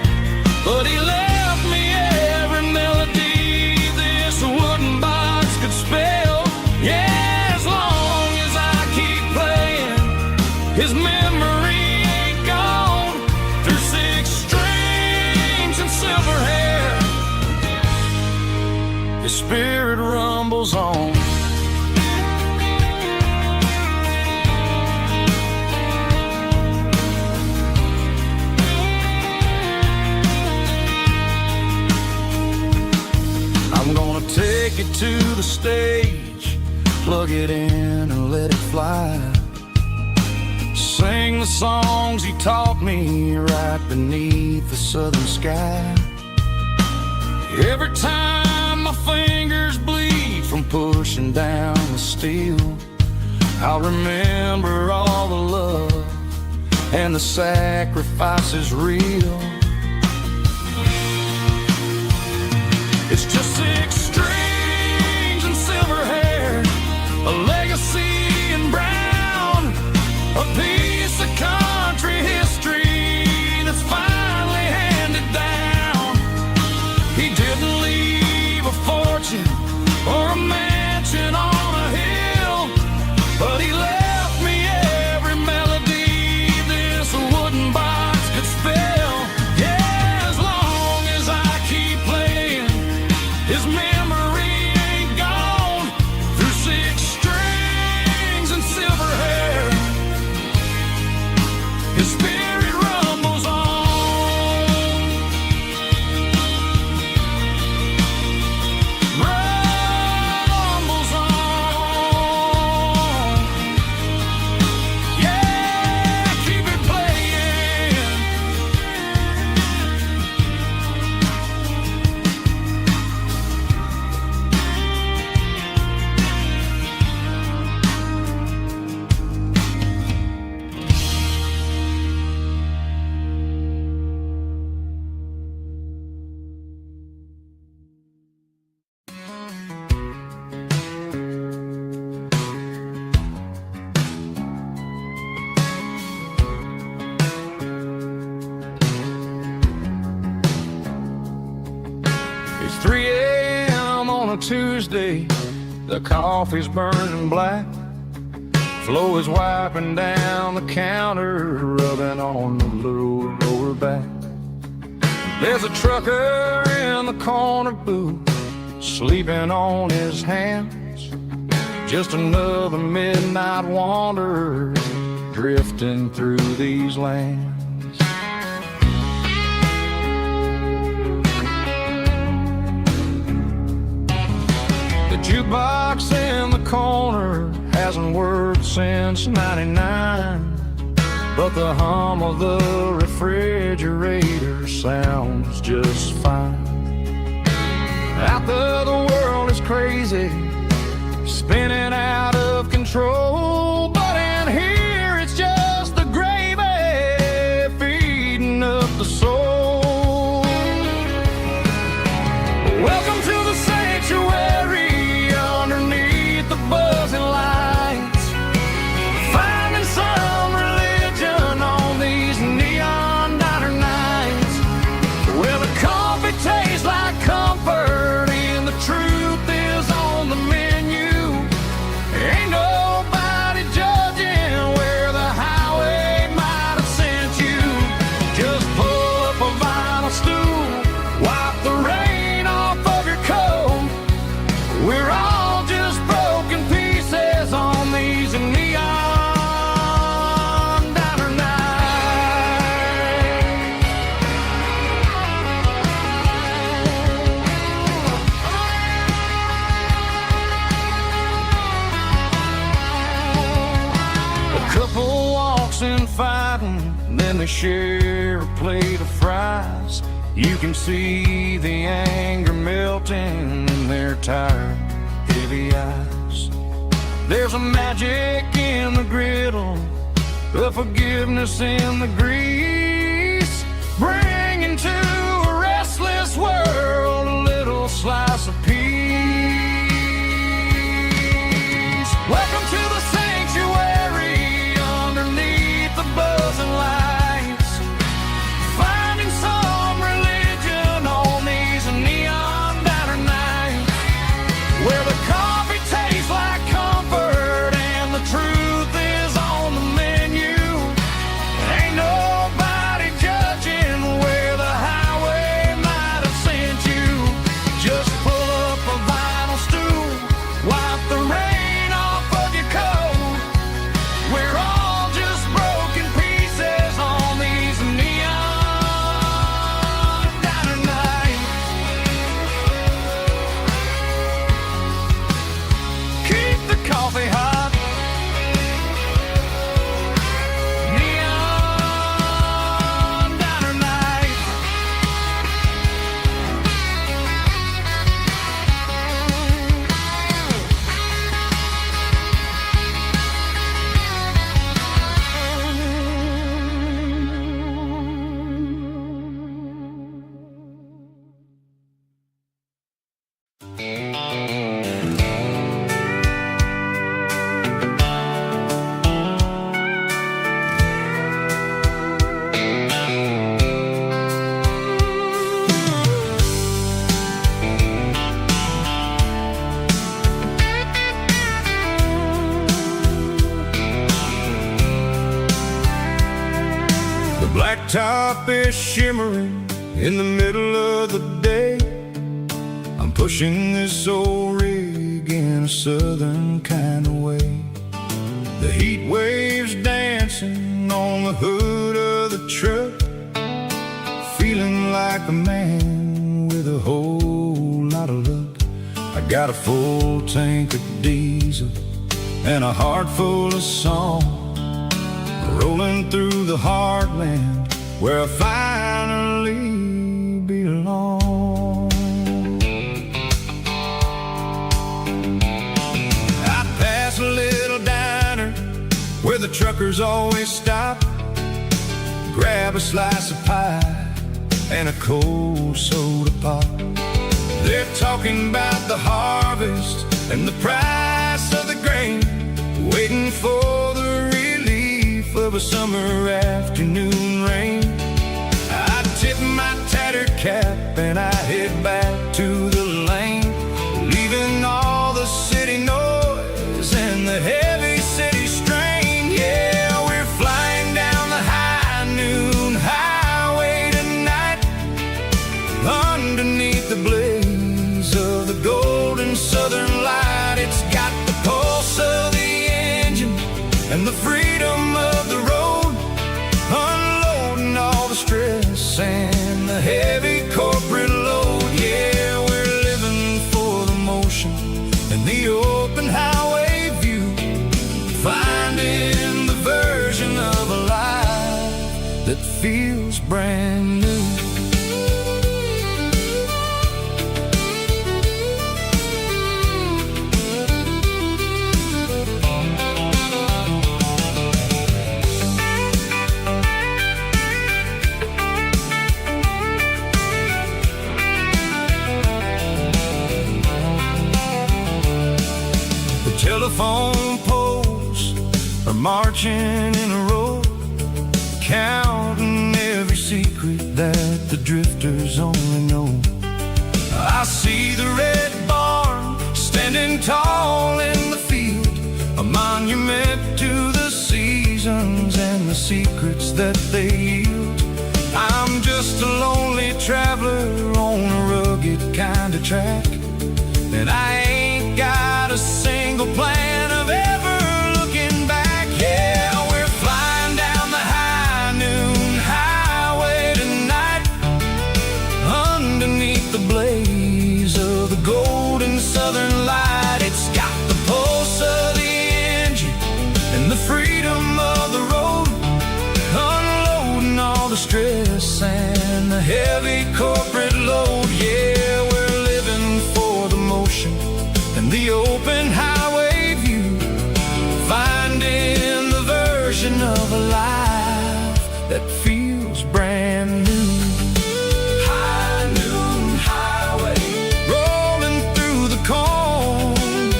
but he left me every melody this wooden box could spell. Yeah, as long as I keep playing, his memory ain't gone. to the stage, plug it in and let it fly. Sing the songs he taught me right beneath the southern sky. Every time my fingers bleed from pushing down the steel, I'll remember all the love and the sacrifice is real. It's just 6 strings and silver hair, a legacy in brown, a piece of country history that's finally handed down. He didn't leave a fortune or a mansion on a hill, but he left me every melody this wooden box could spell. Yeah, as long as I keep playing, his memory ain't gone. Through 6 strings and silver hair, his spirit rumbles on. Rumbles on. Yeah, keep it playing. It's 3 a.m. on a Tuesday, the coffee's burning black. Flo is wiping down the counter, rubbing on the little lower back. There's a trucker in the corner booth, sleeping on his hands. Just another midnight wanderer, drifting through these lands. The jukebox in the corner hasn't worked since '99, but the hum of the refrigerator sounds just fine. Out there the world is crazy, spinning out of control, but in here it's just the gravy feeding up the soul. Welcome to the sanctuary underneath the buzzing lights, finding some religion on these neon diner nights, where the coffee tastes like comfort and the truth is on the menu. Ain't nobody judging where the highway might have sent you. Just pull up a vinyl stool, wipe the rain off of your coat. We're all just broken pieces on these neon diner nights. A couple walks in fighting, then they share a plate of fries. You can see the anger melting in their tired, heavy eyes. There's a magic in the griddle, a forgiveness in the grease, bringing to a restless world a little slice of peace. Welcome to the sanctuary underneath the buzzing lights, finding some religion on these neon diner nights, where the coffee tastes like comfort and the truth is on the menu. Ain't nobody judging where the highway might have sent you. Just pull up a vinyl stool, wipe the rain off of blacktop is shimmering in the middle of the day. I'm pushing this old rig in a southern kind of way. The heat waves dancing on the hood of the truck, feeling like a man with a whole lot of luck. I got a full tank of diesel and a heart full of song, rolling through the heartland where I finally belong. I pass a little diner where the truckers always stop, grab a slice of pie and a cold soda pop. They're talking about the harvest and the price of the grain, waiting for the relief of a summer afternoon rain. I tip my tattered cap and I head back to the lane, leaving all the city noise and the heavy city strain. Yeah, we're flying down the high noon highway tonight, underneath the blaze of the golden southern light. It's got the pulse of the engine and the freedom of the road, unloading all the stress and the heavy corporate load. Yeah, we're living for the motion and the open highway view, finding the version of a life that feels brand new. Telephone poles are marching in a row, counting every secret that the drifters only know. I see the red barn standing tall in the field, a monument to the seasons and the secrets that they yield. I'm just a lonely traveler on a rugged kind of track, and I ain't got a single plan of ever looking back. Yeah, we're flying down the high noon highway tonight, underneath the blaze of the golden southern light. It's got the pulse of the engine and the freedom of the road, unloading all the stress and the heavy corporate load. Yeah, we're living for the motion and the open highway view, finding the version of a life that feels brand new. High noon highway, rolling through the corn,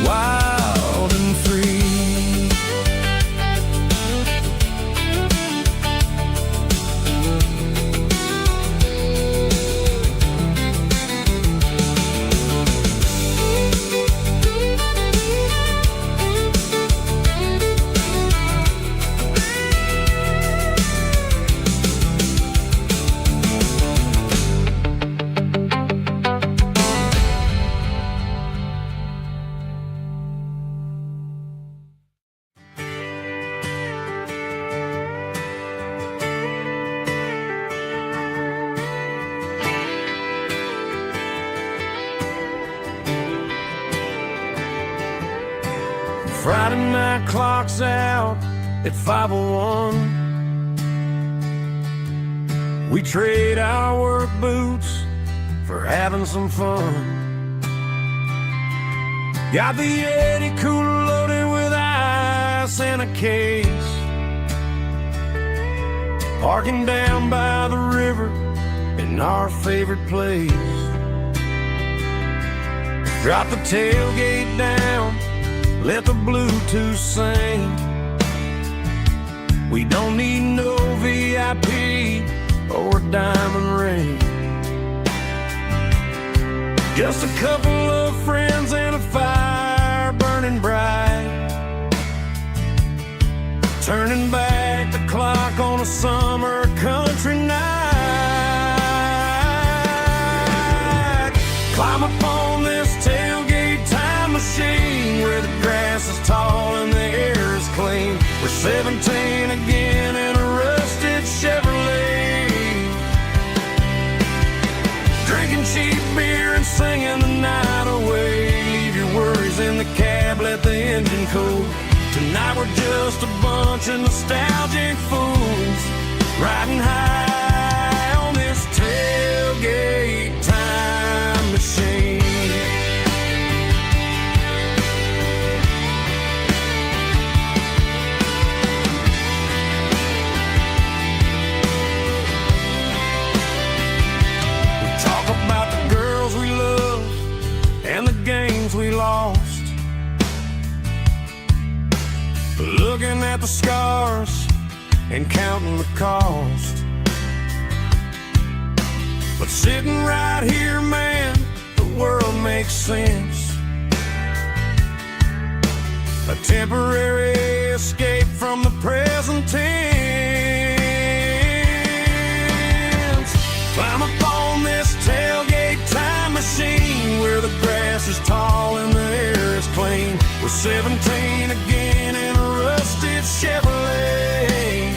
wild and free. Friday night clock's out at 5:01. We trade our work boots for having some fun. Got the Yeti cooler loaded with ice and a case, parking down by the river in our favorite place. Drop the tailgate down, let the Bluetooth sing. We don't need no VIP or a diamond ring. Just a couple of friends and a fire burning bright, turning back 17 again in a rusted Chevrolet, drinking cheap beer and singing the night away. Leave your worries in the cab, let the engine cool. Tonight we're just a bunch of nostalgic fools, riding high on this tailgate time machine. We talk about the girls we love and the games we lost, looking at the scars and counting the cost. But sitting right here, man, the world makes sense. A temporary escape from the present tense. Climb up on this tailgate time machine, where the grass is tall and the air is clean. We're 17 again in a rusted Chevrolet,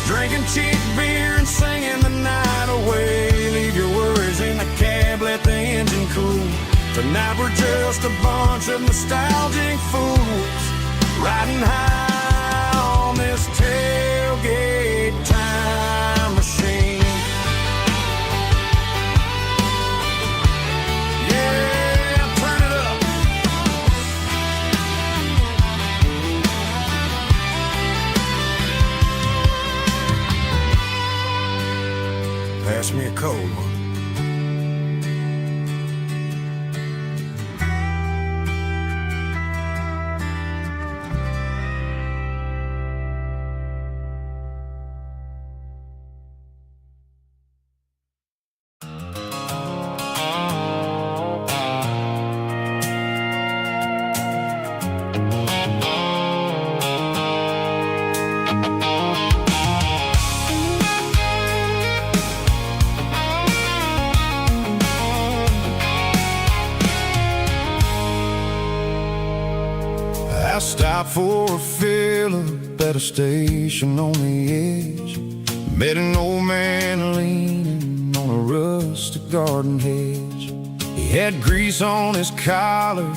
drinking cheap beer and singing the night away. Leave your worries in the cab, let the engine cool. Tonight we're just a bunch of nostalgic fools, riding high on this tailgate time machine. Yeah, turn it up. Pass me a cold one. I stopped for a fill-up at a station on the edge. Met an old man leaning on a rusted garden hedge. He had grease on his collar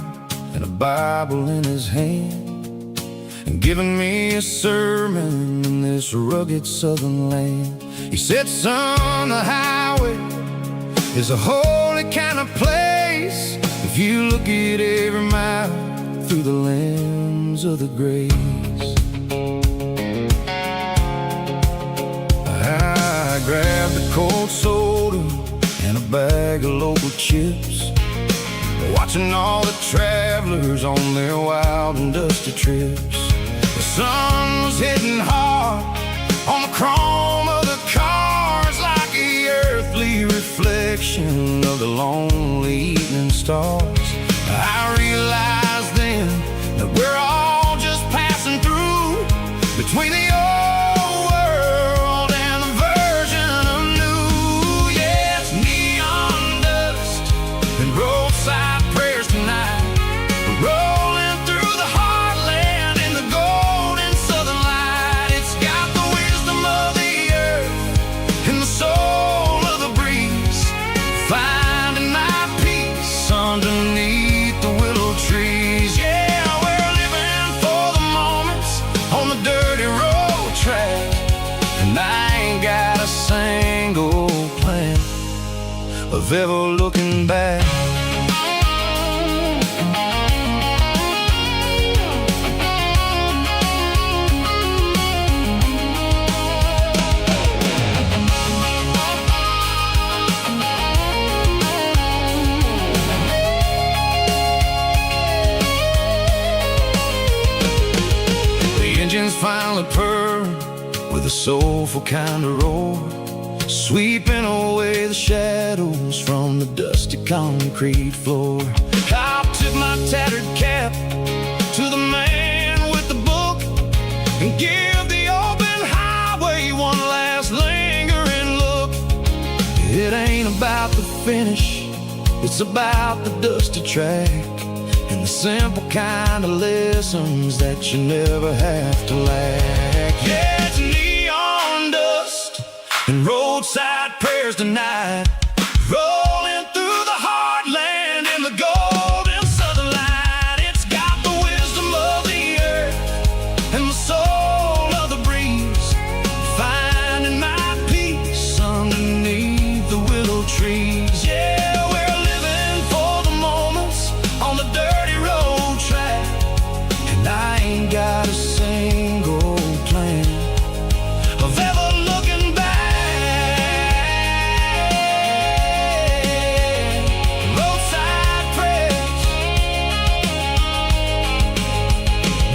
and a Bible in his hand, and giving me a sermon in this rugged southern land. He said, son, the highway is a holy kind of place if you look at every mile through the lens of the grace. I grabbed a cold soda and a bag of local chips, watching all the travelers on their wild and dusty trips. The sun was hitting hard on the chrome of the cars, like the earthly reflection of the lonely evening stars. I realized then that we're all just passing through between the old world and the version of new. Yeah, it's neon dust and roadside prayers tonight. We're rolling through the heartland in the golden southern light. It's got the wisdom of the earth and the soul of the breeze, finding my peace underneath the willow trees. Yeah, we're living for the moments on the dirty road track, and I ain't got a single plan of ever looking back. Engines finally purr with a soulful kind of roar, sweeping away the shadows from the dusty concrete floor. I tip my tattered cap to the man with the book and give the open highway one last lingering look. It ain't about the finish, it's about the dusty track. and the simple kind of lessons that you never have to lack. Yeah, it's neon dust and roadside prayers tonight, rolling through the heartland in the golden southern light. It's got the wisdom of the earth and the soul of the breeze, finding my peace underneath the willow trees. Yeah, we're living for the moments on the dirty road track, and I ain't got a single plan of ever looking back. Roadside prayers,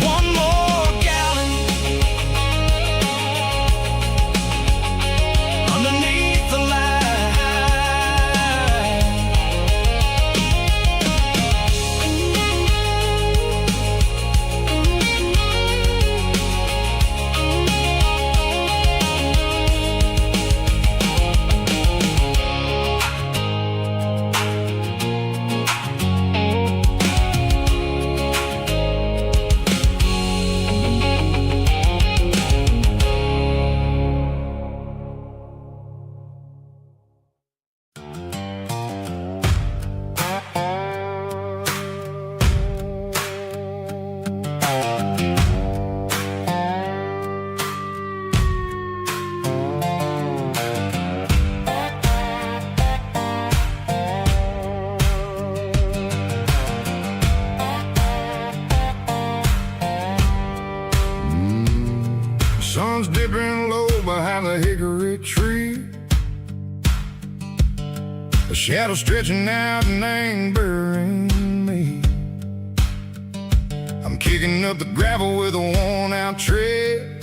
one more gallon underneath the light. Sun's dipping low behind the hickory tree, a shadow stretching out and angering me. I'm kicking up the gravel with a worn-out tread,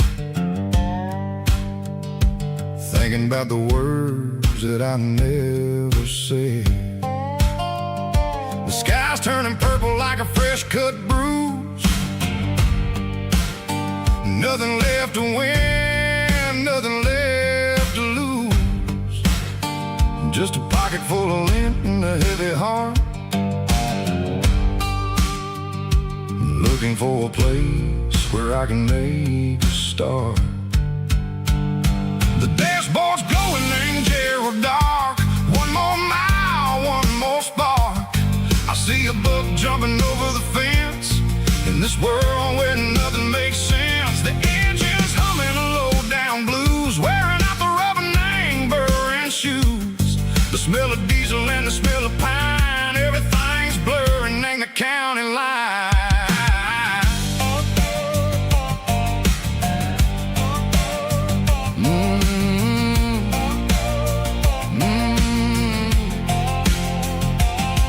thinking about the words that I never said. The sky's turning purple like a fresh-cut bruise. Nothing left to win, nothing left to lose. Just a pocket full of lint and a heavy heart, looking for a place where I can make a start. The dashboard's glowing in Gerald dark. One more mile, one more spark. I see a buck jumping over the fence in this world where nothing makes sense. The engine's humming a low-down blues, wearing out the rubber-nang burring shoes. The smell of diesel and the smell of pine, everything's blurring in the county line.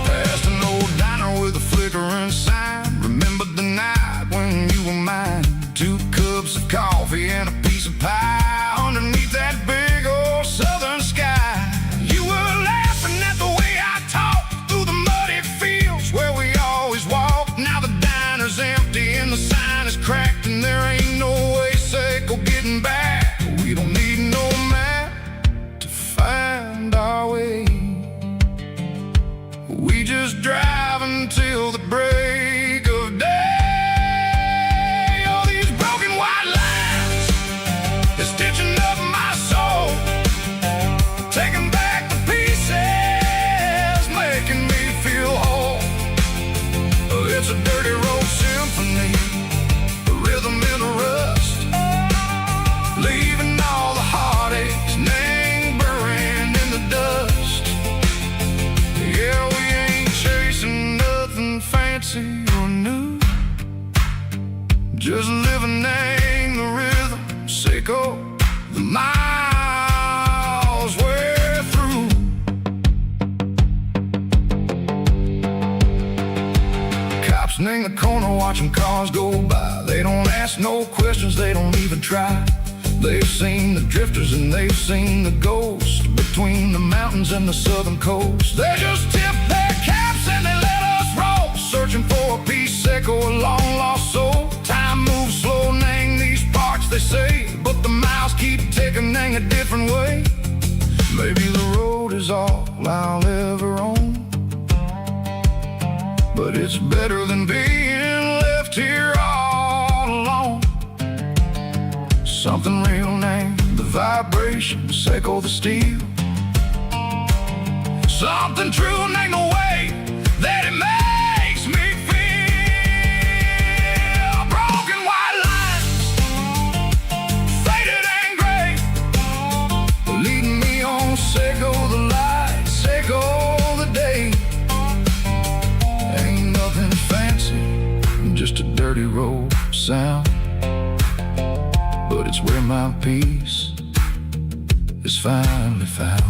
Past an old diner with a flickering sign. Remember the night when you were mine. 2 cups of coffee and a piece of pie underneath that big old southern sky. You were laughing at the way I talked through the muddy fields where we always walked. Now the diner's empty and the sign is cracked, and there ain't no way safe or getting back. We don't need no map to find our way. We just drive until the break of day. Stitching up my soul, taking back the pieces, making me feel whole. It's a dirty road symphony, a rhythm in a rust, leaving all the heartaches lingering in the dust. Yeah, we ain't chasing nothing fancy or new, just living in the rhythm, sicko. The miles we're through. Cops in the corner watching cars go by. They don't ask no questions, they don't even try. They've seen the drifters and they've seen the ghosts between the mountains and the southern coast. They just tip their caps and they let us roll, searching for a piece or a long lost soul. Time moves slow, nang these parts they say, but the miles keep ticking nang a different way. Maybe the road is all I'll ever own, but it's better than being left here all alone. Something real named the vibrations echo the steel. Something true named the way that it makes me feel. Broken white lines, faded and gray, leading me on, echo the lights, echo the day. Ain't nothing fancy, just a dirty road sound, but it's where my peace is finally found.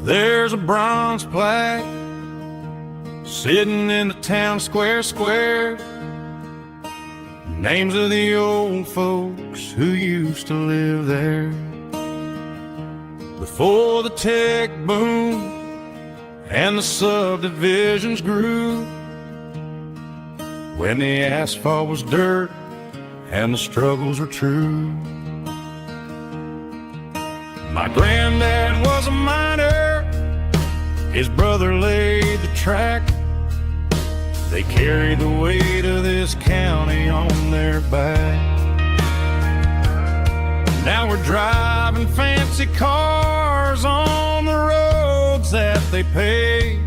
There's a bronze plaque sitting in the town square. Names of the old folks who used to live there before the tech boom and the subdivisions grew, when the asphalt was dirt and the struggles were true. My granddad was a miner, his brother laid the track. They carried the weight of this county on their back. Now we're driving fancy cars on the roads that they paved,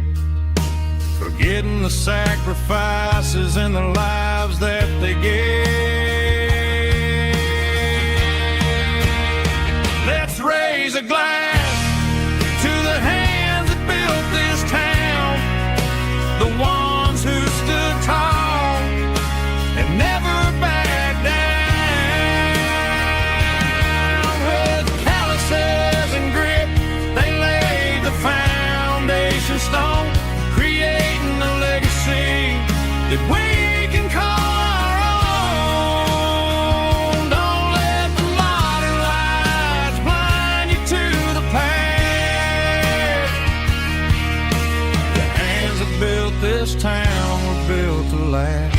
forgetting the sacrifices and the lives that they gave. Let's raise a glass to the hands that built this town, the ones who stood tall and never backed down. With calluses and grit, they laid the foundation stone, creating a legacy that we can call our own. Don't let the modern lights blind you to the past. The hands that built this town were built to last.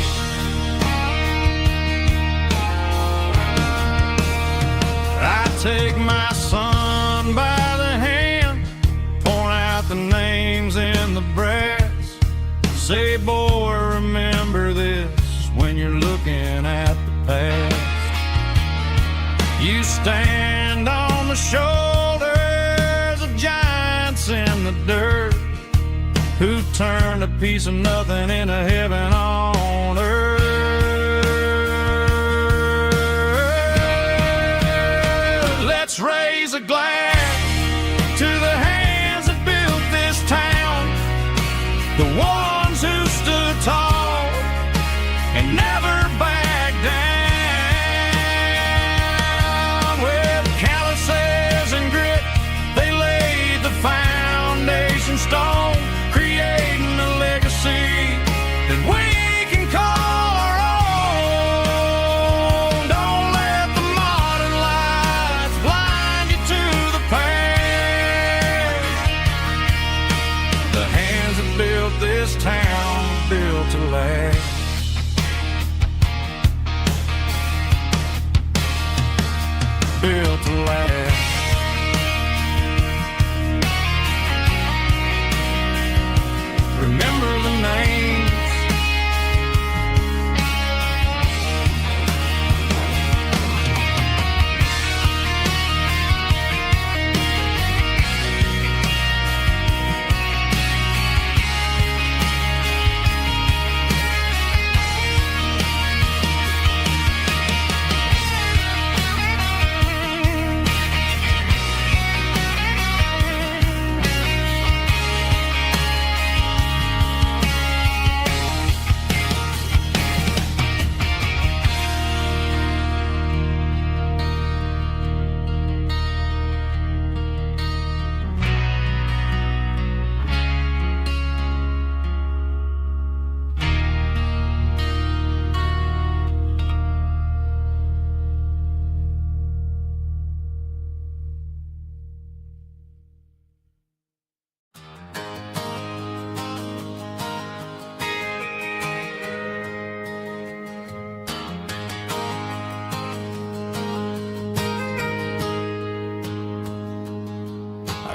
I take my son by the hand, point out the names in the brass. Say, boy, remember this when you're looking at the past. You stand on the shoulders of giants in the dirt, who turned a piece of nothing into heaven on earth. Let's raise a glass to the hands that built this town, the ones who stood tall and never backed down. With calluses and grit, they laid the foundation stone, creating a legacy that we can call our own. Don't let the modern lights blind you to the past. The hands that built this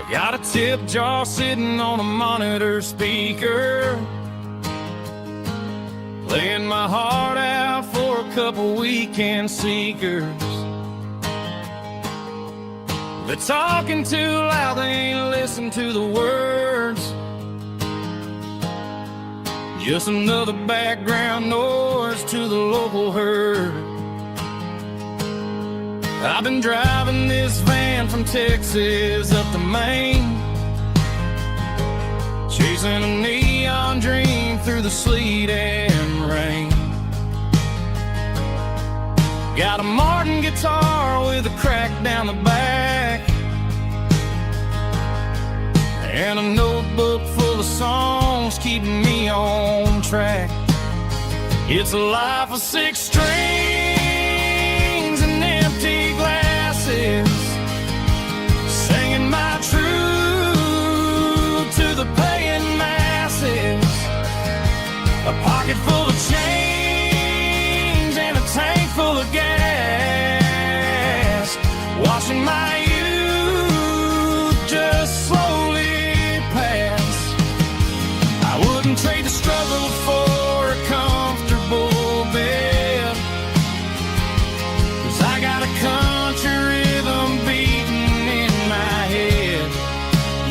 I got a tip jar sitting on a monitor speaker, playing my heart out for a couple weekend seekers. They're talking too loud, they ain't listen to the words. Just another background noise to the local herd. I've been driving this van from Texas up to Maine, chasing a neon dream through the sleet and rain. Got a Martin guitar with a crack down the back, and a notebook full of songs keeping me on track. It's a life of 6 strings and empty glasses, singing my truth to the paying masses. A pocket full of change and a tank full of gas, watching my youth just slowly pass. I wouldn't trade the struggle for a comfortable bed, 'cause I got a country rhythm beating in my head.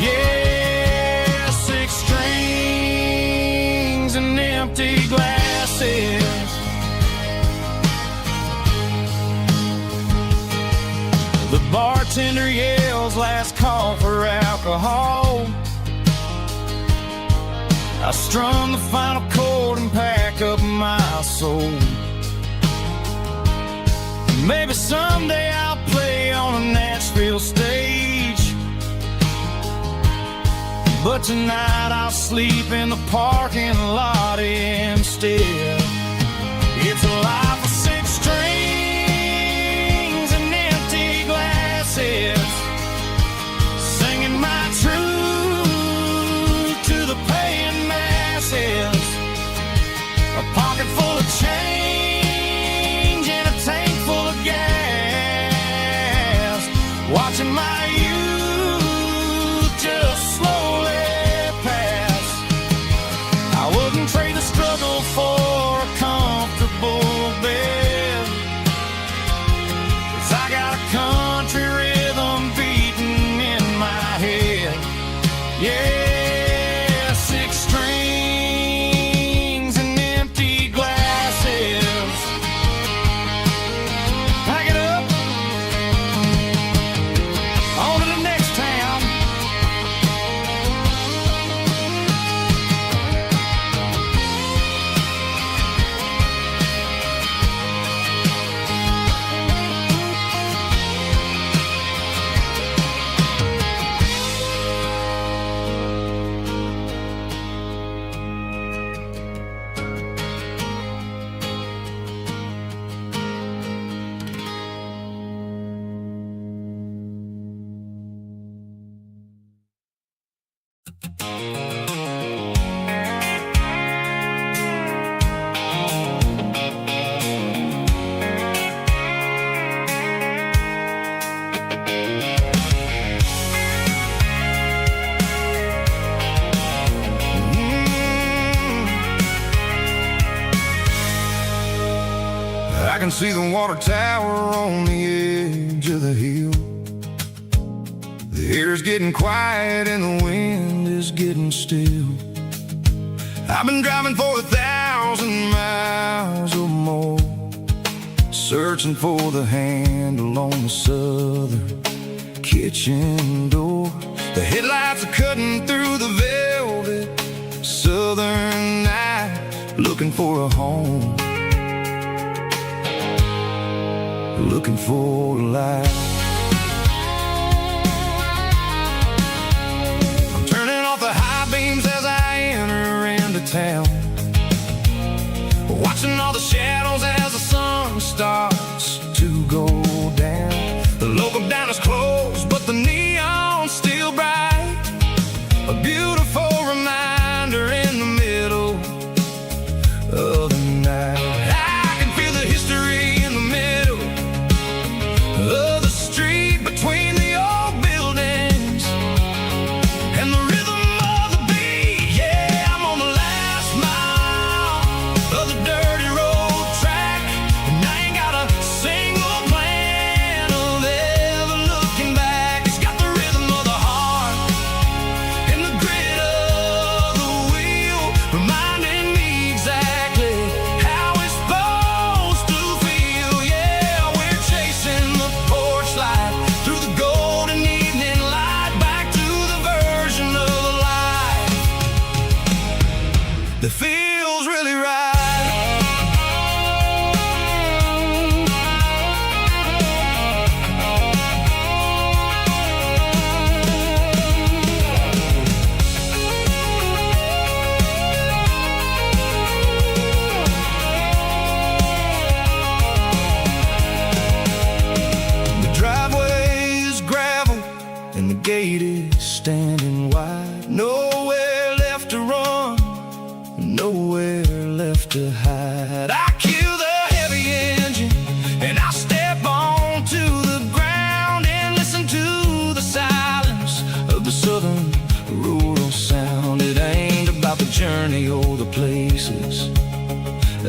Yeah, 6 strings and empty glasses. The bartender yells last call for alcohol. I strum the final chord and pack up my soul. Maybe someday I'll play on a Nashville stage, but tonight I'll sleep in the parking lot instead. It's a life of 6 strings and empty glasses, singing my truth to the paying masses. A pocket full of change and a tank full of gas, watching my youth just slowly pass. I wouldn't trade the struggle for a comfortable bed, 'cause I got a country rhythm beating in my head. Yeah, 6 strings and empty glasses. Pack it up, on to the next town. I can see the water tower on the edge of the hill. The air's getting quiet and the wind is getting still. I've been driving for 1,000 miles or more, searching for the handle on the southern kitchen door. The headlights are cutting through the velvet southern night, looking for a home, looking for a light. I'm turning off the high beams as I enter into town, watching all the shadows as the sun starts to go down. The local diner's closed, but the neon's still bright, a beautiful reminder in the middle of the night. I can feel the history in the middle of the street, between the old buildings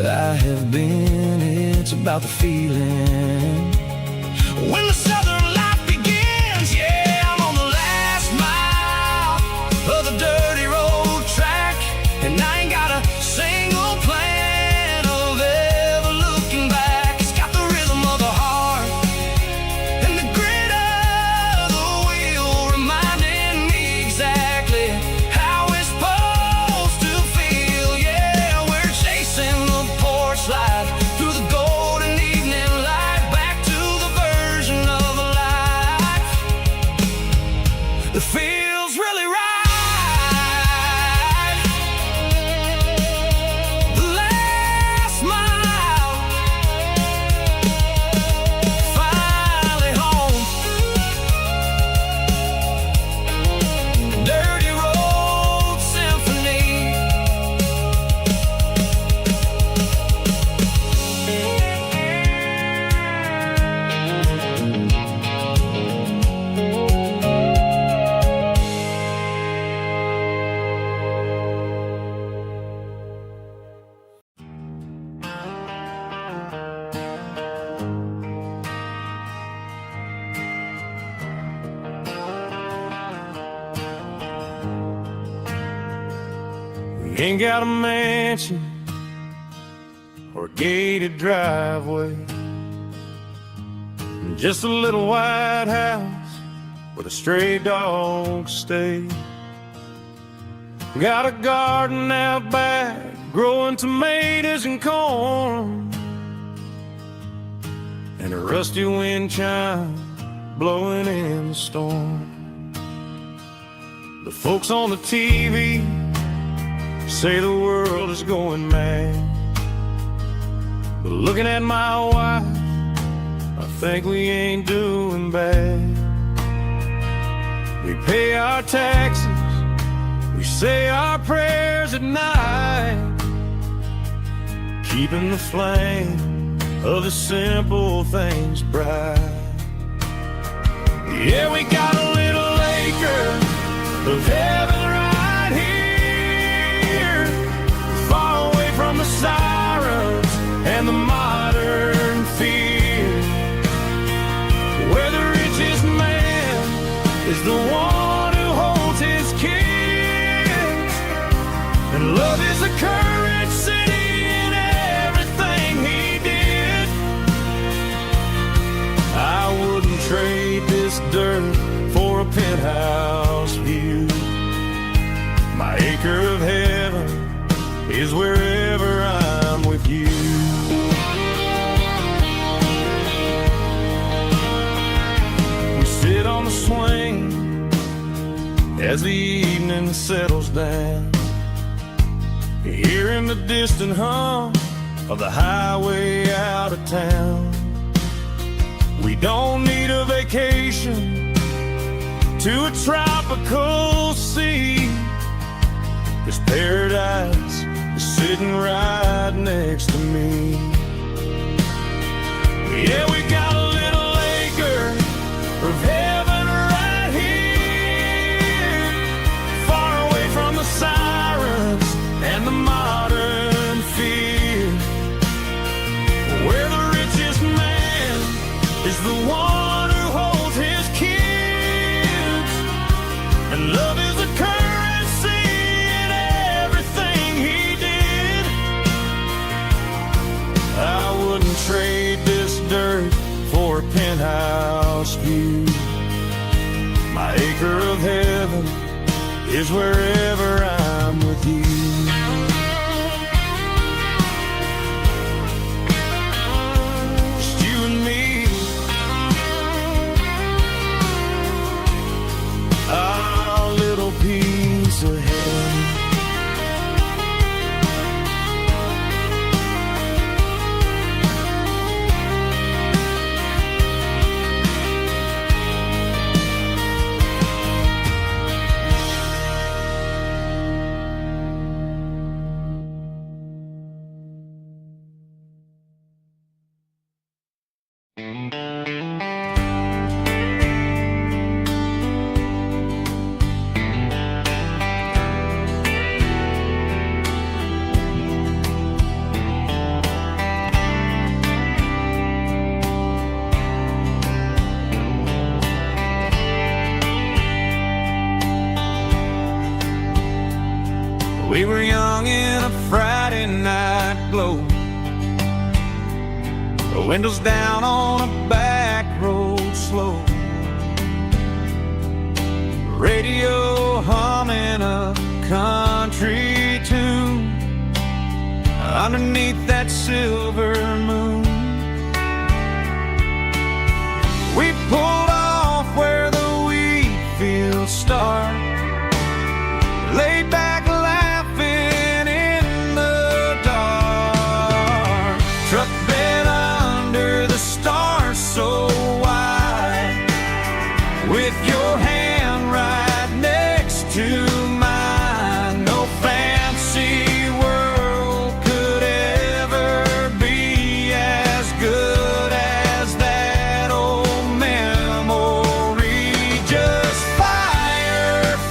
that I have been. It's about the feeling when the southern life begins. Yeah, I'm on the last mile of the dirty road track, and I ain't got a single plan of ever looking back. It's got the rhythm of the heart and the grit of the wheel, reminding me exactly how it's supposed to feel. Yeah, we're chasing the porch light through the golden evening light, back to the version of a life that feels really right. The last mile, finally home. Dirty road symphony. We ain't got a mansion or a gated driveway, just a little white house where the stray dogs stay. Got a garden out back, growing tomatoes and corn, and a rusty wind chime blowing in the storm. The folks on the TV say the world is going mad, but looking at my wife, I think we ain't doing bad. We pay our taxes, we say our prayers at night, keeping the flame of the simple things bright. Yeah, we got a little acre of heaven right here, far away from the sirens and the modern fear, where the richest man is the one who holds his kids, and love is a currency in everything he did. I wouldn't trade this dirt for a penthouse view. My acre of heaven is wherever I'm with you. We sit on the swing as the evening settles down, hearing the distant hum of the highway out of town. We don't need a vacation to a tropical sea, 'cause paradise is sitting right next to me. Yeah, we got a little acre of heaven right here, far away from the sirens and the modern fear, where the richest man is the one who holds his kids, and love is a currency in everything he did. I wouldn't trade this dirt for a penthouse view. My acre of heaven is wherever I'm with you. Just you and me, our little piece of heaven. We were young in a Friday night glow, the windows down on a back road slow, radio humming a country tune underneath that silver moon. We pulled off where the wheat fields start, laid back laughing in the dark. Truck bed under the stars so wide, with your hand right next to mine. No fancy world could ever be as good as that old memory. Just fireflies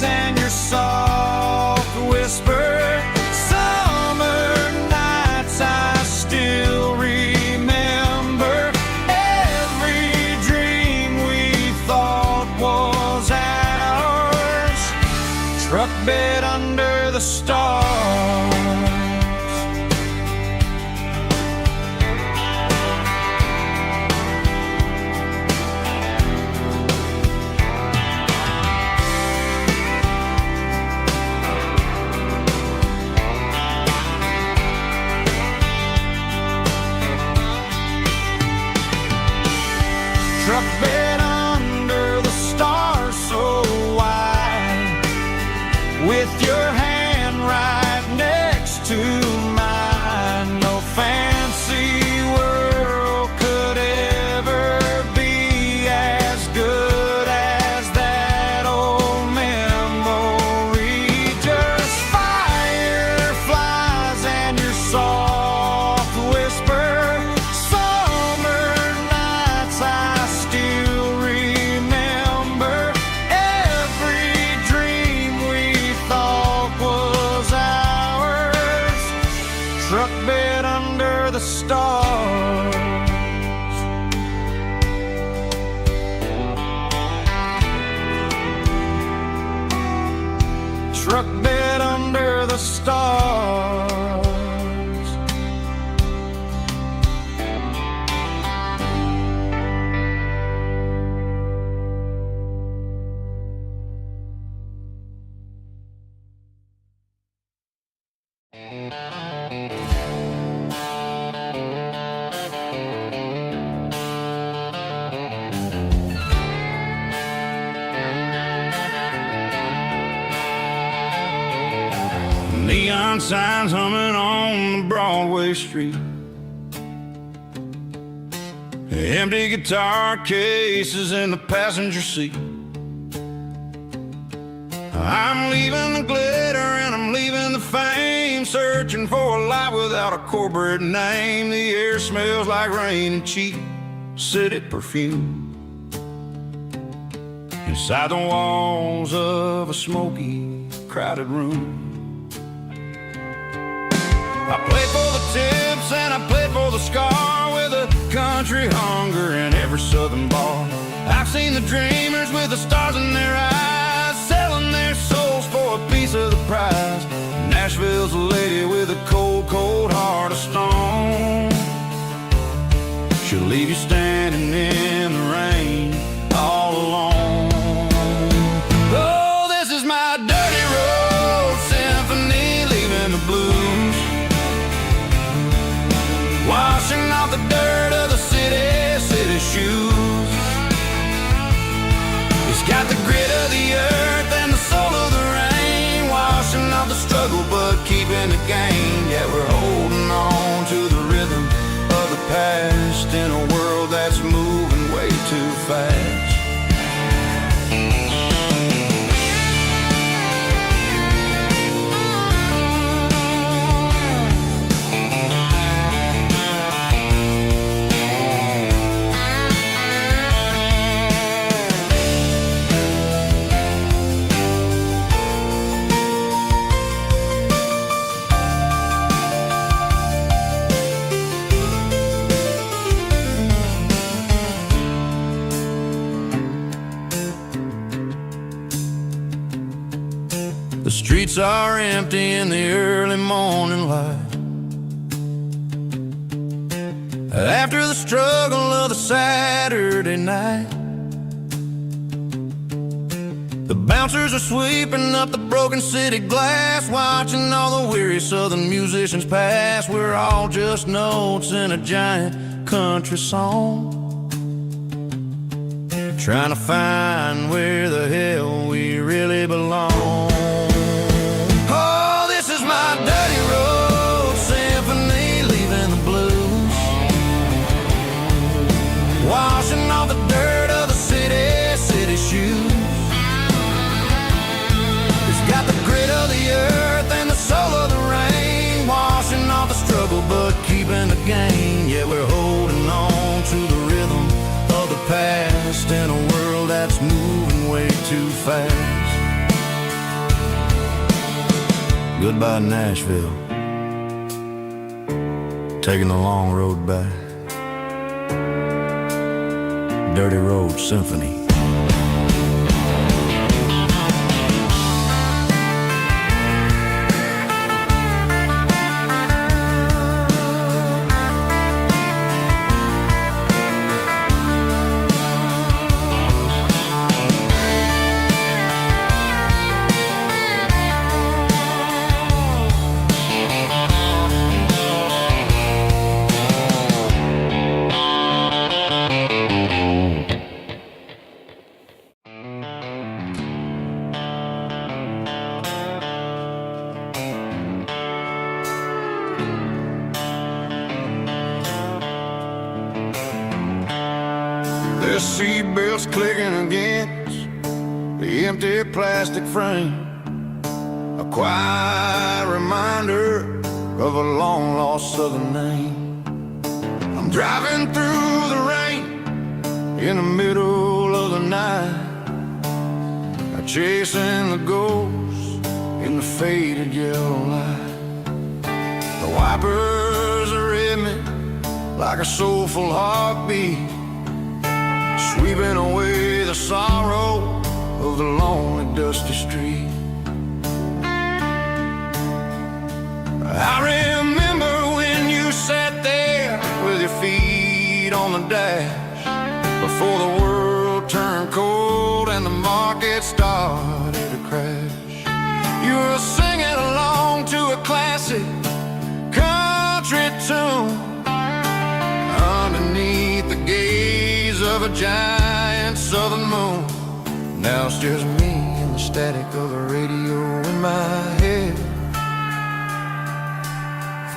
and your soft whisper. Summer nights I still remember. Every dream we thought was ours. Truck bed under the stars. Truck bed under the stars so wide, with your hand right next to mine. No fancy world could ever be as good as that old memory. Just fireflies and your soft whisper. Summer nights I still remember. Every dream we thought was ours. Truck bed under the stars. Truck bed under the stars. Neon signs humming on the Broadway street, empty guitar cases in the passenger seat. I'm leaving the glitter and I'm leaving the fame, searching for a life without a corporate name. The air smells like rain and cheap city perfume inside the walls of a smoky, crowded room. I played for the tips and I played for the scar, with a country hunger in every southern bar. I've seen the dreamers with the stars in their eyes, selling their souls for a piece of the prize. Nashville's a lady with a cold, cold heart of stone. She'll leave you standing in the rain all alone. Oh, this is my dirty road symphony, leaving the blues, washing off the dirt of the city shoes. It's got the grit of the earth and the soul of the rain, washing off the struggle but keeping the gain. Yeah, we're holding on to the rhythm of the past in a world that's moving way too fast. streets are empty in the early morning light. After the struggle of the Saturday night, the bouncers are sweeping up the broken city glass, watching all the weary southern musicians pass. We're all just notes in a giant country song, trying to find where the hell we really belong. Oh, this is my dirty road symphony, leaving the blues, washing off the dirt of the city shoes. It's got the grit of the earth and the soul of the rain, washing off the struggle but keeping the gain. Yeah, we're holding on to the rhythm of the past in a world that's moving way too fast. Goodbye Nashville, taking the long road back. Dirty Road Symphony. The seatbelts clicking against the empty plastic frame, a quiet reminder of a long-lost southern name. I'm driving through the rain in the middle of the night, chasing the ghosts in the faded yellow light. The wipers are in me like a soulful heartbeat, sweeping away the sorrow of the lonely dusty street. I remember when you sat there with your feet on the dash, before the world turned cold and the market started to crash. You were singing along to a classic country tune underneath the gaze of a giant southern moon. Now it's just me and the static of the radio in my head,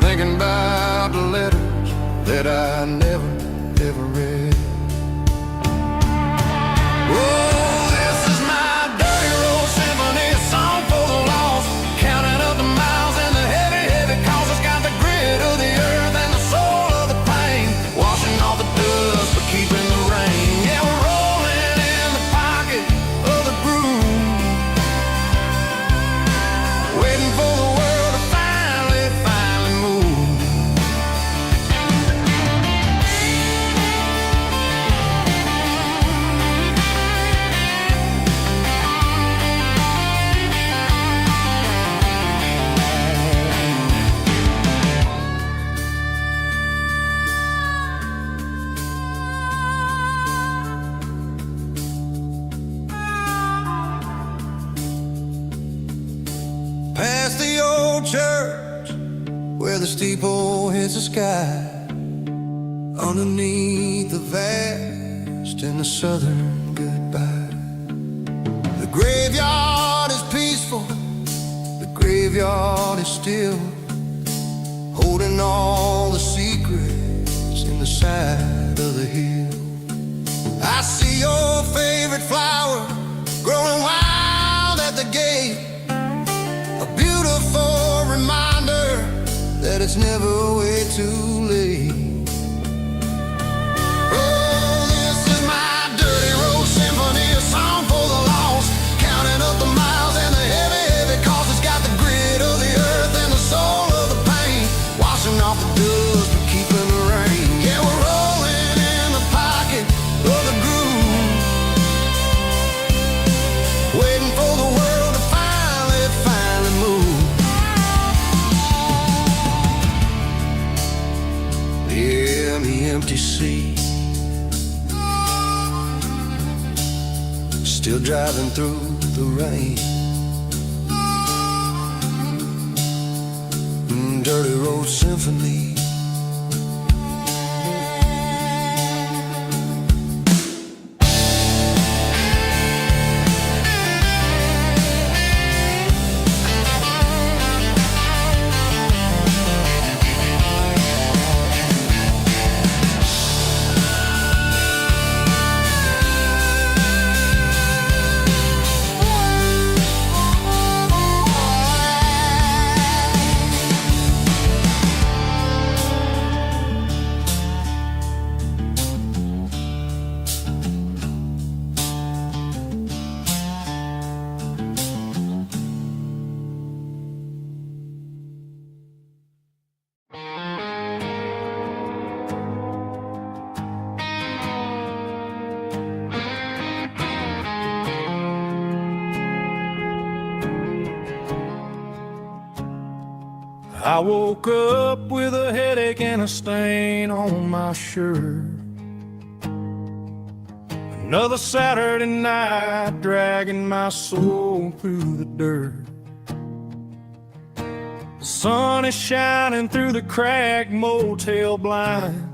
thinking about the letters that I never, ever read. Oh, this is my dirty road symphony, a song for the lost, counting up the miles and the heavy, heavy calls. It's got the grit of the earth and the soul of the pain, washing off the dust but keeping the rain. Yeah, we're rolling in the pocket of the groove, waiting for the world to finally move. Past the old church where the steeple hits the sky, underneath the vast and the southern goodbye. The graveyard is peaceful, the graveyard is still, holding all the secrets in the side of the hill. I see your favorite flower growing wild at the gate, a beautiful reminder that it's never way too late. Oh, this is my dirty road symphony, a song for the lost, counting up the miles and the heavy, heavy calls. It's got the grit of the earth and the soul of the pain, washing off the dust but keeping the rain. Yeah, we're rolling in the pocket of the groove, waiting for the world to finally still driving through the rain. Dirty Road Symphony. I woke up with a headache and a stain on my shirt. Another Saturday night dragging my soul through the dirt. The sun is shining through the cracked motel blind,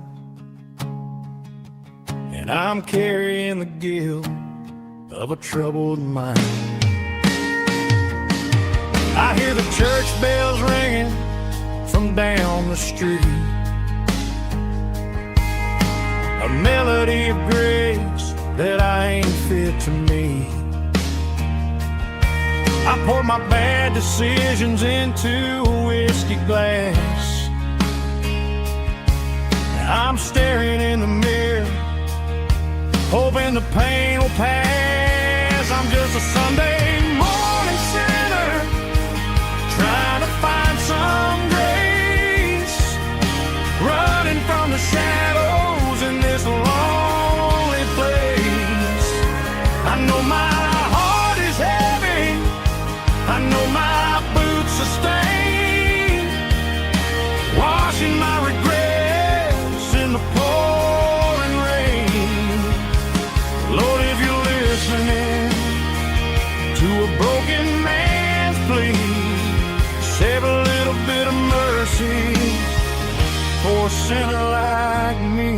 and I'm carrying the guilt of a troubled mind. I hear the church bells ringing from down the street, a melody of grace that I ain't fit to meet. I pour my bad decisions into a whiskey glass. I'm staring in the mirror, hoping the pain will pass. I'm just a Sunday morning sinner, trying to find some grace, running from the shadows in this lonely place. I know my heart is heavy, I know my boots are stained, washing my regrets in the pouring rain. Lord, if you're listening to a broken man's plea, save a little bit of mercy for a sinner like me.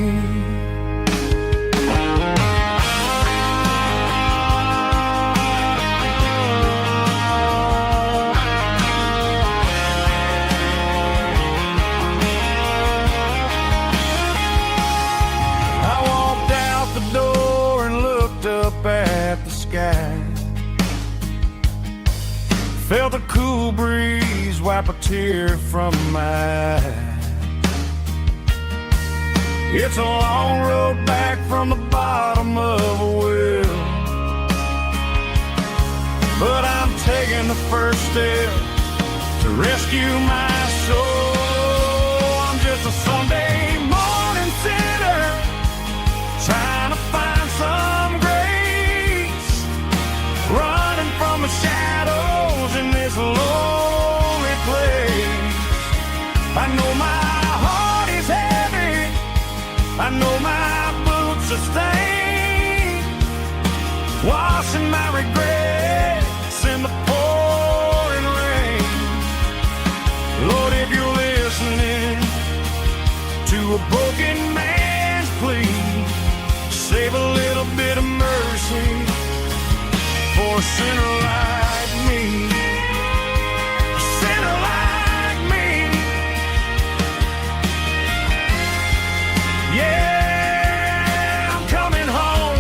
I walked out the door and looked up at the sky, felt a cool breeze wipe a tear from my eye. It's a long road back from the bottom of a well, but I'm taking the first step to rescue my soul. I'm just a Sunday morning sinner, trying to find some grace, running from the shadows in this lonely place. I know my heart is heavy, I know my boots are stained, washing my regrets in the pouring rain. Lord, if you're listening to a broken man's plea, save a little bit of mercy for a sinner like me. A sinner like me. Yeah, I'm coming home.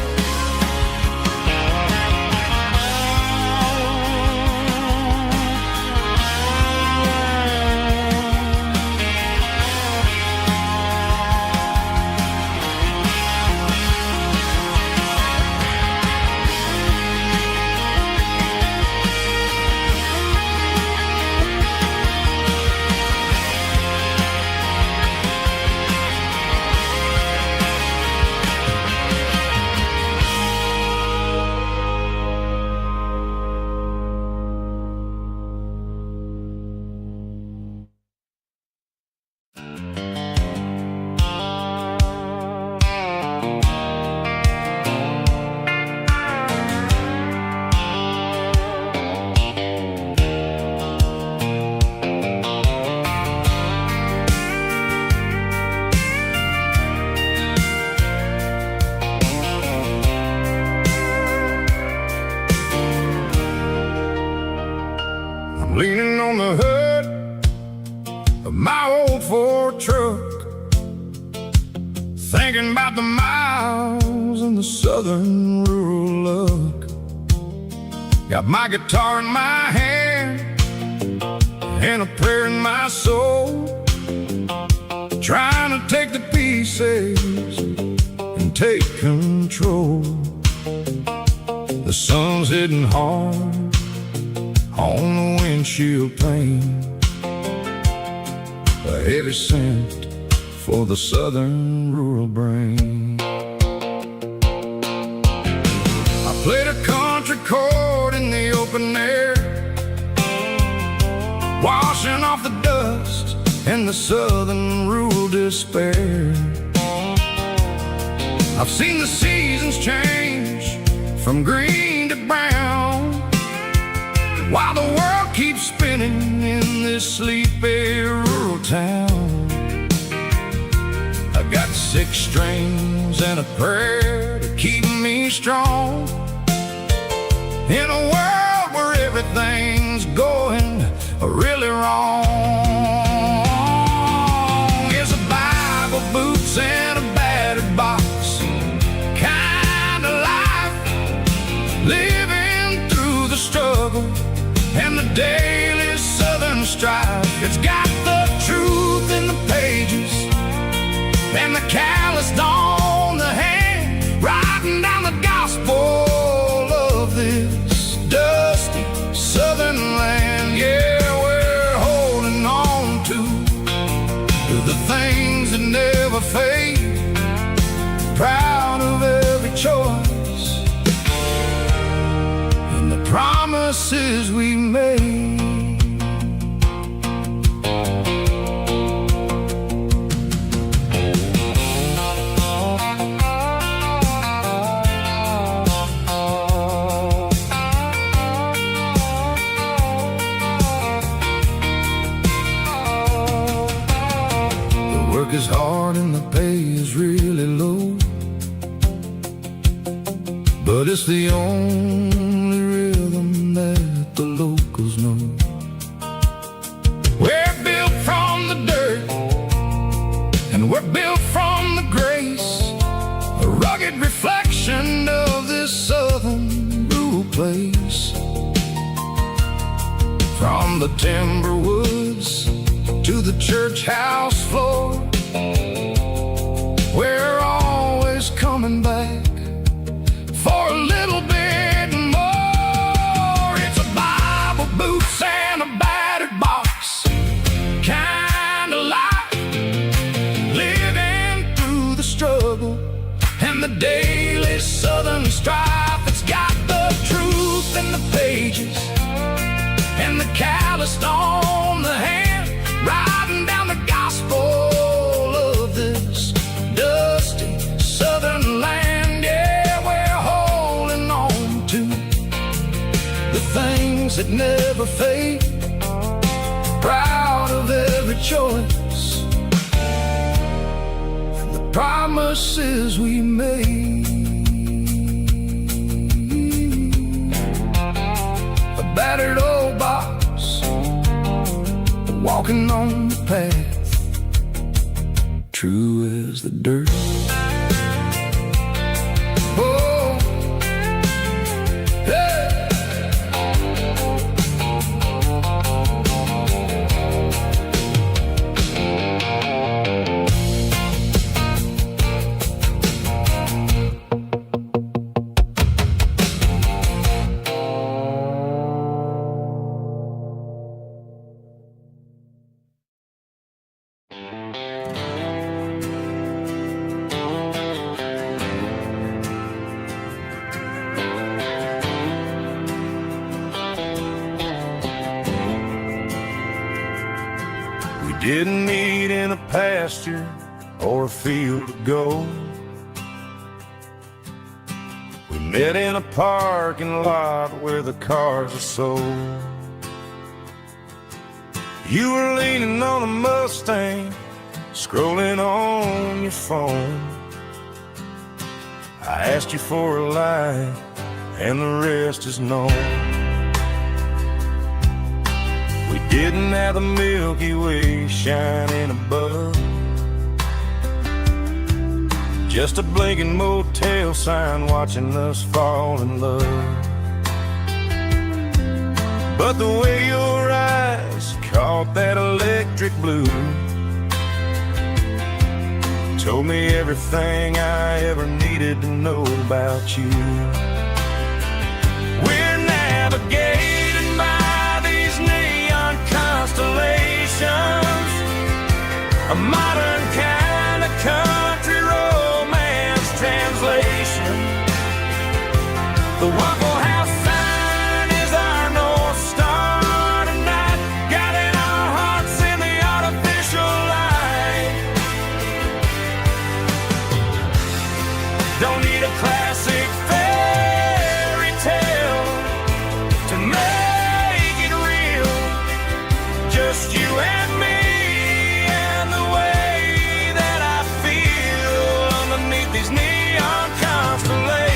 leaning on the hood of my old Ford truck, thinking about the miles and the southern rural look. Got my guitar in my hand and a prayer in my soul, trying to take the pieces and take control. The sun's hitting hard on the windshield pane, a heavy scent for the southern rural brain. I played a country chord in the open air, washing off the dust and the southern rural despair. I've seen the seasons change from green to brown, while the world keeps spinning in this sleepy rural town. I got 6 strings and a prayer to keep me strong, in a world where everything's going really wrong. It's a Bible, boots, and a battered box kind of life, living through the struggle and the daily southern strife. It's got the truth in the pages and the calloused on the hand, writing down the gospel of this dusty southern land. Yeah, we're holding on to the things that never fade, proud of every choice and the promises we made. Work is hard and the pay is really low, but it's the only rhythm that the locals know. We're built from the dirt and we're built from the grace, a rugged reflection of this southern rural place. From the timber woods to the church house floor, we're always coming back for a little bit more. It's a Bible, boots, and a battered box kind of life, living through the struggle and the daily southern strife. It's got the truth in the pages and the calloused on the hand, writing down the gospel of this dusty southern land. Yeah, we're holding on to the things that never fade, proud of every choice and the promises we made. A battered old box, walking on the path, true as the dirt. Oh, hey. Didn't meet in a pasture or a field of gold. We met in a parking lot where the cars are sold. You were leaning on a Mustang, scrolling on your phone. I asked you for a light, and the rest is known. getting at the Milky Way shining above. Just a blinking motel sign watching us fall in love. But the way your eyes caught that electric blue told me everything I ever needed to know about you. We're navigating by these neon constellations, a modern kind of country romance translation. The Waffle House sign is our North Star tonight, guiding our hearts in the artificial light. Don't need a classic fairy tale to make it real. Just you and me and the way that I feel underneath these neon constellations.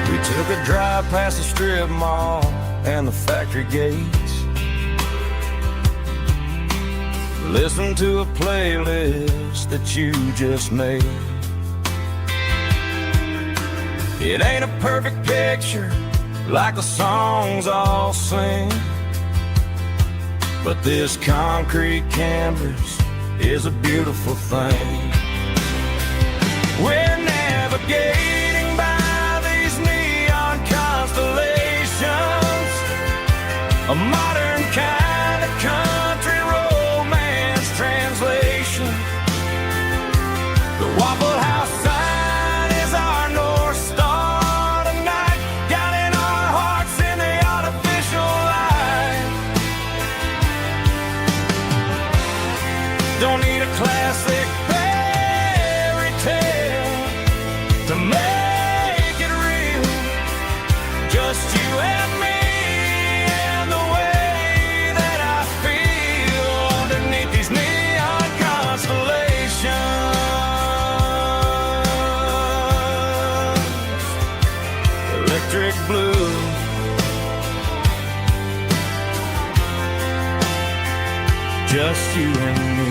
We took a drive past the strip mall and the factory gates, listened to a playlist that you just made. It ain't a perfect picture like the songs all sing, but this concrete canvas is a beautiful thing. We're navigating by these neon constellations, a modern kind of country romance translation. The Waffle House sign is our North Star tonight, guiding our hearts in the artificial light. Don't need a classic fairy tale to make it real. Just you and me and the way that I feel underneath these neon constellations. Electric blue, just you and me.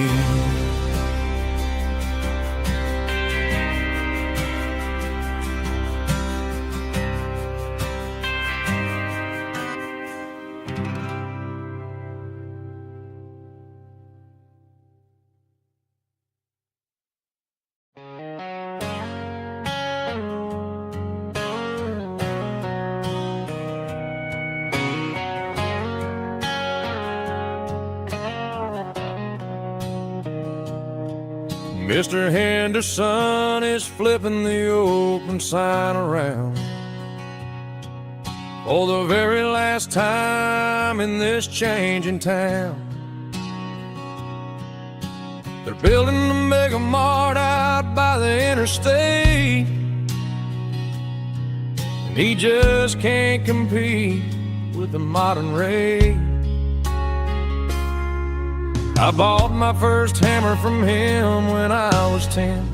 Mr. Henderson is flipping the open sign around for the very last time in this changing town. They're building the mega mart out by the interstate, and he just can't compete with the modern rate. I bought my first hammer from him when I was 10.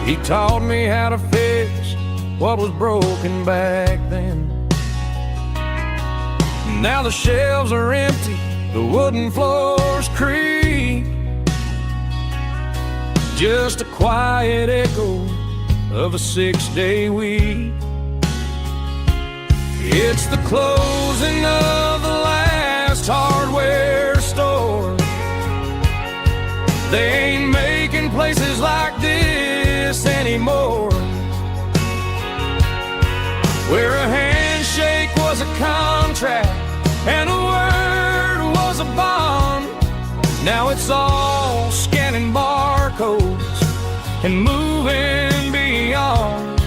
He taught me how to fix what was broken back then. Now the shelves are empty, the wooden floors creak, just a quiet echo of a 6-day week. It's the closing of the last hardware store. They ain't making places like this anymore, where a handshake was a contract and a word was a bond. Now it's all scanning barcodes and moving beyond.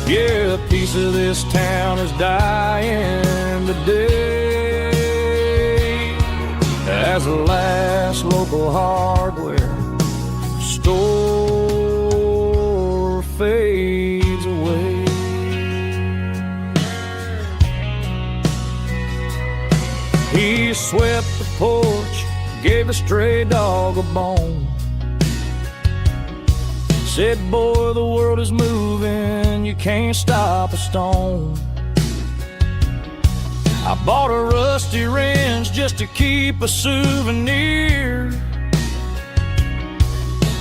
Yeah, a piece of this town is dying today as the last local hardware store fades away. He swept the porch, gave the stray dog a bone. Said, boy, the world is moving, you can't stop a stone. I bought a rusty wrench just to keep a souvenir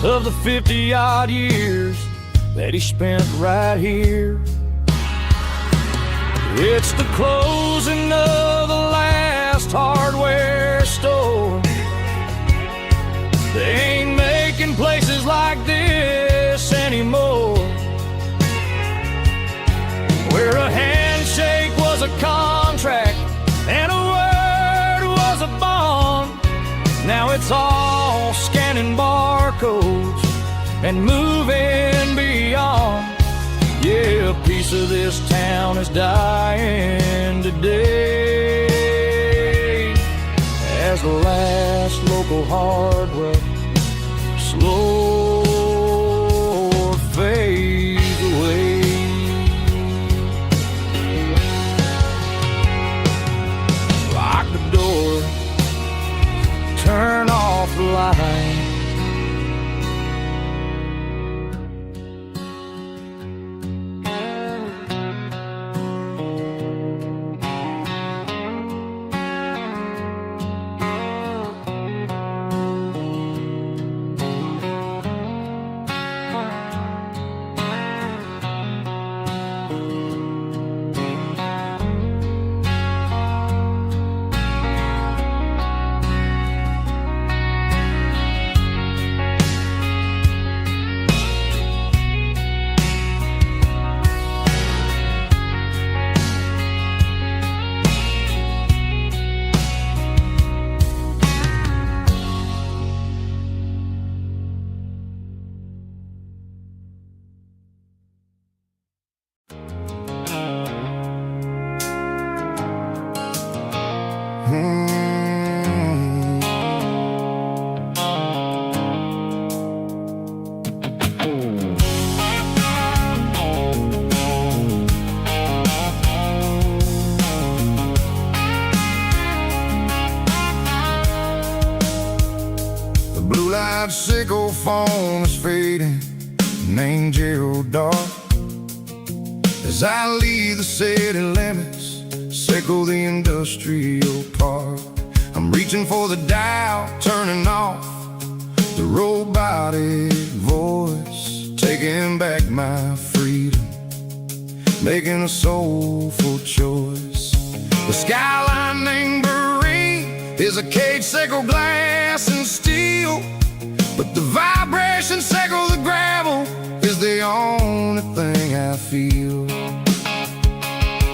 of the 50-odd years that he spent right here. It's the closing of the last hardware store. They ain't making places like this anymore, where a handshake was a contract and a word was a bond. Now it's all scanning barcodes and moving beyond. Yeah, a piece of this town is dying today as the last local hardware slow fades away. Lock the door, turn off the light. Sickle phone is fading, an angel dark. As I leave the city limits, sickle the industrial park. I'm reaching for the dial, turning off the robotic voice, taking back my freedom, making a soulful choice. The skyline named Marine is a cage, sickle glass and steel, but the vibration sickle the gravel is the only thing I feel.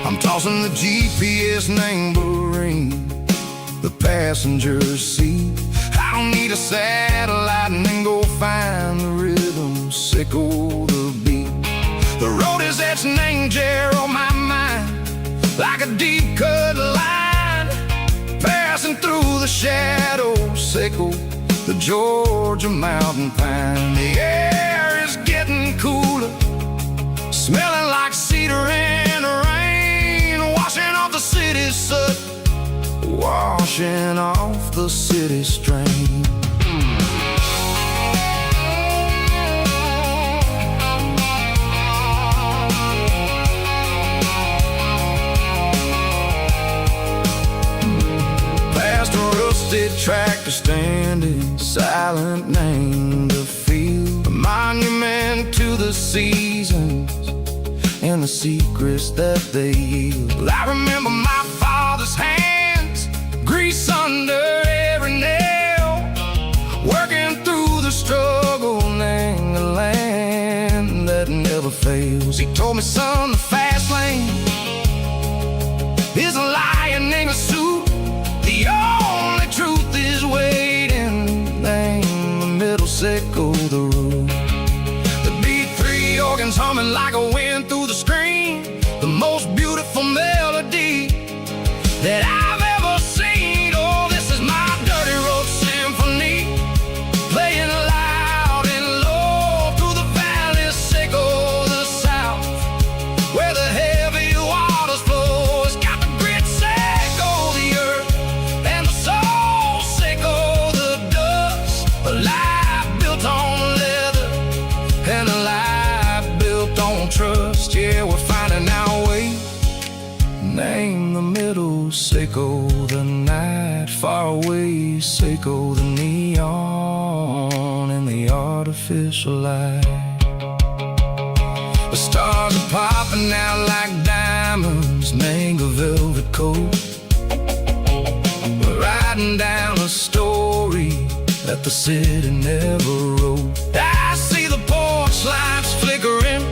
I'm tossing the GPS named Marine, the passenger seat. I don't need a satellite and then go find the rhythm, sickle the beat. The road is etched and angel on my mind, like a deep cut line, passing through the shadows, sickle the Georgia mountain pine. The air is getting cooler, smelling like cedar in the rain, washing off the city's soot, washing off the city strain. Past a rusted tractor standing silent, named a field, a monument to the seasons and the secrets that they yield. Well, I remember my father's hands, grease under every nail, working through the struggle in the land that never fails. He told me, son, the fast lane is a lion in a suit. The only truth is waiting. Name the middle, sickle the root. The B3 organs humming like a wind through the screen, the most beautiful melody that I've ever seen. Oh, this is my dirty road symphony, playing loud and low through the valleys, sickle the south, where Seiko the night, far away, Seiko the neon and the artificial light. The stars are popping out like diamonds, mango velvet coat. We're riding down a story that the city never wrote. I see the porch lights flickering,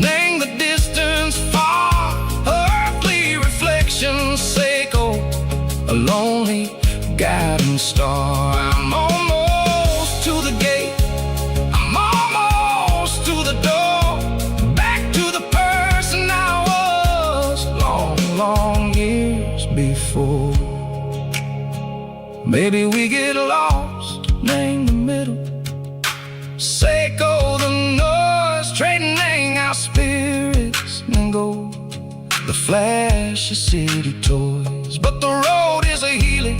name the distance far, earthly reflections, Seiko, a lonely guiding star. I'm almost to the gate, I'm almost to the door, back to the person I was long, long years before. Maybe we get lost, name the middle, Seiko the noise, trading our spirits and go the flash of city toys. But the road is a healing,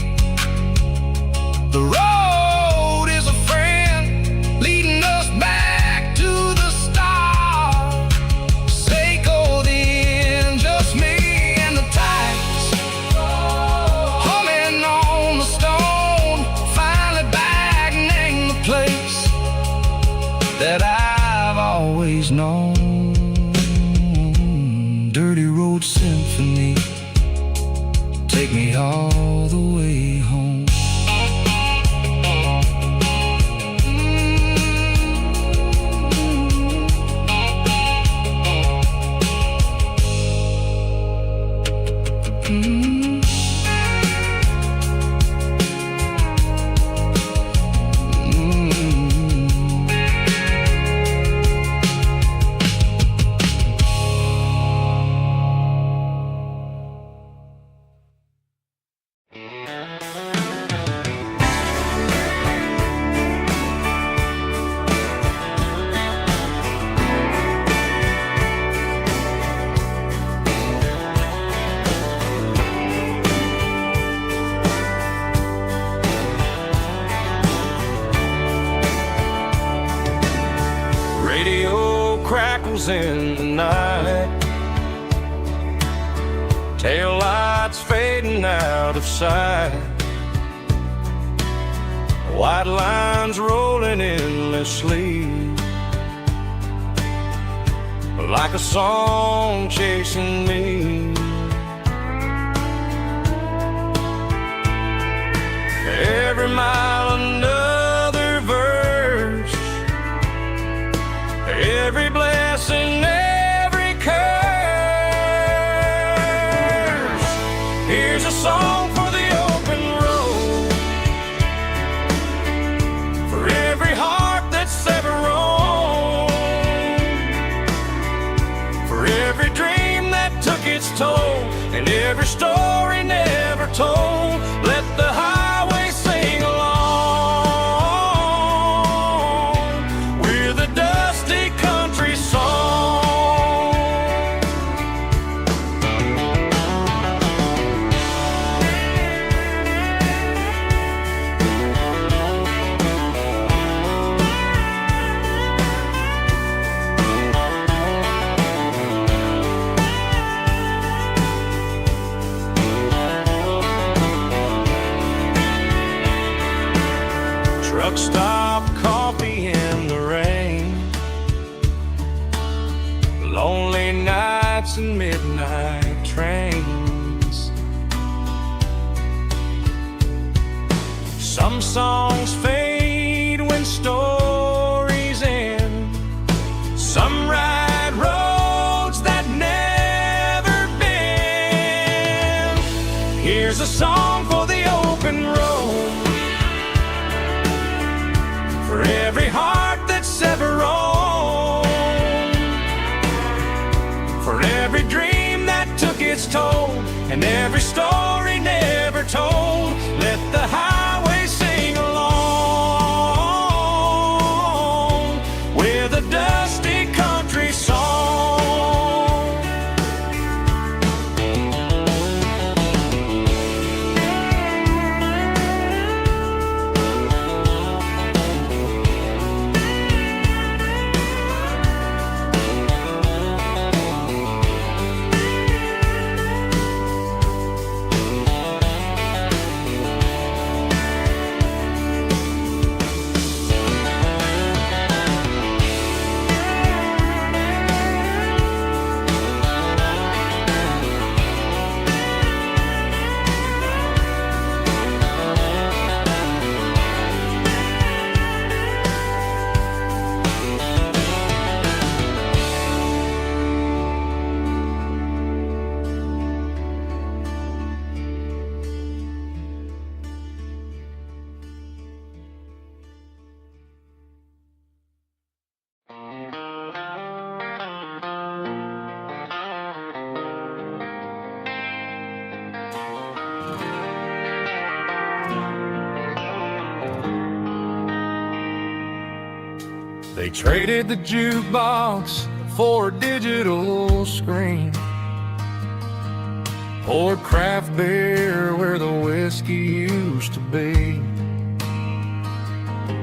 the road is a friend, leading us back to the start. Seiko the end, just me and the tides, humming on the stone, finally back, name the place that I've always known. Dirty Road Symphony, take me all the way home. Crackles in the night, tail lights fading out of sight, white lines rolling endlessly, like a song chasing me. Every mile another verse, every blessing, every curse. Here's a song for the open road, for every heart that's ever roamed, for every dream that took its toll, and every story never told. Let the highway sing along with a dusty country song. Truck stop, coffee in the rain, lonely nights and midnight trains. Some songs fade when stories end, some ride roads that never bend. Here's a song for the open road, for every heart that's ever roamed, for every dream that took its toll, and every story never told. Let the highway sing along with a dusty country song. They traded the jukebox for a digital screen, poured craft beer where the whiskey used to be.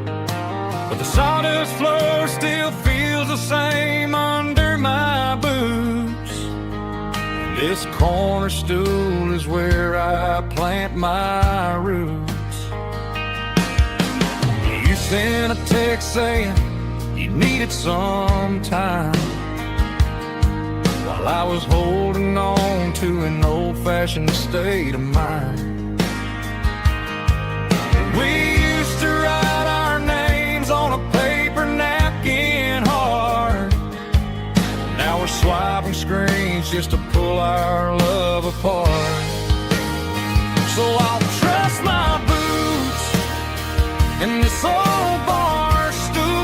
But the sawdust floor still feels the same under my boots. This corner stool is where I plant my roots. You sent a text saying you needed some time, while I was holding on to an old-fashioned state of mind. We used to write our names on a paper napkin hard. Now we're swiping screens just to pull our love apart. So I'll trust my boots in this old bar stool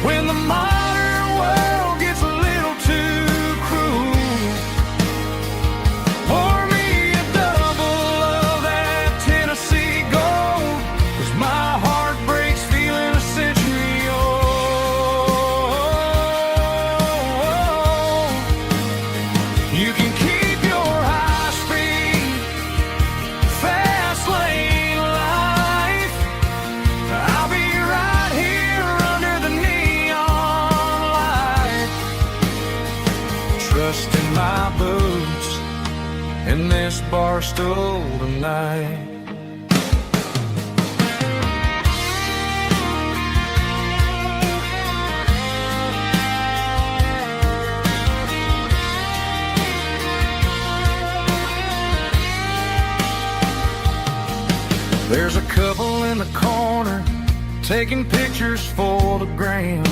when the modern world gets a little too cruel. Pour me a double of that Tennessee Gold, 'cause my heart breaks feeling a century old. You can keep your high-speed, fast lane life. I'll be right here under the neon light, trusting my boots in this bar stool tonight. There's a couple in the corner taking pictures for the gram,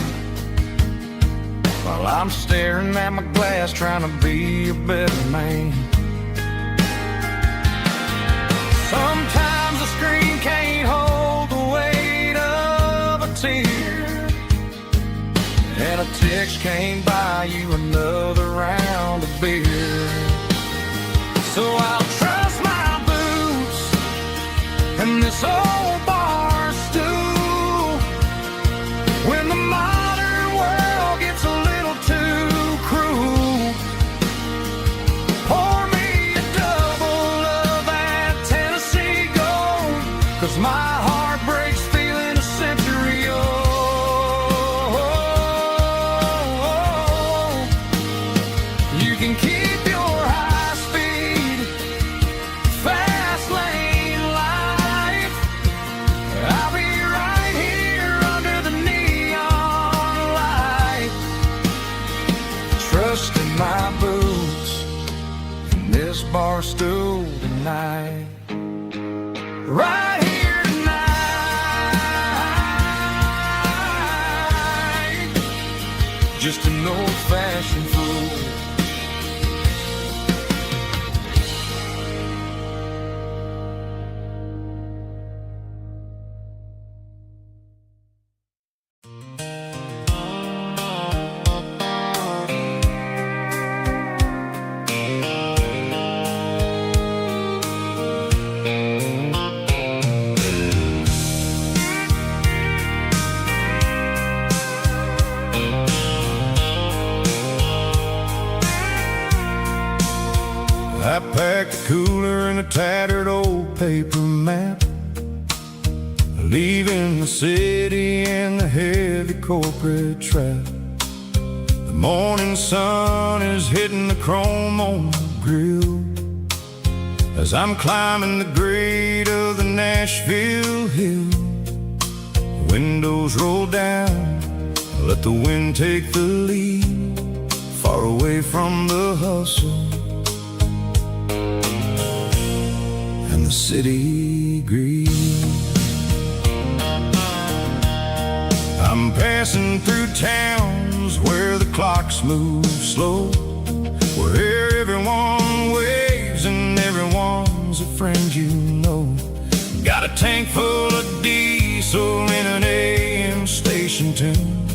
while I'm staring at my glass trying to be a better man. Sometimes the screen can't hold the weight of a tear, and a text can't buy you another round of beer. So I'll trust my boots in this old bar stool when the modern world gets a little too cruel. Pour me a double of that Tennessee Gold, 'cause my heart breaks feeling a century old. You can keep your high-speed, fast lane life. I'll be right here under the neon light, trusting my boots in this bar stool tonight. Right here tonight, just an old-fashioned fool. I packed the cooler in a tattered old paper map, leaving the city in the heavy corporate trap. The morning sun is hitting the chrome on the grill as I'm climbing the grade of the Nashville hill. The windows roll down, I let the wind take the lead, far away from the hustle and the city greed. I'm passing through towns where the clocks move slow, where everyone waves and everyone's a friend you know. Got a tank full of diesel in an AM station tune,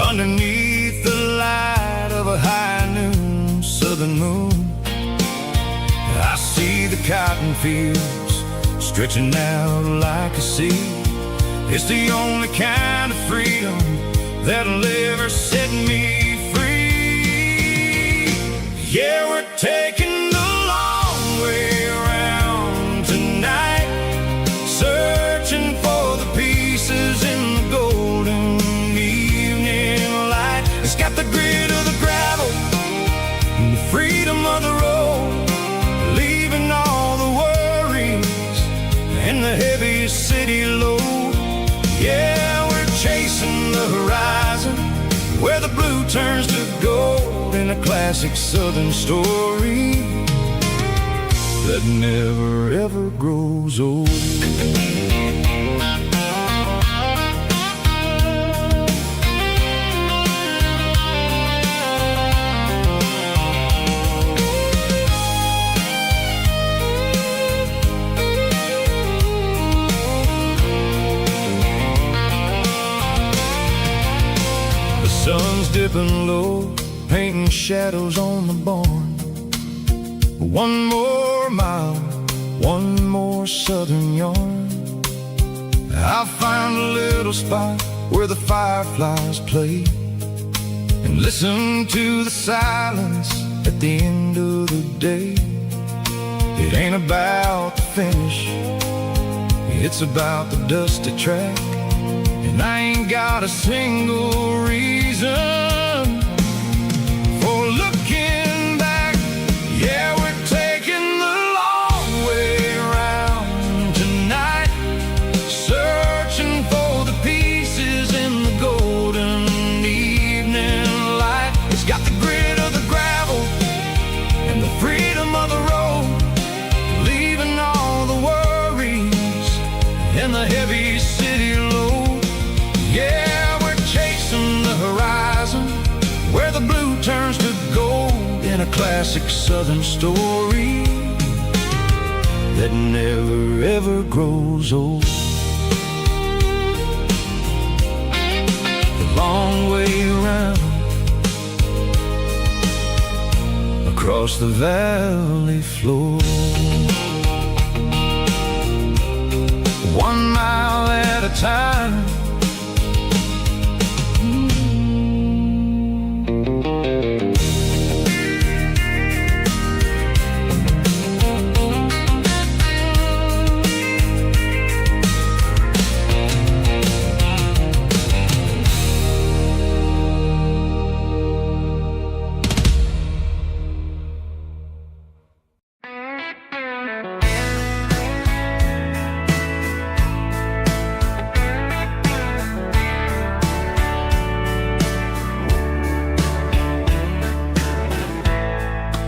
underneath the light of a high noon southern moon. I see the cotton fields stretching out like a sea. It's the only kind of freedom that'll ever set me free. Yeah, we're taking the long way around tonight, searching for the pieces in the golden evening light. It's got the grit of the gravel and the freedom of the road, leaving all the worries and the heavy city load. Yeah, we're chasing the horizon where the blue turns to gold, in a classic southern story that never ever grows old. Sun's dipping low, painting shadows on the barn. One more mile, one more southern yarn. I'll find a little spot where the fireflies play, and listen to the silence at the end of the day. It ain't about the finish, it's about the dusty track. And I ain't got a single reason for looking back. Yeah, we're taking the long way around tonight, searching for the pieces in the golden evening light. It's got the grit of the gravel and the freedom of the road, leaving all the worries and the heavy city load. Yeah, we're chasing the horizon where the blue turns to gold, in a classic southern story that never ever grows old. The long way around across the valley floor, 1 mile at a time.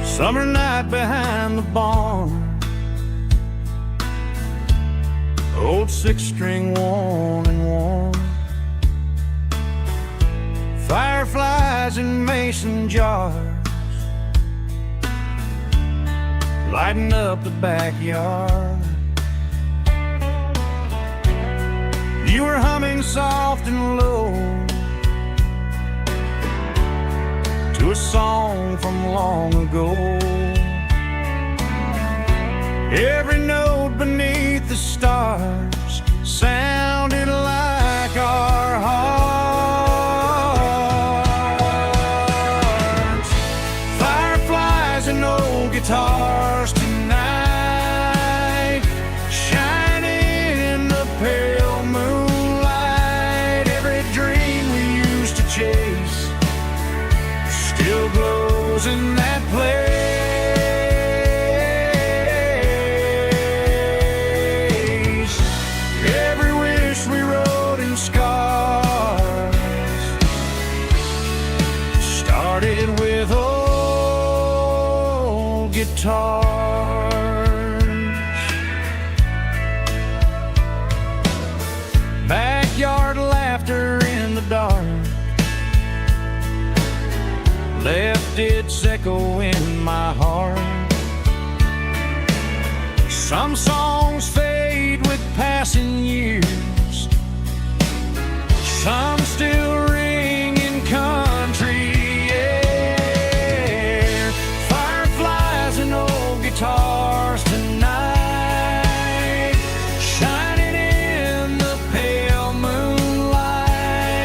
Summer night behind the barn, old 6-string worn and worn, fireflies in mason jars, lighting up the backyard. You were humming soft and low to a song from long ago. Every note beneath the stars sounded like our hearts. Fireflies and old guitars tonight, shining in the pale moonlight. Every dream we used to chase still glows in that place. Every wish we wrote in scars started with old guitars. Backyard laughter in the dark left its echo in my heart. Some songs fade with passing years, some still ring in country air. Fireflies and old guitars tonight, shining in the pale moonlight.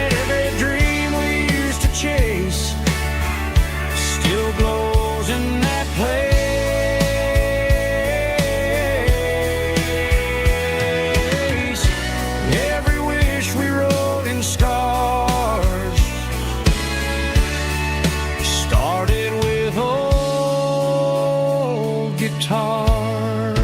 guitars.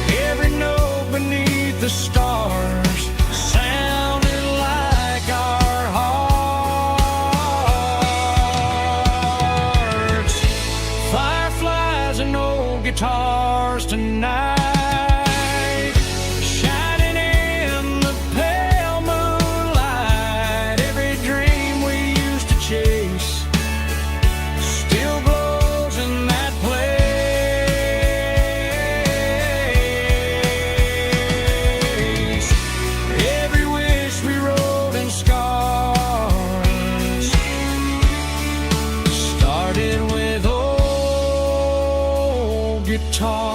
Every note beneath the stars sounded like our hearts. Fireflies and old guitars tonight, shining in the pale moonlight. Every dream we used to chase still glows in that place. Every wish we wrote in scars started with old guitars.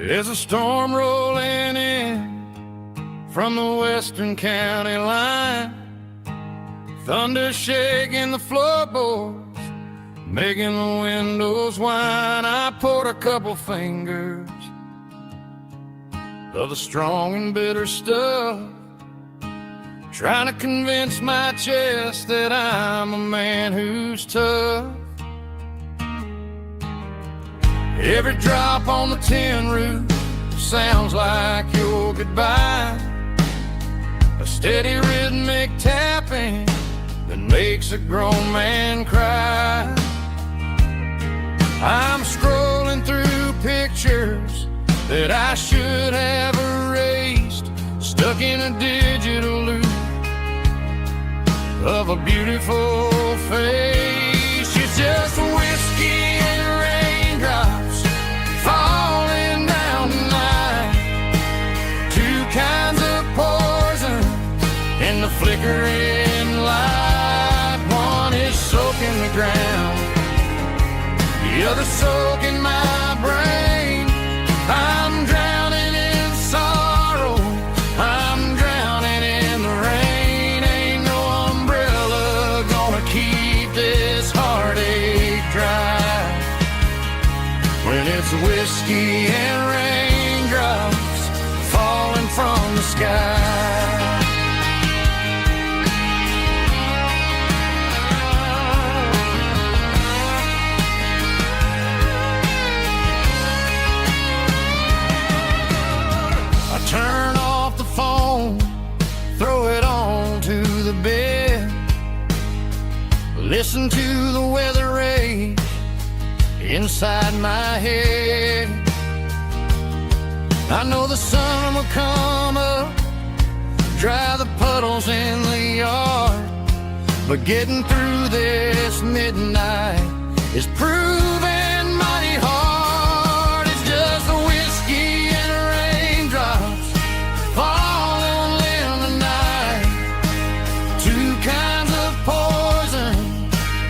There's a storm rolling in from the western county line, thunder shaking the floorboards, making the windows whine. I poured a couple fingers of the strong and bitter stuff, trying to convince my chest that I'm a man who's tough. Every drop on the tin roof sounds like your goodbye, a steady rhythmic tapping that makes a grown man cry. I'm scrolling through pictures that I should have erased, stuck in a digital loop of a beautiful face. It's just whiskey and raindrops falling down tonight, two kinds of poison in the flickering light. One is soaking the ground, the other soaking my brain. I'm drowning in sorrow, I'm drowning in the rain. Ain't no umbrella gonna keep this heartache dry when it's whiskey and raindrops falling from the sky. I turn off the phone, throw it on to the bed, listen to the weather rage inside my head. I know the sun will come up, dry the puddles in the yard, but getting through this midnight is proving mighty hard. It's just the whiskey and raindrops falling in the night, two kinds of poison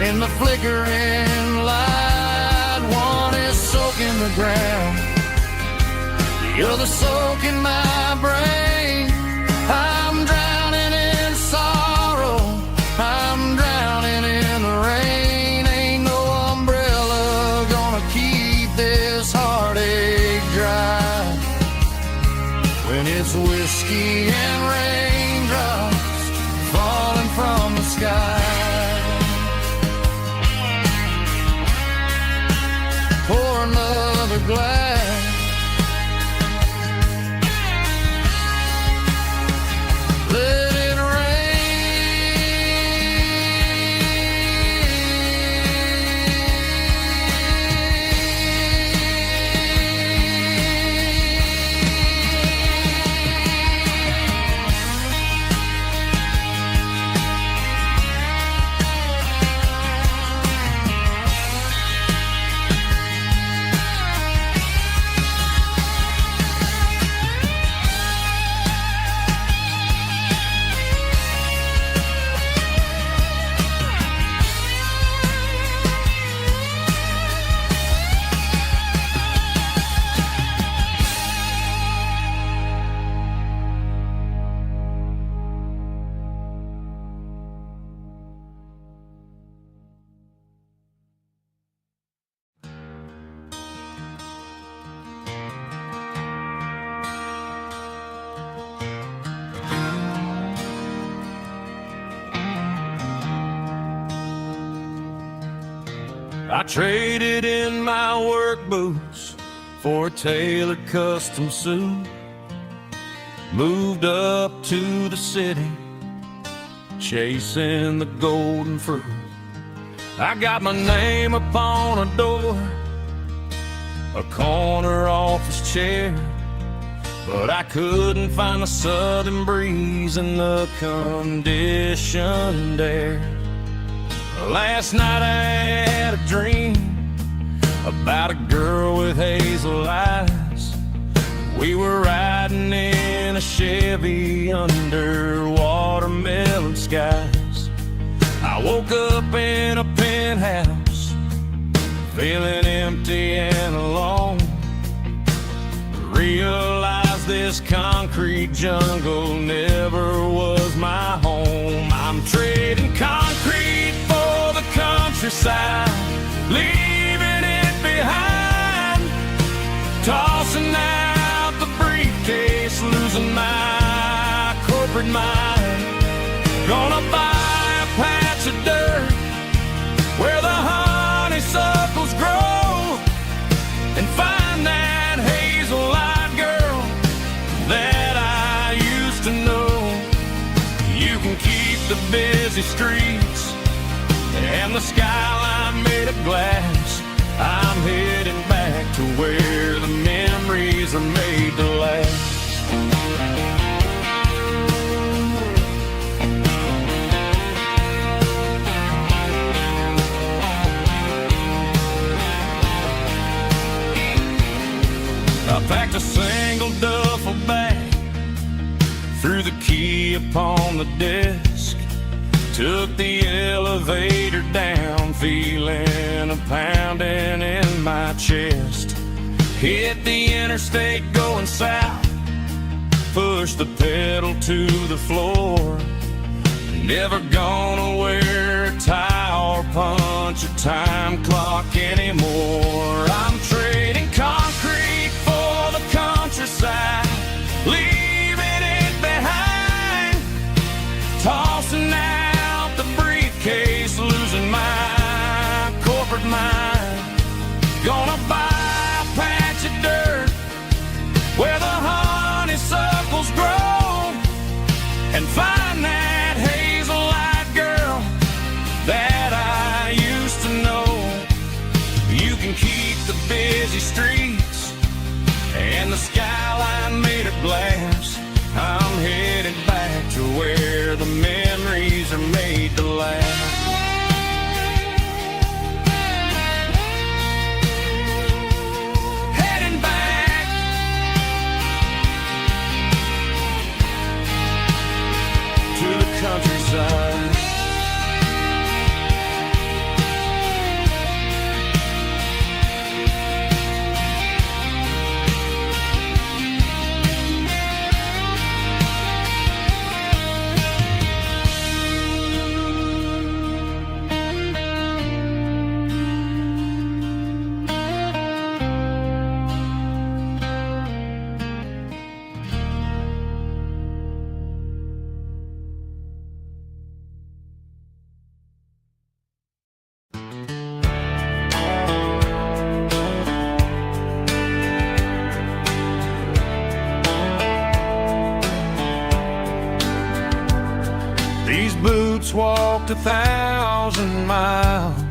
in the flickering light. One is soaking the ground, the other soaking my brain. I'm drowning in sorrow, I'm drowning in the rain. Ain't no umbrella gonna keep this heartache dry when it's whiskey and raindrops falling from the sky. Pour another glass, let it I traded in my work boots for a tailored custom suit. Moved up to the city, chasing the golden fruit. I got my name upon a door, a corner office chair, but I couldn't find the southern breeze in the conditioned air. Last night I had a dream about a girl with hazel eyes. We were riding in a Chevy under watermelon skies. I woke up in a penthouse, feeling empty and alone. Realized this concrete jungle never was my home. I'm trading concrete for the countryside, leaving it behind. Tossing out the briefcase, losing my corporate mind. Gonna buy a patch of dirt where the honeysuckles grow, and find that hazel-eyed girl that I used to know. You can keep the busy streets and the skyline made of glass. I'm heading back to where the memories are made to last. I packed a single duffel bag, threw the key upon the desk, took the elevator down, feeling a pounding in my chest. Hit the interstate going south, pushed the pedal to the floor. Never gonna wear a tie or punch a time clock anymore. I'm trading concrete for the countryside, leaving it behind. Tossing out the briefcase, losing my corporate mind. Gonna buy a patch of dirt where the honeysuckles grow, and find that hazel-eyed girl that I used to know. You can keep the busy streets and the skyline made of glass. I'm headed back to where the memories are made to last. Heading back to the countryside. These boots walked 1,000 miles